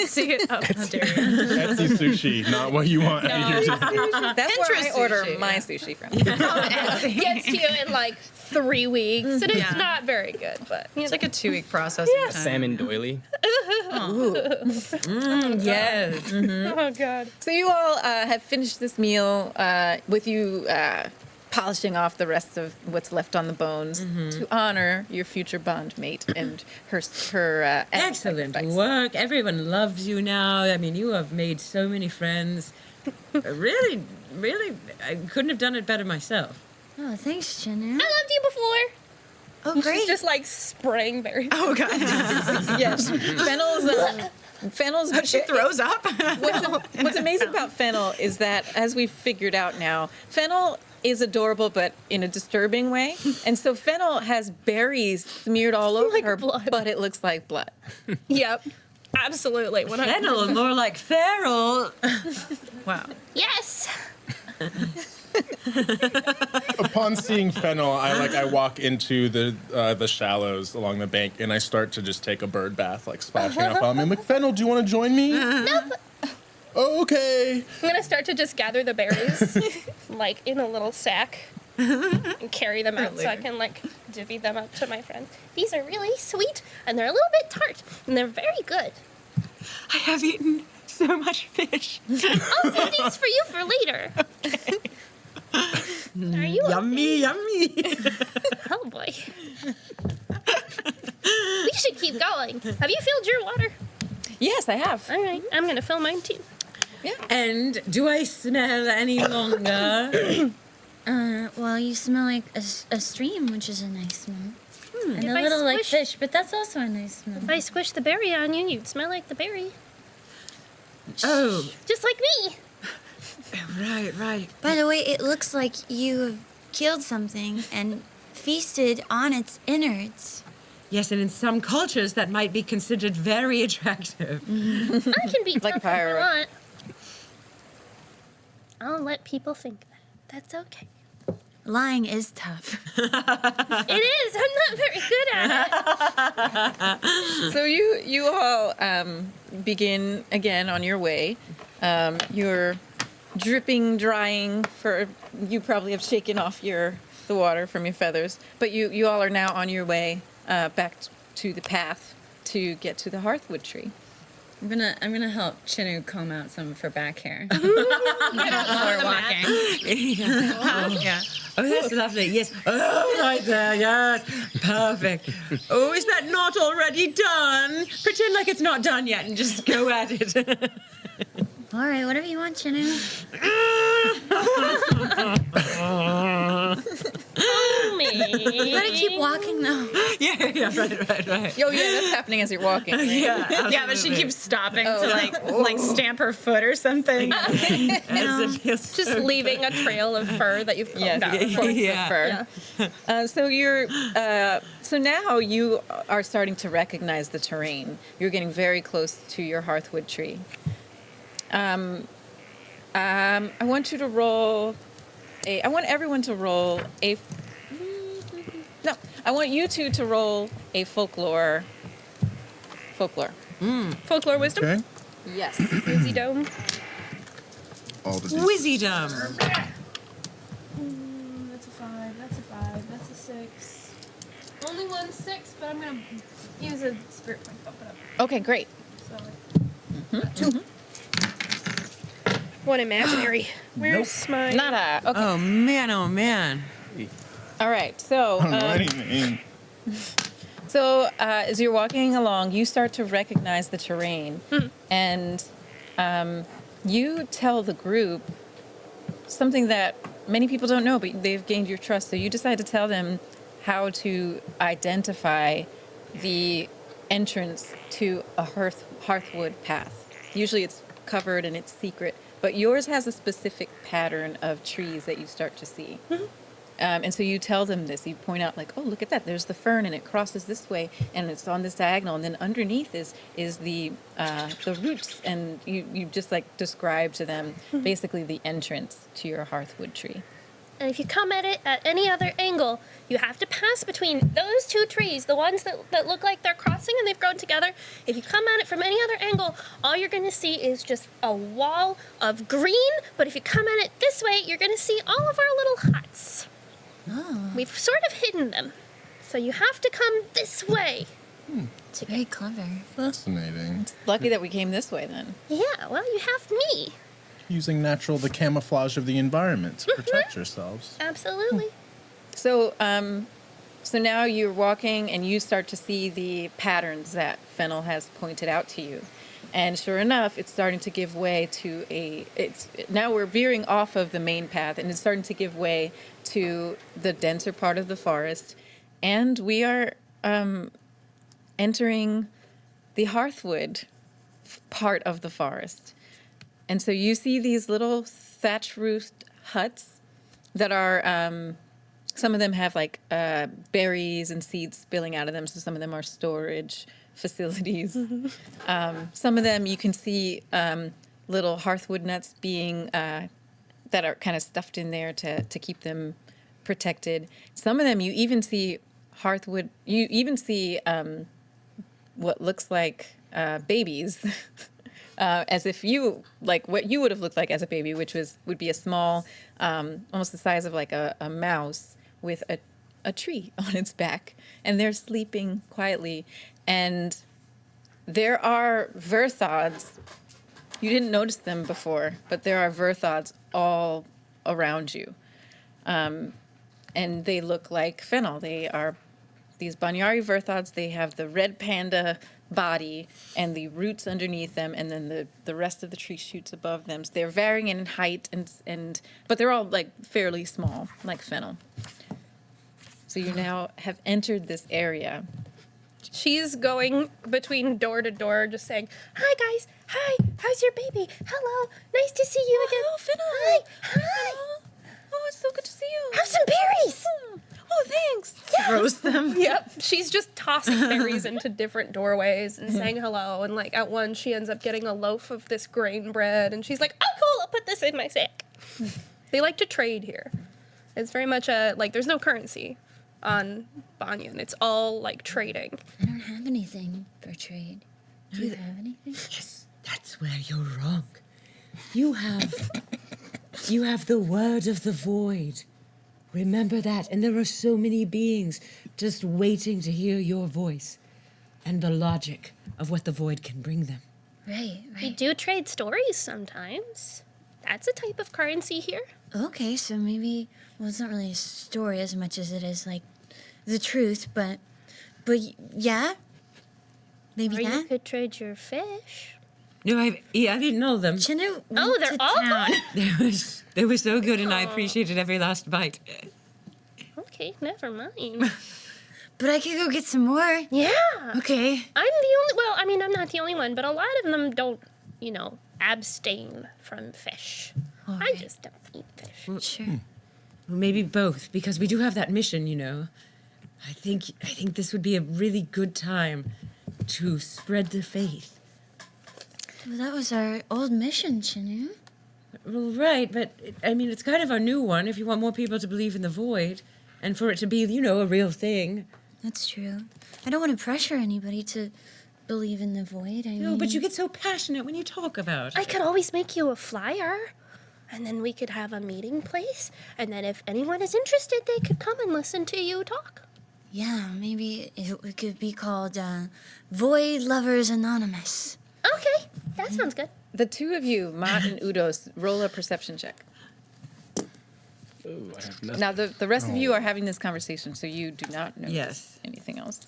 See it up. How dare you. Etsy sushi, not what you want. That's where I Pinterest order sushi, my sushi from. Gets to you in like 3 weeks, and it's Yeah. not very good, but you It's know. like a 2-week processing time. Salmon doily. Yes. Oh god. So you all have finished this meal with you polishing off the rest of what's left on the bones to honor your future bondmate and her Excellent sacrifice. work. Everyone loves you now. I mean, you have made so many friends. Really, I couldn't have done it better myself. Oh, thanks, Jenna. I loved you before. Oh, She's great. just like spraying berries. Oh, God. Yes, Fennel's. She throws up. What's amazing about Fennel is that, as we've figured out now, Fennel is adorable, but in a disturbing way. And so Fennel has berries smeared all over Like her, blood. but it looks like blood. Yep. Absolutely. Fennel, more like feral. Wow. Yes. Upon seeing Fennel, I walk into the shallows along the bank, and I start to just take a bird bath, like splashing up on me. I'm like, Fennel, do you want to join me? Nope. Oh, okay. I'm gonna start to just gather the berries, like in a little sack, and carry them out so I can like divvy them up to my friends. These are really sweet, and they're a little bit tart, and they're very good. I have eaten so much fish. I'll save these for you for later. Are you Yummy, yummy. Oh boy. We should keep going. Have you filled your water? Yes, I have. All right, I'm gonna fill mine too. And do I smell any longer? Well, you smell like a stream, which is a nice smell. And If a I little like squish- fish, but that's also a nice smell. If I squish the berry on you, you'd smell like the berry. Oh, Just like me. right. By the way, it looks like you have killed something and feasted on its innards. Yes, and in some cultures that might be considered very attractive. I can be Like tough if pyro. you want. I'll let people think that. That's okay. Lying is tough. It is. I'm not very good at it. So you all begin again on your way. You're dripping, drying. You probably have shaken off the water from your feathers, but you all are now on your way back to the path to get to the hearthwood tree. I'm gonna help Chinu comb out some of her back hair while we're walking. Yeah. Oh, that's lovely. Yes. Oh, right there. Yes. Perfect. Oh, is that not already done? Pretend like it's not done yet and just go at it. All right, whatever you want, Chinu. You gotta keep walking though. Yeah, right. Oh yeah, that's happening as you're walking. Right? Yeah, but she keeps stopping to like stamp her foot or something. Just leaving a trail of fur that you've combed out. Yeah. So you're so now you are starting to recognize the terrain. You're getting very close to your hearthwood tree. I want you to roll I want everyone to roll a. No, I want you two to roll a folklore. Folklore wisdom. Okay. Yes. Wizzy dome. All the Wizzydom. That's a 5. That's a 5. That's a 6. Only one 6, but I'm gonna use a spirit point to bump it up. Okay, great. So 2. One imaginary. Where's my? Nada. Okay. Oh man. All right. So. I don't know anything. So as you're walking along, you start to recognize the terrain, and you tell the group something that many people don't know, but they've gained your trust. So you decide to tell them how to identify the entrance to a hearthwood path. Usually it's covered and it's secret, but yours has a specific pattern of trees that you start to see. And so you tell them this. You point out, like, oh, look at that. There's the fern, and it crosses this way, and it's on this diagonal. And then underneath is the roots, and you just like describe to them basically the entrance to your hearthwood tree. And if you come at it at any other angle, you have to pass between those two trees, the ones that look like they're crossing and they've grown together. If you come at it from any other angle, all you're going to see is just a wall of green. But if you come at it this way, you're going to see all of our little huts. Oh, We've sort of hidden them. So you have to come this way. it's very clever. Fascinating. Lucky that we came this way then. Yeah, well, you have me. Using the camouflage of the environment to protect yourselves. Absolutely. So now you're walking and you start to see the patterns that Fennel has pointed out to you. And sure enough, it's starting to give way to now we're veering off of the main path and it's starting to give way to the denser part of the forest. And we are entering the hearthwood part of the forest. And so you see these little thatch roofed huts that are, some of them have like berries and seeds spilling out of them. So some of them are storage facilities. Some of them you can see little hearthwood nuts being, that are kind of stuffed in there to keep them protected. Some of them you even see what looks like babies. As if you, like what you would have looked like as a baby, which would be a small, almost the size of like a mouse with a tree on its back. And they're sleeping quietly. And there are Verthods. You didn't notice them before, but there are Verthods all around you. And they look like Fennel. They are these Banyari Verthods. They have the red panda body and the roots underneath them, and then the rest of the tree shoots above them. So they're varying in height, but they're all like fairly small, like Fennel. So you now have entered this area. She's going between door to door, just saying, "Hi guys, hi. How's your baby? Hello, nice to see you again. Hello, Fennel. Hi. Oh, it's so good to see you. Have some berries." Oh, thanks. Throws them. Yep. She's just tossing berries into different doorways and saying hello. And like at one, she ends up getting a loaf of this grain bread, and she's like, "Oh, cool. I'll put this in my sack." They like to trade here. It's very much there's no currency on Banyan. It's all like trading. I don't have anything for trade. Do you have anything? Yes, that's where you're wrong. You have the word of the void. Remember that, and there are so many beings just waiting to hear your voice and the logic of what the void can bring them. Right. We do trade stories sometimes. That's a type of currency here. Okay, so maybe, well, it's not really a story as much as it is like the truth, but yeah, maybe Or that. you could trade your fish. No, I've eaten all of them. Chinu Oh, went they're to all town. gone? They were so good, and I appreciated every last bite. Okay, never mind. But I could go get some more. Yeah. Okay. I'm not the only one, but a lot of them don't, abstain from fish. I just don't eat fish. Sure. Well, maybe both, because we do have that mission, I think this would be a really good time to spread the faith. Well, that was our old mission, Chinu. Well, right, but it's kind of our new one if you want more people to believe in the void and for it to be, a real thing. That's true. I don't want to pressure anybody to believe in the void. No, but you get so passionate when you talk about I it. could always make you a flyer, and then we could have a meeting place, and then if anyone is interested, they could come and listen to you talk. Yeah, maybe it could be called Void Lovers Anonymous. Okay, that sounds good. The two of you, Mott and Udos, roll a perception check. Ooh, I have nothing. Now, the rest of you are having this conversation, so you do not notice Yes. anything else.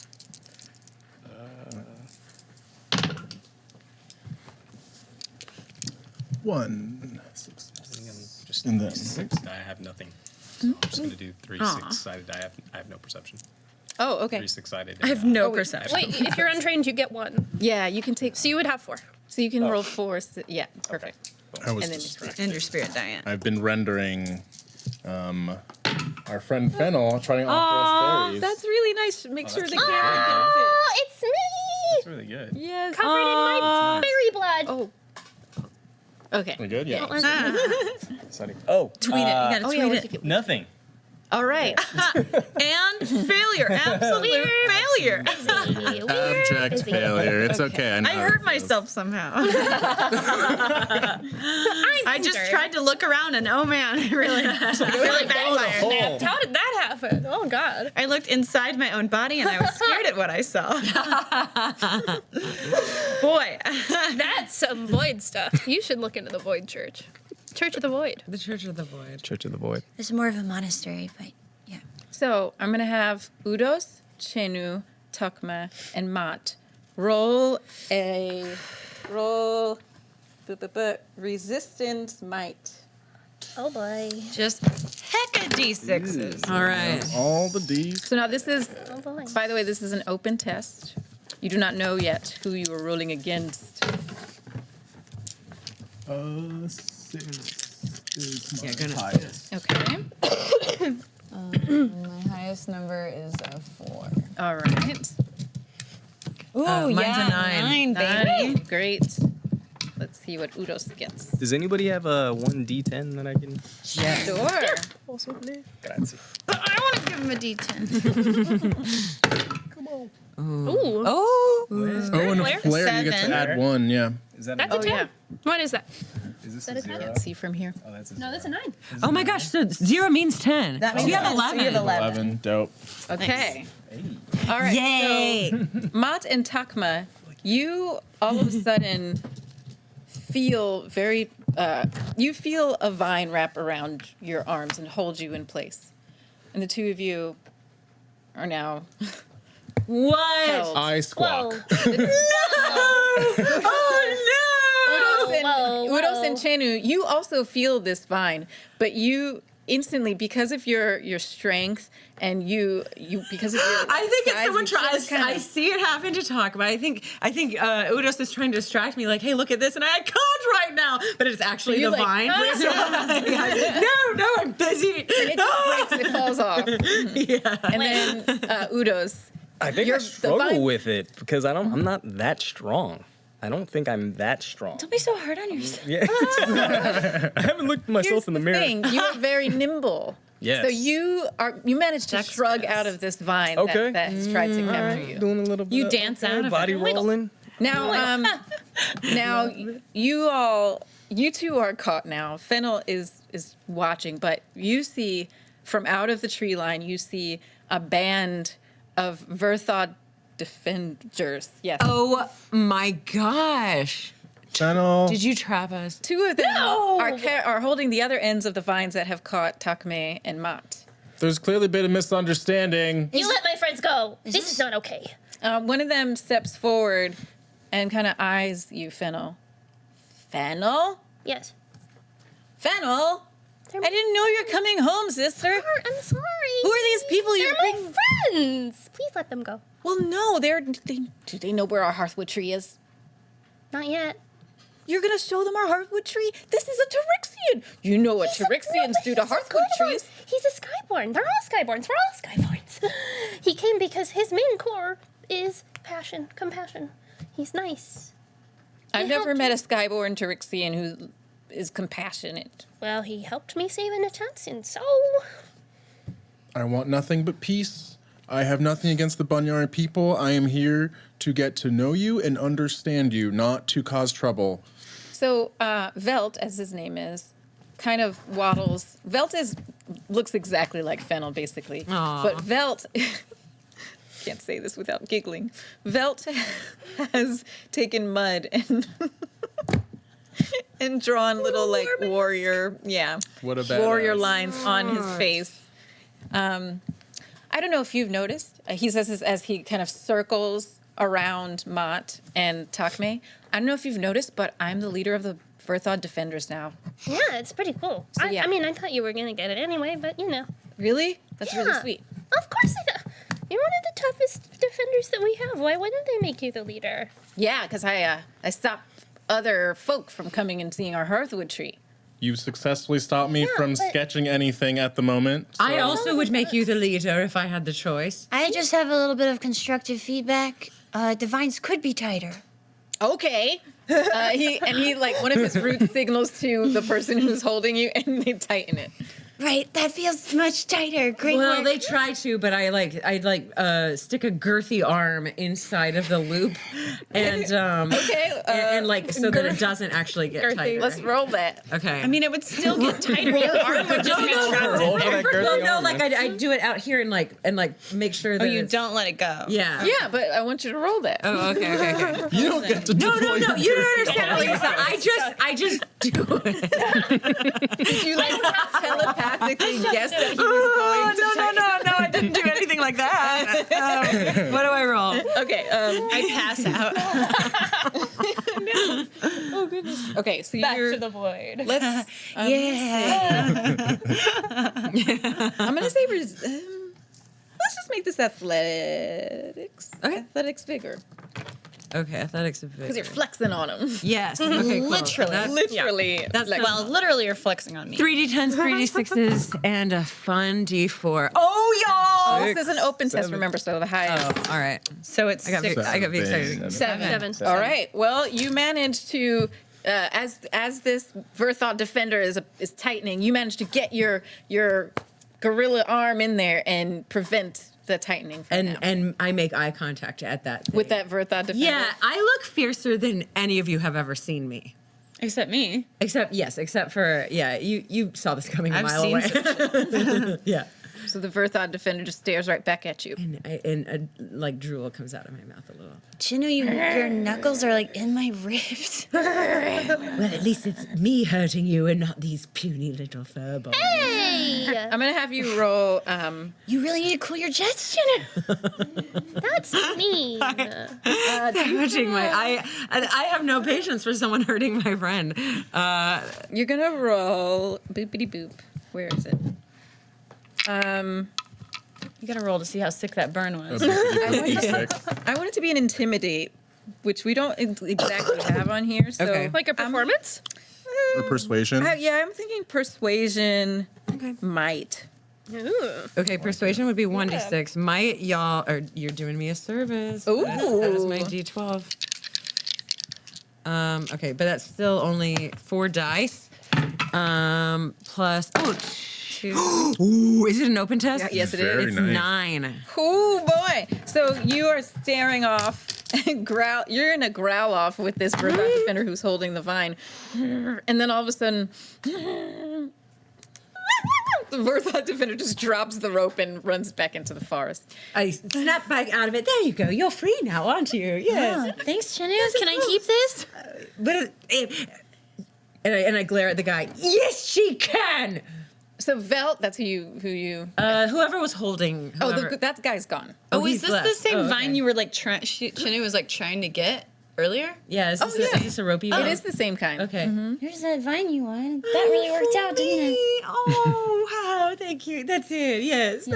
One. I think I'm just And then- 6. I have nothing. So I'm just gonna do 3 6-sided. I have no perception. Oh, okay. 3 6-sided. I have no wait. perception. Wait, if you're untrained, you get 1. Yeah, you can take. So you would have 4. So you can roll 4. Yeah, perfect. I was And then distracted. And your spirit, Diane. I've been rendering our friend Fennel trying to offer us berries. That's really nice. Make sure the that's camera Oh, it's me! It's really good. gets it. Yes. Covered in my berry blood. Oh. Okay. We good? Yeah. Exciting. Oh, Tweet it. You gotta Oh, tweet yeah, it. nothing. All right. And failure. Absolute failure. Abject failure. It's okay. know I how hurt it feels. myself somehow. I just tried to look around and oh man, it really backfired. How did that happen? Oh, God. I looked inside my own body and I was scared at what I saw. Boy. That's some void stuff. You should look into the Void Church. Church of the Void. The Church of the Void. Church of the Void. It's more of a monastery, but yeah. So I'm gonna have Udos, Chenu, Thokmay, and Mott roll resistance might. Oh, boy. Just hecka D6s. All right. All the D's. So now this is, Oh, boy. by the way, this is an open test. You do not know yet who you are rolling against. 6 is my gonna- highest. Okay. My highest number is a 4. All right. Ooh, mine's a 9. Nine. Great. Let's see what Udos gets. Does anybody have a 1d10 that I can? Sure. Grazie. I want to give him a D10. Ooh. Oh. Oh, and a flare, you get to 7. add 1, yeah. Is that? That's a 10. yeah. What is that? Is this that a a 10? 0? See from here. Oh, that's a No, that's a 9. Oh my gosh, so 0 means 10. That so means you have 10, so 11. you have 11. 11, dope. Okay. All right. Yay. So Mott and Thokmay, you all of a sudden feel very. You feel a vine wrap around your arms and hold you in place, and the two of you are now What? held. I squawk. Udos and Chenu, you also feel this vine, but you instantly, because of your strength and you because of your I think it's size, someone you tries. just kinda- I see it happen to talk about. I think Udos is trying to distract me. Like, hey, look at this, and I can't right now. But it's actually You're the like, vine. No, I'm busy. it just breaks, it falls off. Yeah. And then Udos. I think You're- I struggle the vine- with it because I'm not that strong. I don't think I'm that strong. Don't be so hard on yourself. Yeah. I haven't looked at myself Here's in the mirror. thing, you are very nimble. Yes. So you managed to shrug out of this vine Okay. that has tried to capture you. Doing a little bit. You of- dance out of it. body rolling. Now, now you two are caught now. Fennel is watching, but you see from out of the tree line, you see a band of Verthod defenders. Yes. Oh my gosh. Fennel. Did you trap us? Two of them are holding the other ends of the vines that have caught Thokmay and Mott. There's clearly been a misunderstanding. You let my friends go. This is not okay. One of them steps forward and kind of eyes you, Fennel. Fennel? Yes. Fennel? I didn't know you're coming home, sister. I'm sorry. Who are these people you're They're bringing? my friends. Please let them go. Well, no, do they know where our hearthwood tree is? Not yet. You're gonna show them our hearthwood tree? This is a Tyrixian. You know what Tyrixians do to hearthwood trees. He's a Skyborn. They're all Skyborns. We're all Skyborns. He came because his main core is compassion. He's nice. I've never met a Skyborn Tyrixian who is compassionate. Well, he helped me save an assassin, so... I want nothing but peace. I have nothing against the Bunyard people. I am here to get to know you and understand you, not to cause trouble. So Velt, as his name is, kind of waddles. Looks exactly like Fennel, basically. Aw. But Velt, can't say this without giggling. Velt has taken mud and and drawn little like warrior, What a warrior badass. lines on his face. I don't know if you've noticed. He says this as he kind of circles around Mott and Thokmay. I don't know if you've noticed, but I'm the leader of the Verthod Defenders now. Yeah, it's pretty cool. So, yeah. I mean, I thought you were going to get it anyway, but you know. Really? That's really Yeah. sweet. Of course I do. You're one of the toughest defenders that we have. Why wouldn't they make you the leader? Yeah, because I stopped other folk from coming and seeing our hearthwood tree. You successfully stopped me from but- sketching anything at the moment. I so- also would make you the leader if I had the choice. I just have a little bit of constructive feedback. The vines could be tighter. Okay. He like one of his roots signals to the person who's holding you, and they tighten it. Right, that feels much tighter. Great Well, work. they try to, but I'd stick a girthy arm inside of the loop, and Okay. and like so that it doesn't actually get tighter. Let's roll that. Okay. I mean, it would still get tighter. Your arm would just be trapped Roll in for there. that girthy well, no, arm, like man. I do it out here and make sure that Oh, you it's- don't let it go. Yeah. Yeah, but I want you to roll that. Oh, okay. You don't get to No, deploy no, your you don't understand, Lisa. I just do it. Did you like telepathically guess that he was going to tighten? No, I didn't do anything like that. What do I roll? Okay. I pass out. Oh goodness. Okay, so Back you're. to the void. Let's. yeah. I'm gonna say. Let's just make this athletics. Okay. Athletics vigor. Okay, athletics Because you're flexing on him. Yes. Okay, cool. Literally. That's Literally. That's flex- Well, literally, you're flexing on me. 3d10s, 3d6s, and a fun d4. Oh, y'all! This is an open test, remember, so the highest. Oh, all right. So it's I got six. be excited. Seven. Seven. All right. Well, you managed to, as this Verthod defender is tightening, you managed to get your gorilla arm in there and prevent the tightening from happening. And I make eye contact at that thing. With that Verthod defender. Yeah, I look fiercer than any of you have ever seen me. Except me. Except for you saw this coming a I've mile seen away. some Yeah. So the Verthod defender just stares right back at you. And like drool comes out of my mouth a little. Chino, your knuckles are like in my ribs. Well, at least it's me hurting you and not these puny little fur balls. Hey! I'm gonna have you roll. You really need to cool your jets, Chino. That's mean. Hurting I have no patience for someone hurting my friend. You're gonna roll boopity boop. Where is it? You gotta roll to see how sick that burn was. I want it to be an intimidate, which we don't exactly have on here. So Okay. Like a performance? Or persuasion. I'm thinking persuasion. Might. Ooh. Okay, persuasion would be 1d6. Might you're doing me a service. Ooh. That is my d12. Okay, but that's still only 4 dice. Plus 2. Ooh, is it an open test? Yeah, yes, it is. Very It's nice. 9. Oh boy! So you are staring off, growl. You're in a growl off with this Verthod defender who's holding the vine, and then all of a sudden, the Verthod defender just drops the rope and runs back into the forest. I snap back out of it. There you go. You're free now, aren't you? Yes. Thanks, Chino. Can I keep this? But and I glare at the guy. Yes, she can. So Velt, that's who you. Whoever was holding. Oh, whoever- that guy's gone. Oh, he's is this left. the same Oh, okay. vine you were like trying? Chinny was like trying to get. earlier? Yeah, is this a ropey one? It is the same kind. Okay. Here's that vine you wanted. That really worked out, didn't it? Oh, wow, thank you. That's it, yes.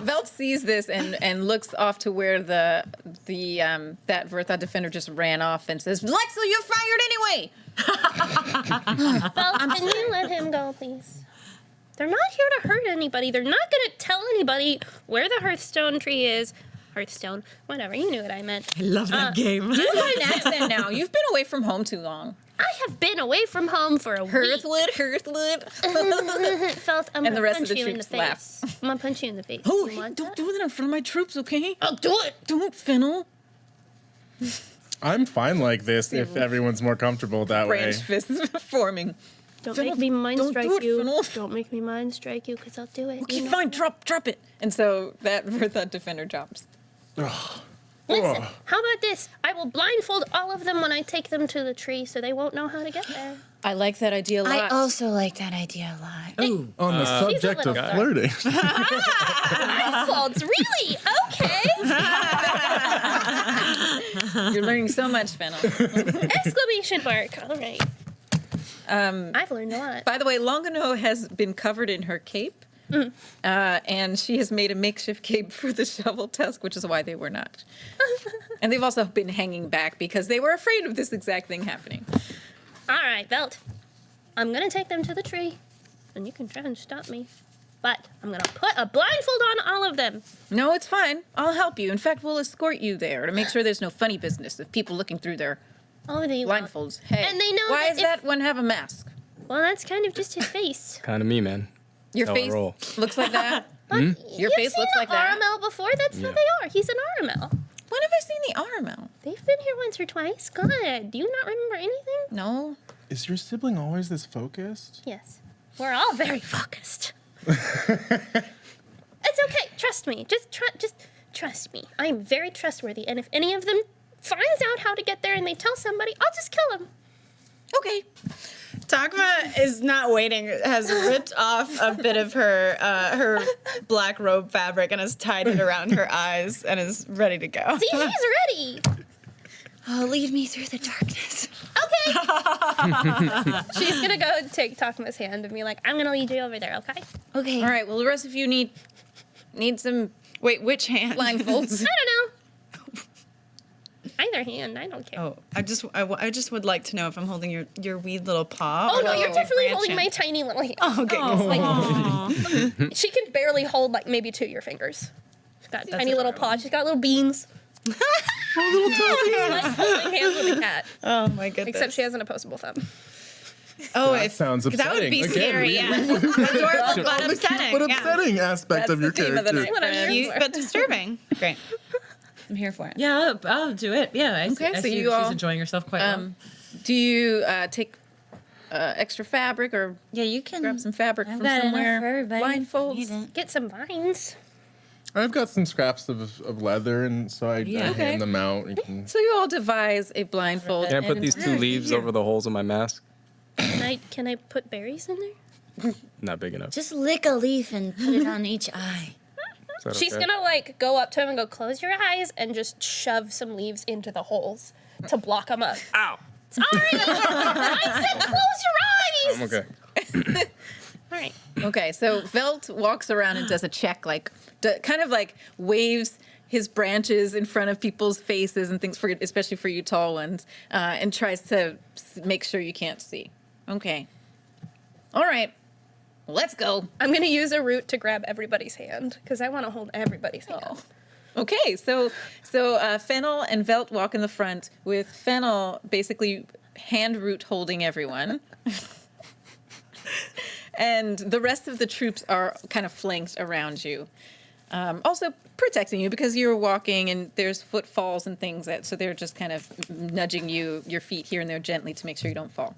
Velt sees this and looks off to where that Vertha defender just ran off and says, "Lexel, you're fired anyway." Well, can you let him go, please? They're not here to hurt anybody. They're not going to tell anybody where the Hearthstone tree is. Hearthstone, whatever. You knew what I meant. I love that game. You got an accent now. You've been away from home too long. I have been away from home for a week. Hearthwood. Felt I'm And the gonna rest of punch the you in the troops laugh. face. I'm gonna punch you in the face. Oh, You want don't that? do that in front of my troops, okay? I'll do it. Don't, Fennel. I'm fine like this if everyone's more comfortable that way. Branch fists forming. Don't Fennel, make me mind don't strike do it, you. Fennel. Don't make me mind strike you, because I'll do it. Okay, you know? fine. Drop it. And so that Vertha defender drops. Listen, how about this? I will blindfold all of them when I take them to the tree so they won't know how to get there. I like that idea a lot. I also like that idea a lot. On the subject of little flirting. Blindfolds, really? Okay. You're learning so much, Fennel. Exclamation mark. All right. I've learned a lot. By the way, Longano has been covered in her cape. And she has made a makeshift cape for the shovel tusk, which is why they were not. And they've also been hanging back because they were afraid of this exact thing happening. All right, Belt. I'm going to take them to the tree, and you can try and stop me. But I'm going to put a blindfold on all of them. No, it's fine. I'll help you. In fact, we'll escort you there to make sure there's no funny business of people looking through their Oh, they won't. blindfolds. Hey, And they know why that does if- that one have a mask? Well, that's kind of just his face. Kind of me, man. Your How I face roll. looks like that. But Your you've face seen looks like an that. RML before. That's how Yeah. they are. He's an RML. When have I seen the RML? They've been here once or twice. God, do you not remember anything? No. Is your sibling always this focused? Yes. We're all very focused. It's okay. Trust me. Just trust me. I'm very trustworthy. And if any of them finds out how to get there and they tell somebody, I'll just kill them. Okay. Thokmay is not waiting. Has ripped off a bit of her black robe fabric and has tied it around her eyes and is ready to go. See, she's ready. Oh, lead me through the darkness. Okay. She's gonna go and take Thokmay's hand and be like, I'm gonna lead you over there, okay? Okay. All right. Well, the rest of you need some Wait, which hand? blindfolds. I don't know. Either hand, I don't care. Oh, I just would like to know if I'm holding your wee little paw. Oh or no, the you're definitely branch holding my hand. tiny little hand. Oh, okay. Like, she can barely hold like maybe two of your fingers. She's got tiny little paws. She's got little beans. Like holding hands with a cat. Oh my goodness. Except she has an opposable thumb. Oh, That sounds that would upsetting. be Again, scary. we- Yeah. Adorable but The upsetting. cute but upsetting aspect of your the theme of the character. night. Cute but disturbing. Great. I'm here for it. Yeah, I'll do it. Yeah. Okay, I so see you she's all, enjoying herself quite well. Do you take extra fabric or Yeah, you can grab some fabric I've from got enough somewhere? for everybody. Need Blindfolds. it. Get some vines. I've got some scraps of leather, and so I Okay. hand them out. You can, So you all devise a blindfold. Can I put and- these 2 leaves over the holes in my mask? Can I put berries in there? Not big enough. Just lick a leaf and put it on each eye. Is that She's okay? gonna like go up to him and go, close your eyes, and just shove some leaves into the holes to block them up. Ow. Sorry! I said close your eyes! I'm okay. All right. Okay, so Velt walks around and does a check, like kind of like waves his branches in front of people's faces and things, for especially for you tall ones, and tries to make sure you can't see. Okay. All right. Let's go. I'm gonna use a root to grab everybody's hand because I want to hold everybody's hand. Okay, so Fennel and Velt walk in the front with Fennel basically hand root holding everyone. And the rest of the troops are kind of flanked around you. Also protecting you because you're walking and there's footfalls and things so they're just kind of nudging your feet here and there gently to make sure you don't fall.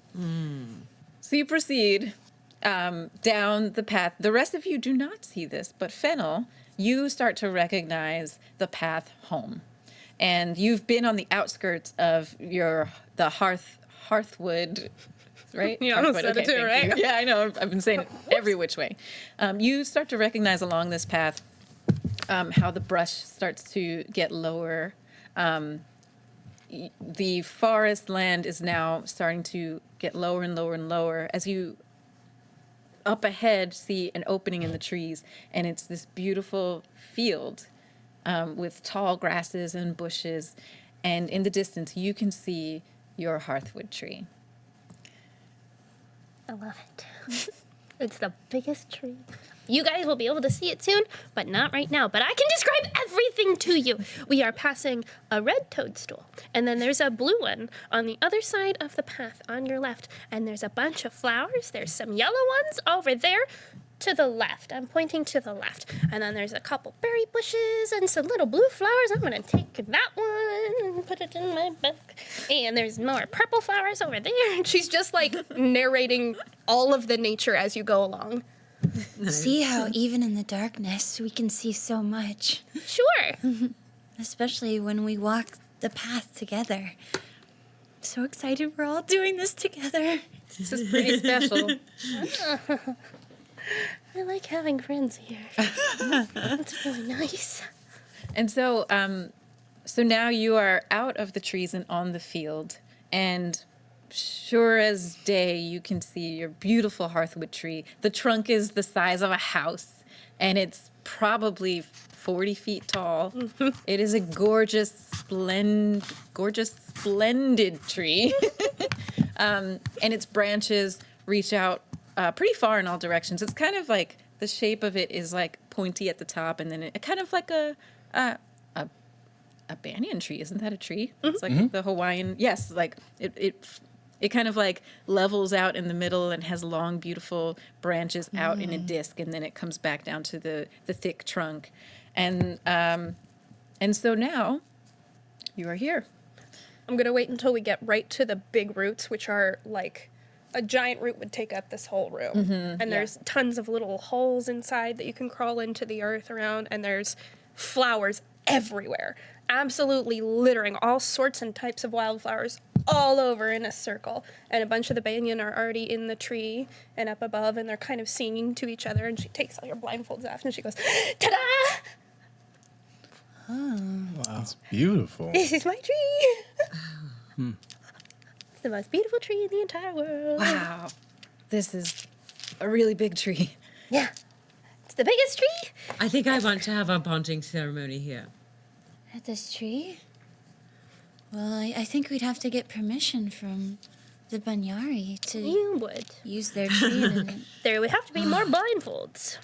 So you proceed down the path. The rest of you do not see this, but Fennel, you start to recognize the path home. And you've been on the outskirts of the hearthwood, right? You almost Hearthwood, said it too, thank you. right? Yeah, I know. I've been saying it every which way. You start to recognize along this path how the brush starts to get lower. the forest land is now starting to get lower and lower and lower as you up ahead see an opening in the trees, and it's this beautiful field with tall grasses and bushes, and in the distance you can see your hearthwood tree. I love it. It's the biggest tree. You guys will be able to see it soon, but not right now. But I can describe everything to you. We are passing a red toadstool, and then there's a blue one on the other side of the path on your left, and there's a bunch of flowers. There's some yellow ones over there to the left. I'm pointing to the left. And then there's a couple berry bushes and some little blue flowers. I'm going to take that one and put it in my book. And there's more purple flowers over there. And she's just like narrating all of the nature as you go along. See how even in the darkness we can see so much. Sure. Especially when we walk the path together. So excited we're all doing this together. This is pretty special. I like having friends here. That's really nice. And so, so now you are out of the trees and on the field, and sure as day, you can see your beautiful hearthwood tree. The trunk is the size of a house, and it's probably 40 feet tall. It is a gorgeous, splendid tree. And its branches reach out pretty far in all directions. It's kind of like the shape of it is like pointy at the top, and then it kind of like a banyan tree. Isn't that a tree? It's like the Hawaiian. Yes, like it kind of like levels out in the middle and has long, beautiful branches out in a disc, and then it comes back down to the thick trunk, and so now you are here. I'm going to wait until we get right to the big roots, which are like a giant root would take up this whole room. And there's tons of little holes inside that you can crawl into the earth around, and there's flowers everywhere, absolutely littering all sorts and types of wildflowers all over in a circle. And a bunch of the banyan are already in the tree and up above, and they're kind of singing to each other, and she takes all your blindfolds off and she goes, ta-da! That's beautiful. This is my tree. It's the most beautiful tree in the entire world. Wow, this is a really big tree. Yeah. It's the biggest tree. I think I want to have a bonding ceremony here. At this tree? Well, I think we'd have to get permission from the Banyari to You would. use their tree. There would have to be more blindfolds.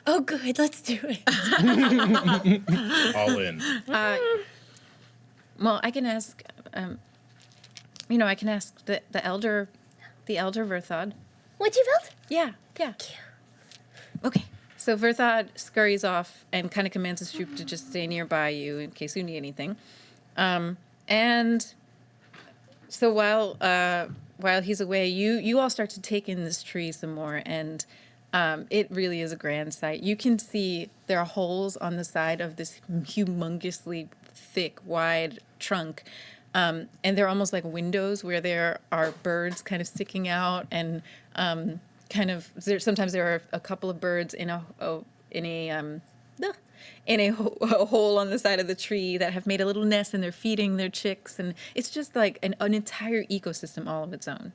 Oh, good. Let's do it. All in. Well, I can ask. I can ask the elder Verthod. Would you build? Yeah. Okay. So Verthod scurries off and kind of commands his troop to just stay nearby you in case you need anything. And so while he's away, you all start to take in this tree some more, and it really is a grand sight. You can see there are holes on the side of this humongously thick, wide trunk. And they're almost like windows where there are birds kind of sticking out, and sometimes there are a couple of birds in a hole on the side of the tree that have made a little nest, and they're feeding their chicks, and it's just like an entire ecosystem all of its own.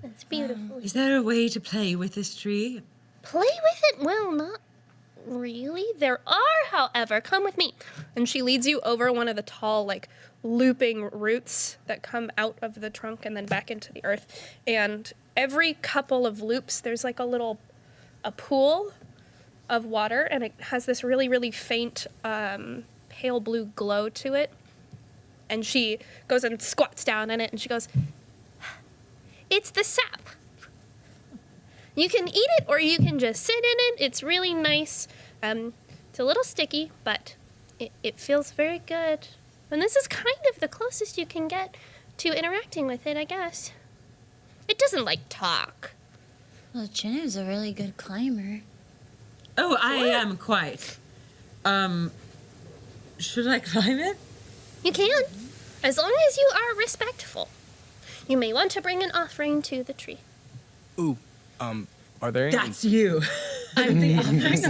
It's beautiful. Is there a way to play with this tree? Play with it? Well, not really. There are, however. Come with me. And she leads you over one of the tall, like, looping roots that come out of the trunk and then back into the earth. And every couple of loops, there's like a pool of water, and it has this really, really faint, pale blue glow to it. And she goes and squats down in it, and she goes, "It's the sap. You can eat it, or you can just sit in it. It's really nice. It's a little sticky, but it feels very good. And this is kind of the closest you can get to interacting with it, I guess. It doesn't, like, talk." Well, Chinu's a really good climber. Oh, I am quite. Should I climb it? You can, as long as you are respectful. You may want to bring an offering to the tree. Ooh, Are there any That's you. vines?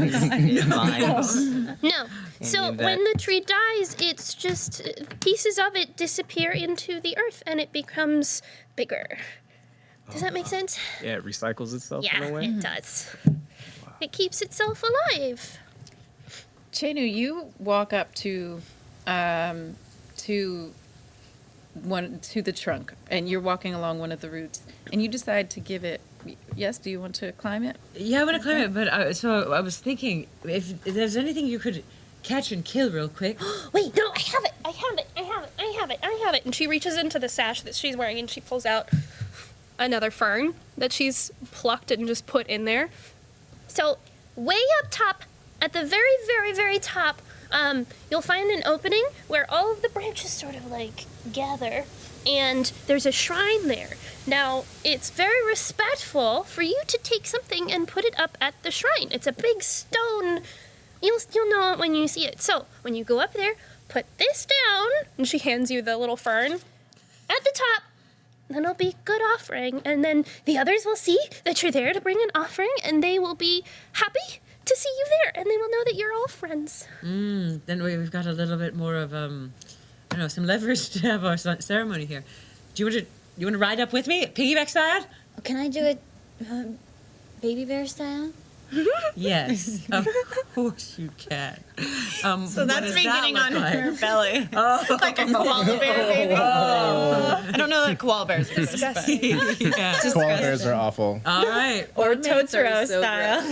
No. So Any of that- when the tree dies, it's just pieces of it disappear into the earth and it becomes bigger. Does that make sense? Yeah, it recycles itself Yeah, in a way. it does. It keeps itself alive. Chenu, you walk up to the trunk, and you're walking along one of the roots, and you decide to give it. Yes, do you want to climb it? Yeah, I want to climb it, but so I was thinking if there's anything you could catch and kill real quick. Wait, no, I have it. I have it. I have it. I have it. I have it. And she reaches into the sash that she's wearing and she pulls out another fern that she's plucked and just put in there. So, way up top, at the very, very, very top, you'll find an opening where all of the branches sort of like gather, and there's a shrine there. Now, it's very respectful for you to take something and put it up at the shrine. It's a big stone. You'll know it when you see it. So, when you go up there, put this down, and she hands you the little fern at the top. Then it'll be good offering, and then the others will see that you're there to bring an offering, and they will be happy to see you there, and they will know that you're all friends. Then we've got a little bit more of I don't know, some leverage to have our ceremony here. Do you want to ride up with me, piggyback style? Can I do it baby bear style? Yes, of course you can. So that's me getting on her belly. Like a koala bear, baby. I don't know that koala bears exist, but Koala bears are awful. All right. or Bondmates are Totoro so style.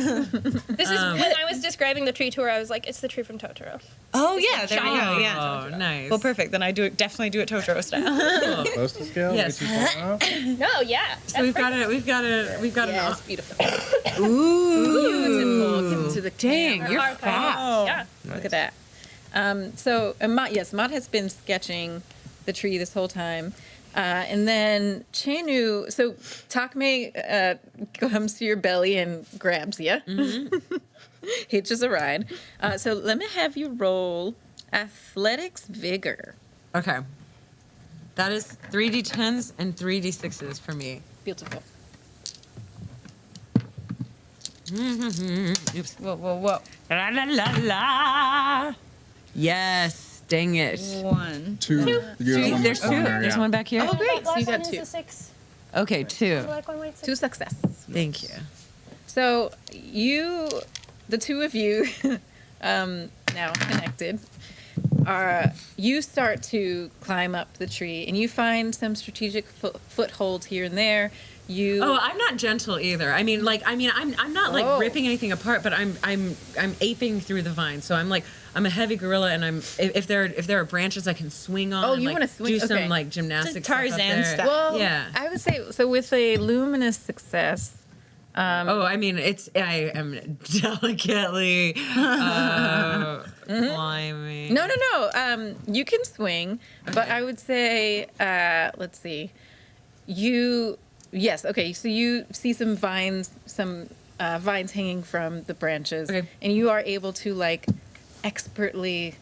This is when I was describing the tree to her, I was like, it's the tree from Totoro. Oh yeah, there we go. Yeah. Oh, nice. Well, perfect. Then I definitely do it Totoro style. Close to scale? Yes. Way too far off? No, yeah. So we've got Yeah, an it's beautiful. Ooh. Beautiful. To the Dang, you're Archive. fast. Yeah. Look at that. Mott has been sketching the tree this whole time. And then Chenu, so Thokmay comes to your belly and grabs you. Hitches a ride. So let me have you roll athletics vigor. Okay. That is 3d10s and 3d6s for me. Beautiful. Oops. Whoa, whoa, whoa. La la la la. Yes. Dang it. One. Two. There's two. There's one back here. Oh, great. So you got One two. is a 6. Okay, two. Black one, white 6. Two successes. Thank you. So the two of you, now connected, you start to climb up the tree, and you find some strategic footholds here and there. Oh, I'm not gentle either. I'm not like Oh. ripping anything apart, but I'm aping through the vine. So I'm a heavy gorilla, and if there are branches I can swing on. Oh, and, you like, wanna swing- do some okay. like gymnastics Tarzan stuff up there. style. Well, Yeah. I would say so with a luminous success. I am delicately climbing. No. You can swing, but I would say, let's see. Yes, okay. So you see some vines hanging from the branches, Okay. and you are able to like expertly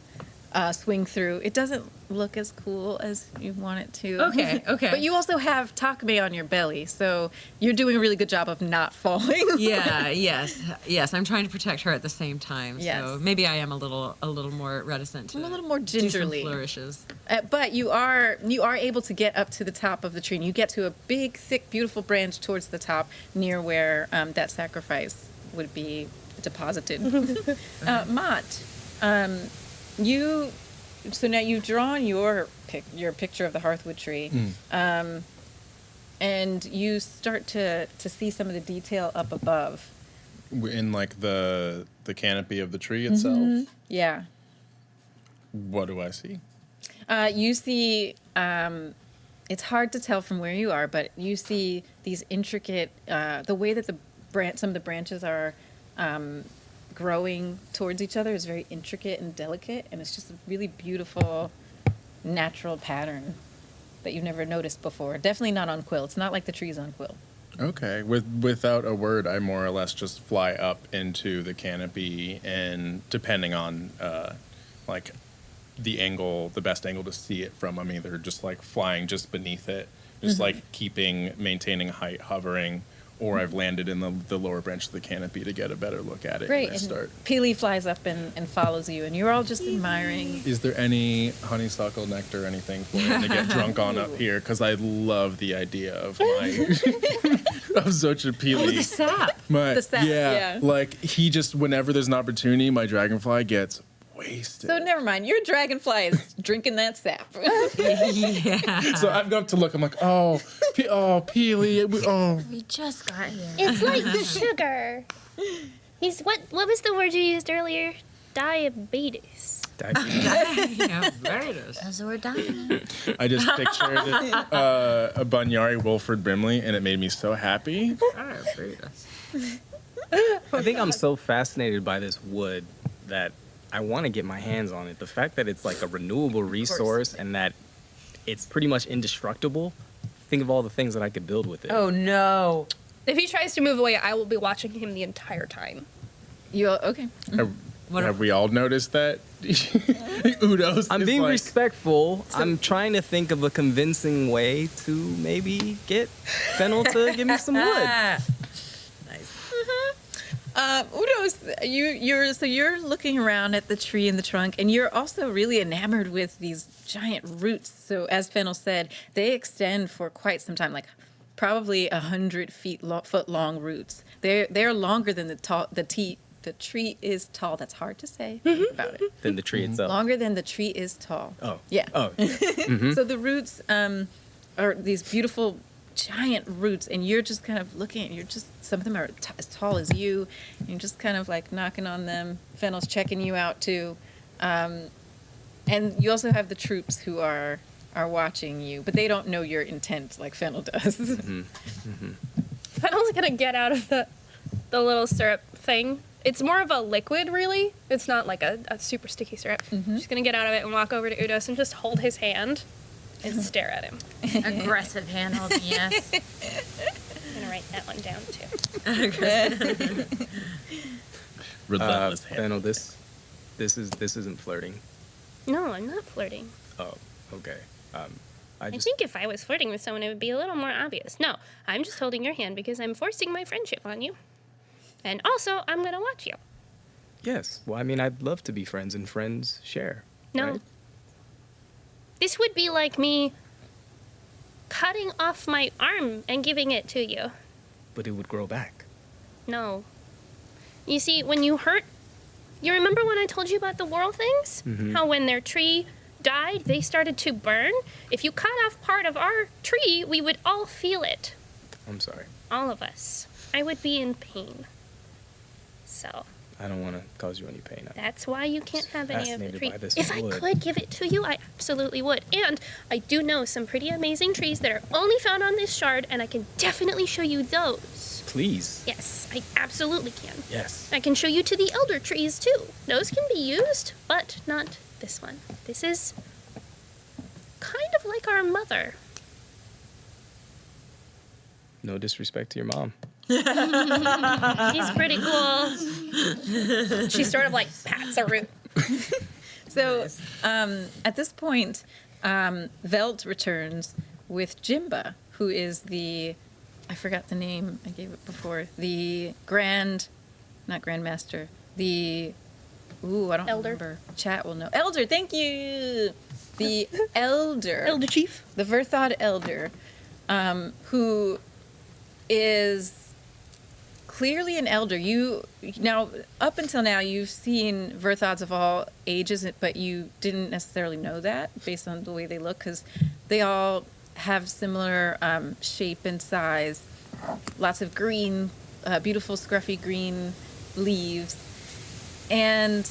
swing through. It doesn't look as cool as you want it to. Okay. But you also have Thokmay on your belly, so you're doing a really good job of not falling. Yeah, yes. I'm trying to protect her at the same time. Yes. So maybe I am a little more reticent to A little more do some gingerly. flourishes. But you are able to get up to the top of the tree, and you get to a big, thick, beautiful branch towards the top, near where that sacrifice would be deposited. Mott, so now you've drawn your picture of the hearthwood tree, and you start to see some of the detail up above. In like the canopy of the tree itself. Yeah. What do I see? You see, it's hard to tell from where you are, but you see these intricate, the way that some of the branches are growing towards each other is very intricate and delicate, and it's just a really beautiful, natural pattern that you've never noticed before. Definitely not on Quill. It's not like the trees on Quill. Okay. Without a word, I more or less just fly up into the canopy, and depending on like the best angle to see it from, I'm either just like flying just beneath it, just like maintaining height, hovering, or I've landed in the lower branch of the canopy to get a better look at it. Great. And I And start. Peely flies up and follows you, and you're all just admiring. Is there any honeysuckle nectar or anything for him to get drunk on up here? Because I love the idea of my of Xochitl Peely. Oh, the sap. The sap, yeah. Like he just whenever there's an opportunity, my dragonfly gets wasted. So never mind. Your dragonfly is drinking that sap. So I've got to look. I'm like, Peely. Oh. We just got here. It's like sugar. He's what was the word you used earlier? Diabetes. As we're dying. I just pictured a Bunyari Wilfred Brimley, and it made me so happy. I think I'm so fascinated by this wood that I want to get my hands on it. The fact that it's like a renewable resource and that it's pretty much indestructible. Think of all the things that I could build with it. Oh no. If he tries to move away, I will be watching him the entire time. Okay. Have we all noticed that? Udos. I'm is being like, respectful. I'm trying to think of a convincing way to maybe get Fennel to give me some wood. Udos, you're looking around at the tree in the trunk, and you're also really enamored with these giant roots. So as Fennel said, they extend for quite some time, like probably 100 foot long roots. They're longer than the tree is tall. That's hard to say. Think about it. Than the tree itself. Longer than the tree is tall. Oh. Yeah. Oh. So the roots are these beautiful giant roots, and you're just kind of looking at. You're just some of them are as tall as you, and you're just kind of like knocking on them. Fennel's checking you out too, and you also have the troops who are watching you, but they don't know your intent like Fennel does. Fennel's gonna get out of the little syrup thing. It's more of a liquid, really. It's not like a super sticky syrup. She's gonna get out of it and walk over to Udos and just hold his hand and stare at him. Aggressive handhold, yes. I'm gonna write that one down too. Relentless hand. Fennel, this isn't flirting. No, I'm not flirting. Oh, okay. I think if I was flirting with someone, it would be a little more obvious. No, I'm just holding your hand because I'm forcing my friendship on you. And also, I'm gonna watch you. Yes. Well, I mean, I'd love to be friends, and friends share. No. Right? This would be like me cutting off my arm and giving it to you. But it would grow back. No. You see, when you hurt, you remember when I told you about the whirl things? How when their tree died, they started to burn? If you cut off part of our tree, we would all feel it. I'm sorry. All of us. I would be in pain. So, I don't want to cause you any pain. that's why you can't have any of the Fascinated tree. by this If I wood. could give it to you, I absolutely would. And I do know some pretty amazing trees that are only found on this shard, and I can definitely show you those. Please. Yes, I absolutely can. Yes. I can show you to the elder trees too. Those can be used, but not this one. This is kind of like our mother. No disrespect to your mom. She's pretty cool. She sort of like pats a root. So at this point, Velt returns with Jimba, who is I forgot the name, I gave it before, the not Grandmaster, I don't Elder. remember. Chat will know. Elder, thank you! The Elder. Elder Chief. The Verthod Elder, who is clearly an elder. Up until now, you've seen Verthods of all ages, but you didn't necessarily know that based on the way they look, because they all have similar shape and size. Lots of green, beautiful scruffy green leaves, and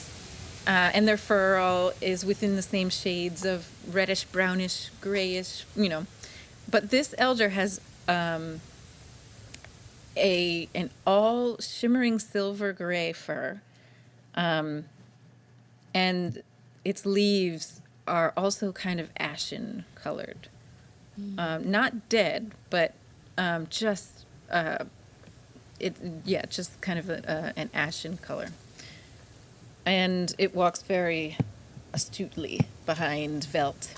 their fur all is within the same shades of reddish, brownish, grayish. But this elder has an all shimmering silver gray fur, and its leaves are also kind of ashen colored. Not dead, but just kind of an ashen color. And it walks very astutely behind Velt.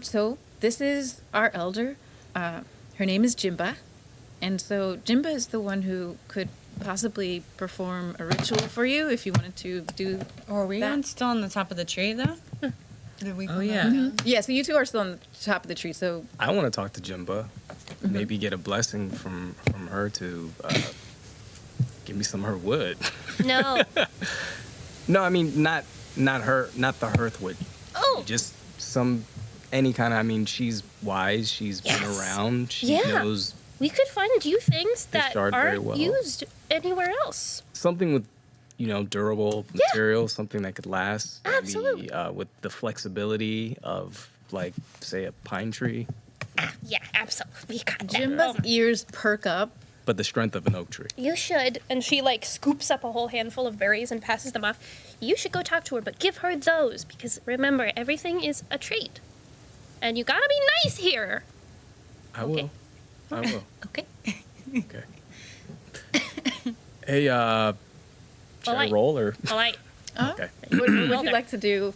So this is our elder. Her name is Jimba, And so Jimba is the one who could possibly perform a ritual for you if you wanted to do. Or are we that. still on the top of the tree though? Did we? Oh yeah. Yeah, so you two are still on the top of the tree. So I want to talk to Jimba, maybe get a blessing from her to give me some of her wood. No. No, I mean not the hearth wood. Oh. Just any kind of. I mean, she's wise. She's been Yes. around. She Yeah. knows We could find you things that shard very aren't well. used anywhere else. something with, durable material, something that could last. Maybe, Absolutely. with the flexibility of, like, say, a pine tree, Yeah, absolutely. We got that. Jimba's ears perk up. but the strength of an oak tree. You should. And she like scoops up a whole handful of berries and passes them off. You should go talk to her, but give her those because remember, everything is a treat. And you gotta be nice here. I will. I will. Okay. Okay. Hey, should I Polite. roll or? Polite. Okay. What would Well, you like to do?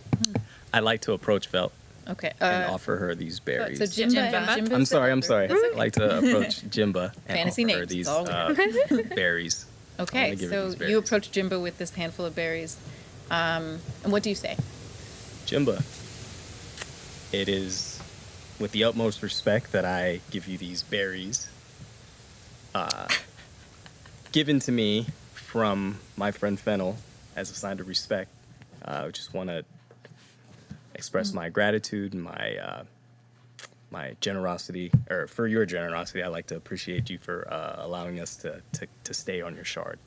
I like to approach Vel Okay. and offer her these berries. So Jimba. I'm sorry. I like to approach Jimba and Fantasy offer her names, these it's all berries. I'm Okay, gonna give her so these you berries. approach Jimba with this handful of berries. And what do you say? Jimba, it is with the utmost respect that I give you these berries, given to me from my friend Fennel as a sign of respect. I just want to express my gratitude and my generosity, or for your generosity. I'd like to appreciate you for allowing us to stay on your shard.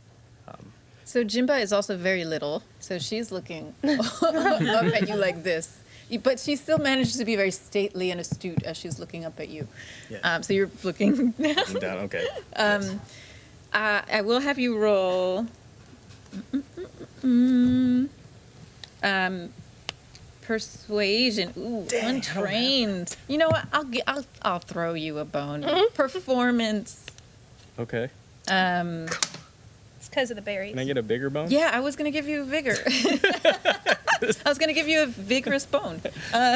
So Jimba is also very little, so she's looking up at you like this. But she still manages to be very stately and astute as she's looking up at you. Yeah. So you're looking down. Looking down, okay. I will have you roll. Persuasion. Ooh, untrained. You know what? I'll throw you a bone. Performance. Okay. It's because of the berries. Can I get a bigger bone? Yeah, I was gonna give you vigor. I was gonna give you a vigorous bone. Whoa,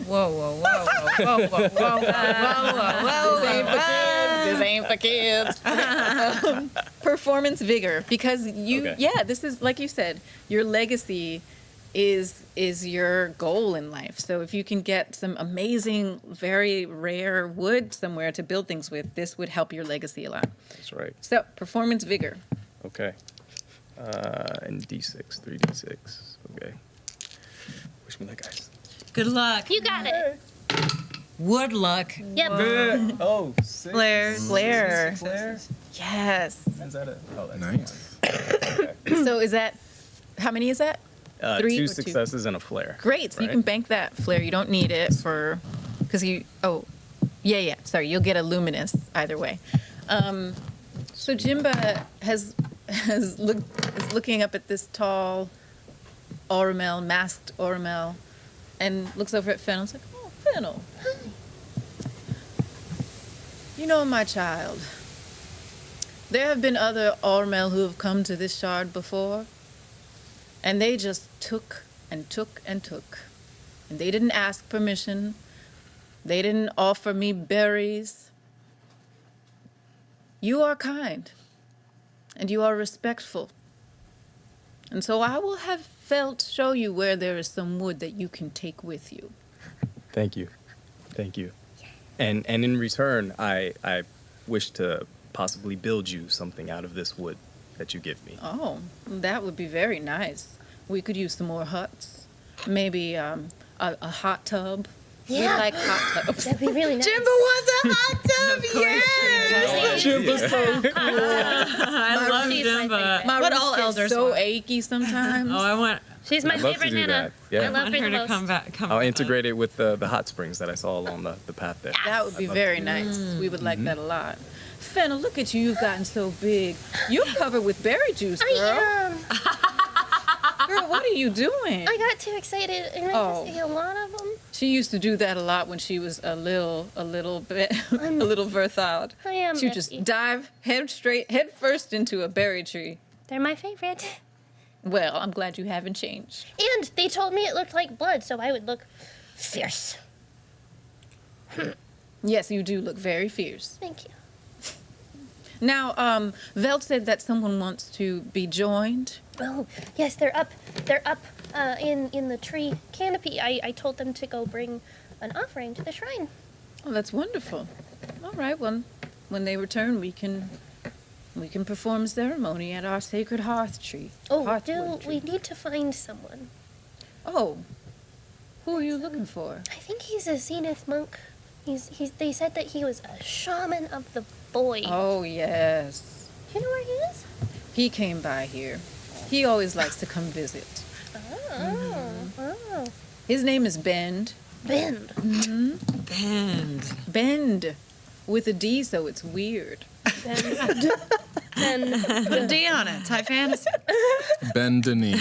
whoa, whoa, whoa, whoa, whoa, whoa, whoa, This ain't for kids. Performance vigor, because you, Okay. yeah, this is like you said, your legacy is your goal in life. So if you can get some amazing, very rare wood somewhere to build things with, this would help your legacy a lot. That's right. So performance vigor. Okay. And D6, 3D6. Okay. Wish me luck, guys. Good luck. You got it. Wood luck. Yep. Oh, 6. Flare. Flare? Yes. Is that that's Nice. So is that, how many is that? 3 2 or 2? successes and a flare. Great. So you Right? can bank that flare. You don't need it for, because yeah. Sorry, you'll get a luminous either way. So Jimba is looking up at this tall Oromel, masked Oromel, and looks over at Fennel. It's like, oh, Fennel. You know, my child, there have been other Oromel who have come to this shard before, and they just took and took and took. And they didn't ask permission. They didn't offer me berries. You are kind, and you are respectful. And so I will have Felt show you where there is some wood that you can take with you. Thank you. Thank you. And in return, I wish to possibly build you something out of this wood that you give me. Oh, that would be very nice. We could use some more huts. Maybe a hot tub. We Yeah. like hot tubs. That'd be really nice. Jimba wants a hot tub, yes! Jimba's so cool. I love She's my Jimba. favorite. My What roots all get elders so want. achy sometimes. Oh, I want She's my I'd love to favorite do Nana. that. Yeah. I love her her the to most. come back. I'll integrate it with the hot springs that I saw along the path there. That would be very nice. We would like that a lot. Fennel, look at you. You've gotten so big. You're covered with berry juice, girl. I am. Girl, what are you doing? I got too excited and I Oh. just ate a lot of them. She used to do that a lot when she was a little bit, a little versatile. I am. She would just Bessie. dive head first into a berry tree. They're my favorite. Well, I'm glad you haven't changed. And they told me it looked like blood, so I would look fierce. Yes, you do look very fierce. Thank you. Now, Veld said that someone wants to be joined. Oh, yes, they're up. They're up in the tree canopy. I told them to go bring an offering to the shrine. Oh, that's wonderful. All right, well, when they return, we can perform a ceremony at our sacred hearth tree. Oh, Hearthwood we tree. need to find someone. Oh, who are you looking for? I think he's a Zenith monk. They said that he was a shaman of the void. Oh, yes. Do you know where he is? He came by here. He always likes to come visit. Oh. His name is Bend. Bend. Bend. With a D, so it's weird. Bend. The D on it. High fantasy. Bendany.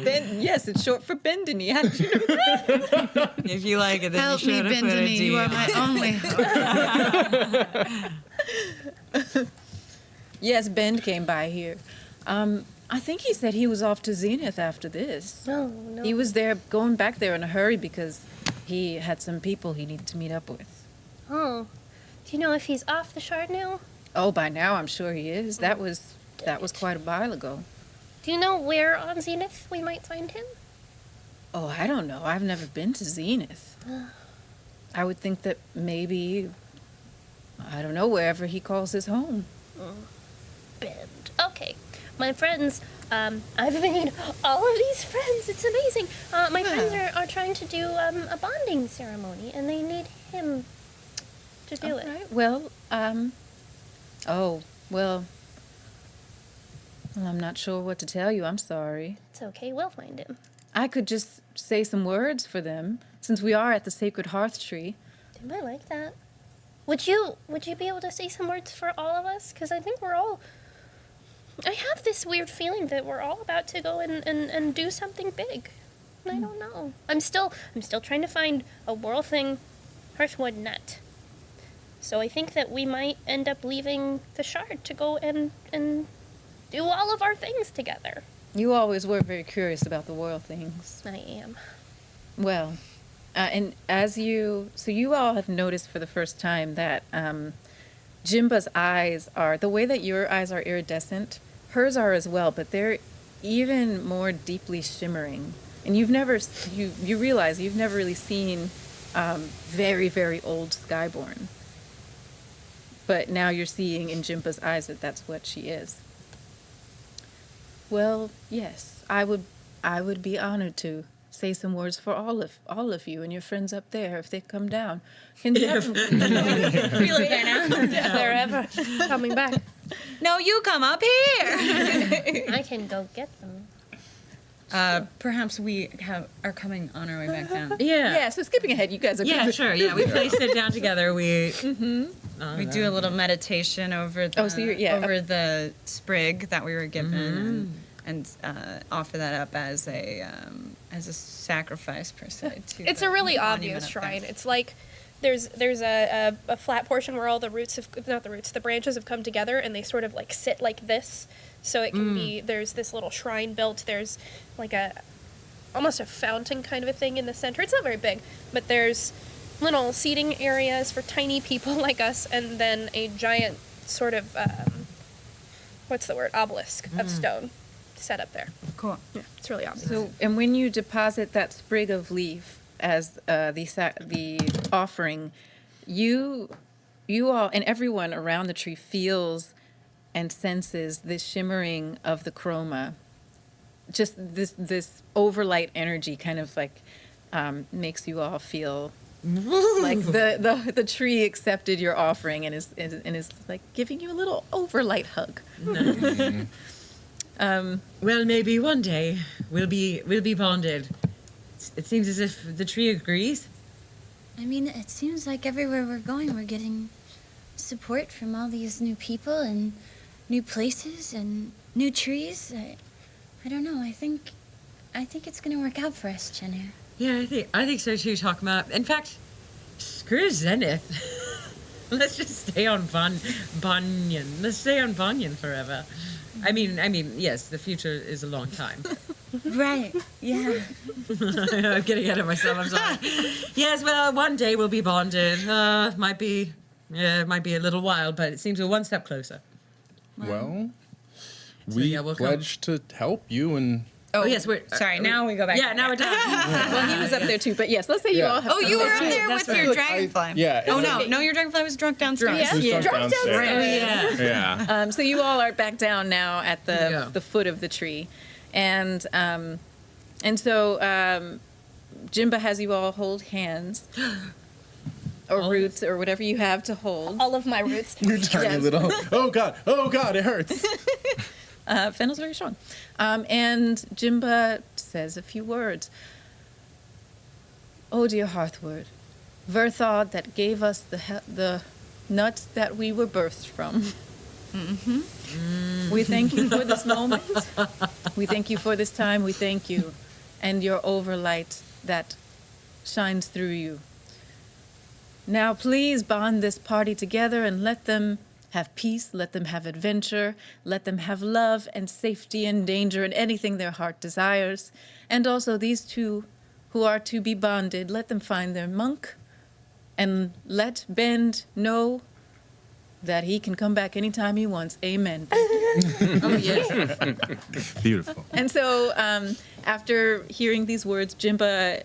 Ben, yes, it's short for Bendany. How'd you know? If you like it, then Help you me, should have put a Bendany. D You are on my only. Yes, Bend came by here. I think he said he was off to Zenith after this. No. He was going back there in a hurry because he had some people he needed to meet up with. Oh. Do you know if he's off the shard now? Oh, by now I'm sure he is. That was quite a while ago. Do you know where on Zenith we might find him? Oh, I don't know. I've never been to Zenith. I would think that maybe, I don't know, wherever he calls his home. Bend. Okay. My friends, I've made all of these friends. It's amazing. My friends are trying to do a bonding ceremony, and they need him to do it. Right. Well, well, I'm not sure what to tell you. I'm sorry. It's okay. We'll find him. I could just say some words for them, since we are at the sacred hearth tree. They might like that. Would you be able to say some words for all of us? Because I think I have this weird feeling that we're all about to go and do something big. I don't know. I'm still trying to find a Whirlthing Hearthwood nut. So I think that we might end up leaving the shard to go and do all of our things together. You always were very curious about the world things. I am. Well, and so you all have noticed for the first time that Jimba's eyes are, the way that your eyes are iridescent, hers are as well, but they're even more deeply shimmering. And you realize you've never really seen very, very old Skyborn. But now you're seeing in Jimba's eyes that that's what she is. Well, yes, I would be honored to say some words for all of you and your friends up there if they come down. Can definitely We live there now. If they're ever coming back. No, you come up here. I can go get them. Perhaps we are coming on our way back down. Yeah, so skipping ahead, you guys are Yeah, sure. Yeah, we placed it down together. We We do a little meditation over the, over the sprig that we were given, and offer that up as a sacrifice per se. To It's a really obvious shrine. It's like there's a flat portion where all the the branches have come together and they sort of like sit like this. So it can be, there's this little shrine built. There's like almost a fountain kind of a thing in the center. It's not very big, but there's little seating areas for tiny people like us, and then a giant sort of, obelisk of stone set up there. cool. Yeah, it's really obvious. So, and when you deposit that sprig of leaf as the offering, you all and everyone around the tree feels and senses this shimmering of the chroma. Just this overlight energy kind of like makes you all feel like the tree accepted your offering and is like giving you a little overlight hug. Well, maybe one day we'll be bonded. It seems as if the tree agrees. I mean, it seems like everywhere we're going, we're getting support from all these new people and new places and new trees. I don't know. I think it's gonna work out for us, Chenu. Yeah, I think so too, Thokmay. In fact, screw Zenith. Let's just stay on Banyan. Let's stay on Banyan forever. I mean, yes, the future is a long time. Right. Yeah. I'm getting ahead of myself. I'm sorry. Yes, well, one day we'll be bonded. Might be Yeah, it might be a little while, but it seems we're one step closer. Well, So, we yeah, we'll come. pledged to help you, and Oh, yes, we're... Sorry, now we go back. Yeah, now we're done. Well, he was up there too, but yes, let's say you Yeah. all have. Oh, you were up there That's with right. your dragonfly. yeah. Oh it's no, your dragonfly was drunk downstairs. It was drunk downstairs. Yeah. Yeah. So you all are back down now at Yeah. the foot of the tree, and so Jimba has you all hold hands. Or roots, or whatever you have to hold. All of my roots. Your tiny Yes. little. Oh God, it hurts. Fennel's very strong. And Jimba says a few words. Oh, dear Hearthwood, Verthod that gave us the nuts that we were birthed from. We thank you for this moment. We thank you for this time. We thank you. And your overlight that shines through you. Now, please bond this party together and let them have peace, let them have adventure, let them have love and safety and danger and anything their heart desires. And also these two who are to be bonded, let them find their monk and let Bend know that he can come back anytime he wants. Amen. Oh, yes. Beautiful. And so after hearing these words, Jimba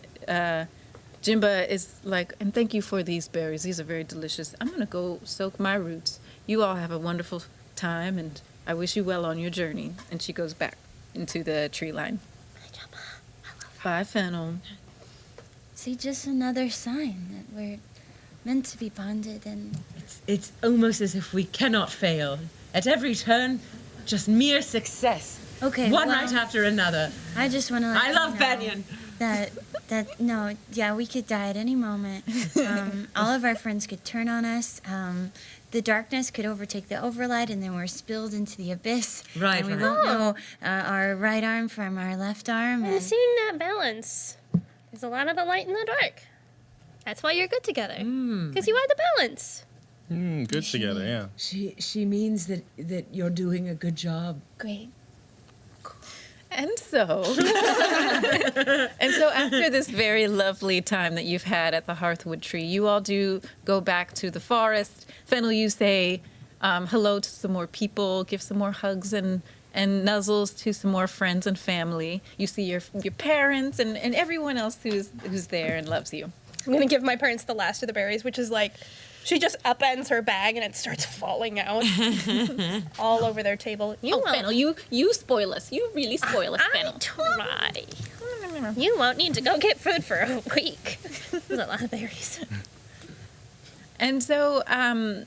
is like, and thank you for these berries. These are very delicious. I'm going to go soak my roots. You all have a wonderful time, and I wish you well on your journey. And she goes back into the tree line. Bye, Fennel. See, just another sign that we're meant to be bonded and It's almost as if we cannot fail. At every turn, just mere success. okay. One well, right after another. I just want to let I you love know Banyan. that no, yeah, we could die at any moment. All of our friends could turn on us. The darkness could overtake the overlight, and then we're spilled into the abyss. Right, And we right. won't know our right arm from our left arm. And And seeing that balance, there's a lot of the light and the dark. That's why you're good together. Because you are the balance. Good together, yeah. She means that you're doing a good job. Great. And so, after this very lovely time that you've had at the Hearthwood tree, you all do go back to the forest. Fennel, you say hello to some more people, give some more hugs and nuzzles to some more friends and family. You see your parents and everyone else who's there and loves you. I'm going to give my parents the last of the berries, which is like, she just upends her bag and it starts falling out all over their table. You won't. Fennel, you spoil us. You really spoil us, Fennel. Try. You won't need to go get food for a week. There's a lot of berries. And so, and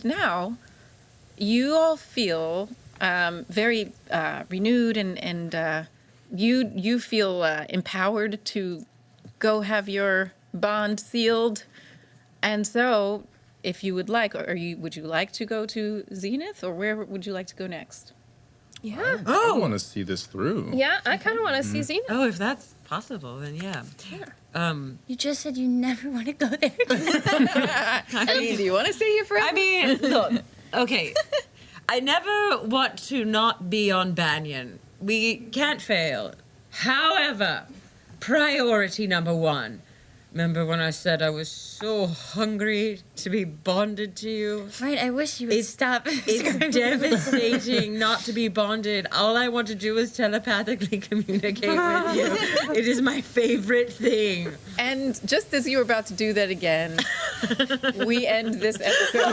now, you all feel very renewed, and you feel empowered to go have your bond sealed. And so, if you would like, would you like to go to Zenith, or where would you like to go next? Yeah. I want to see this through. Yeah, I kind of want to see Zenith. Oh, if that's possible, then yeah. you just said you never want to go there. I mean, do you want to stay here forever? I mean, look, okay. I never want to not be on Banyan. We can't fail. However, priority number one. Remember when I said I was so hungry to be bonded to you? Right, I wish you would stop. It's devastating not to be bonded. All I want to do is telepathically communicate with you. It is my favorite thing. And just as you were about to do that again, we end this episode.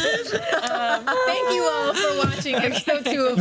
Thank you all for watching episode 2 of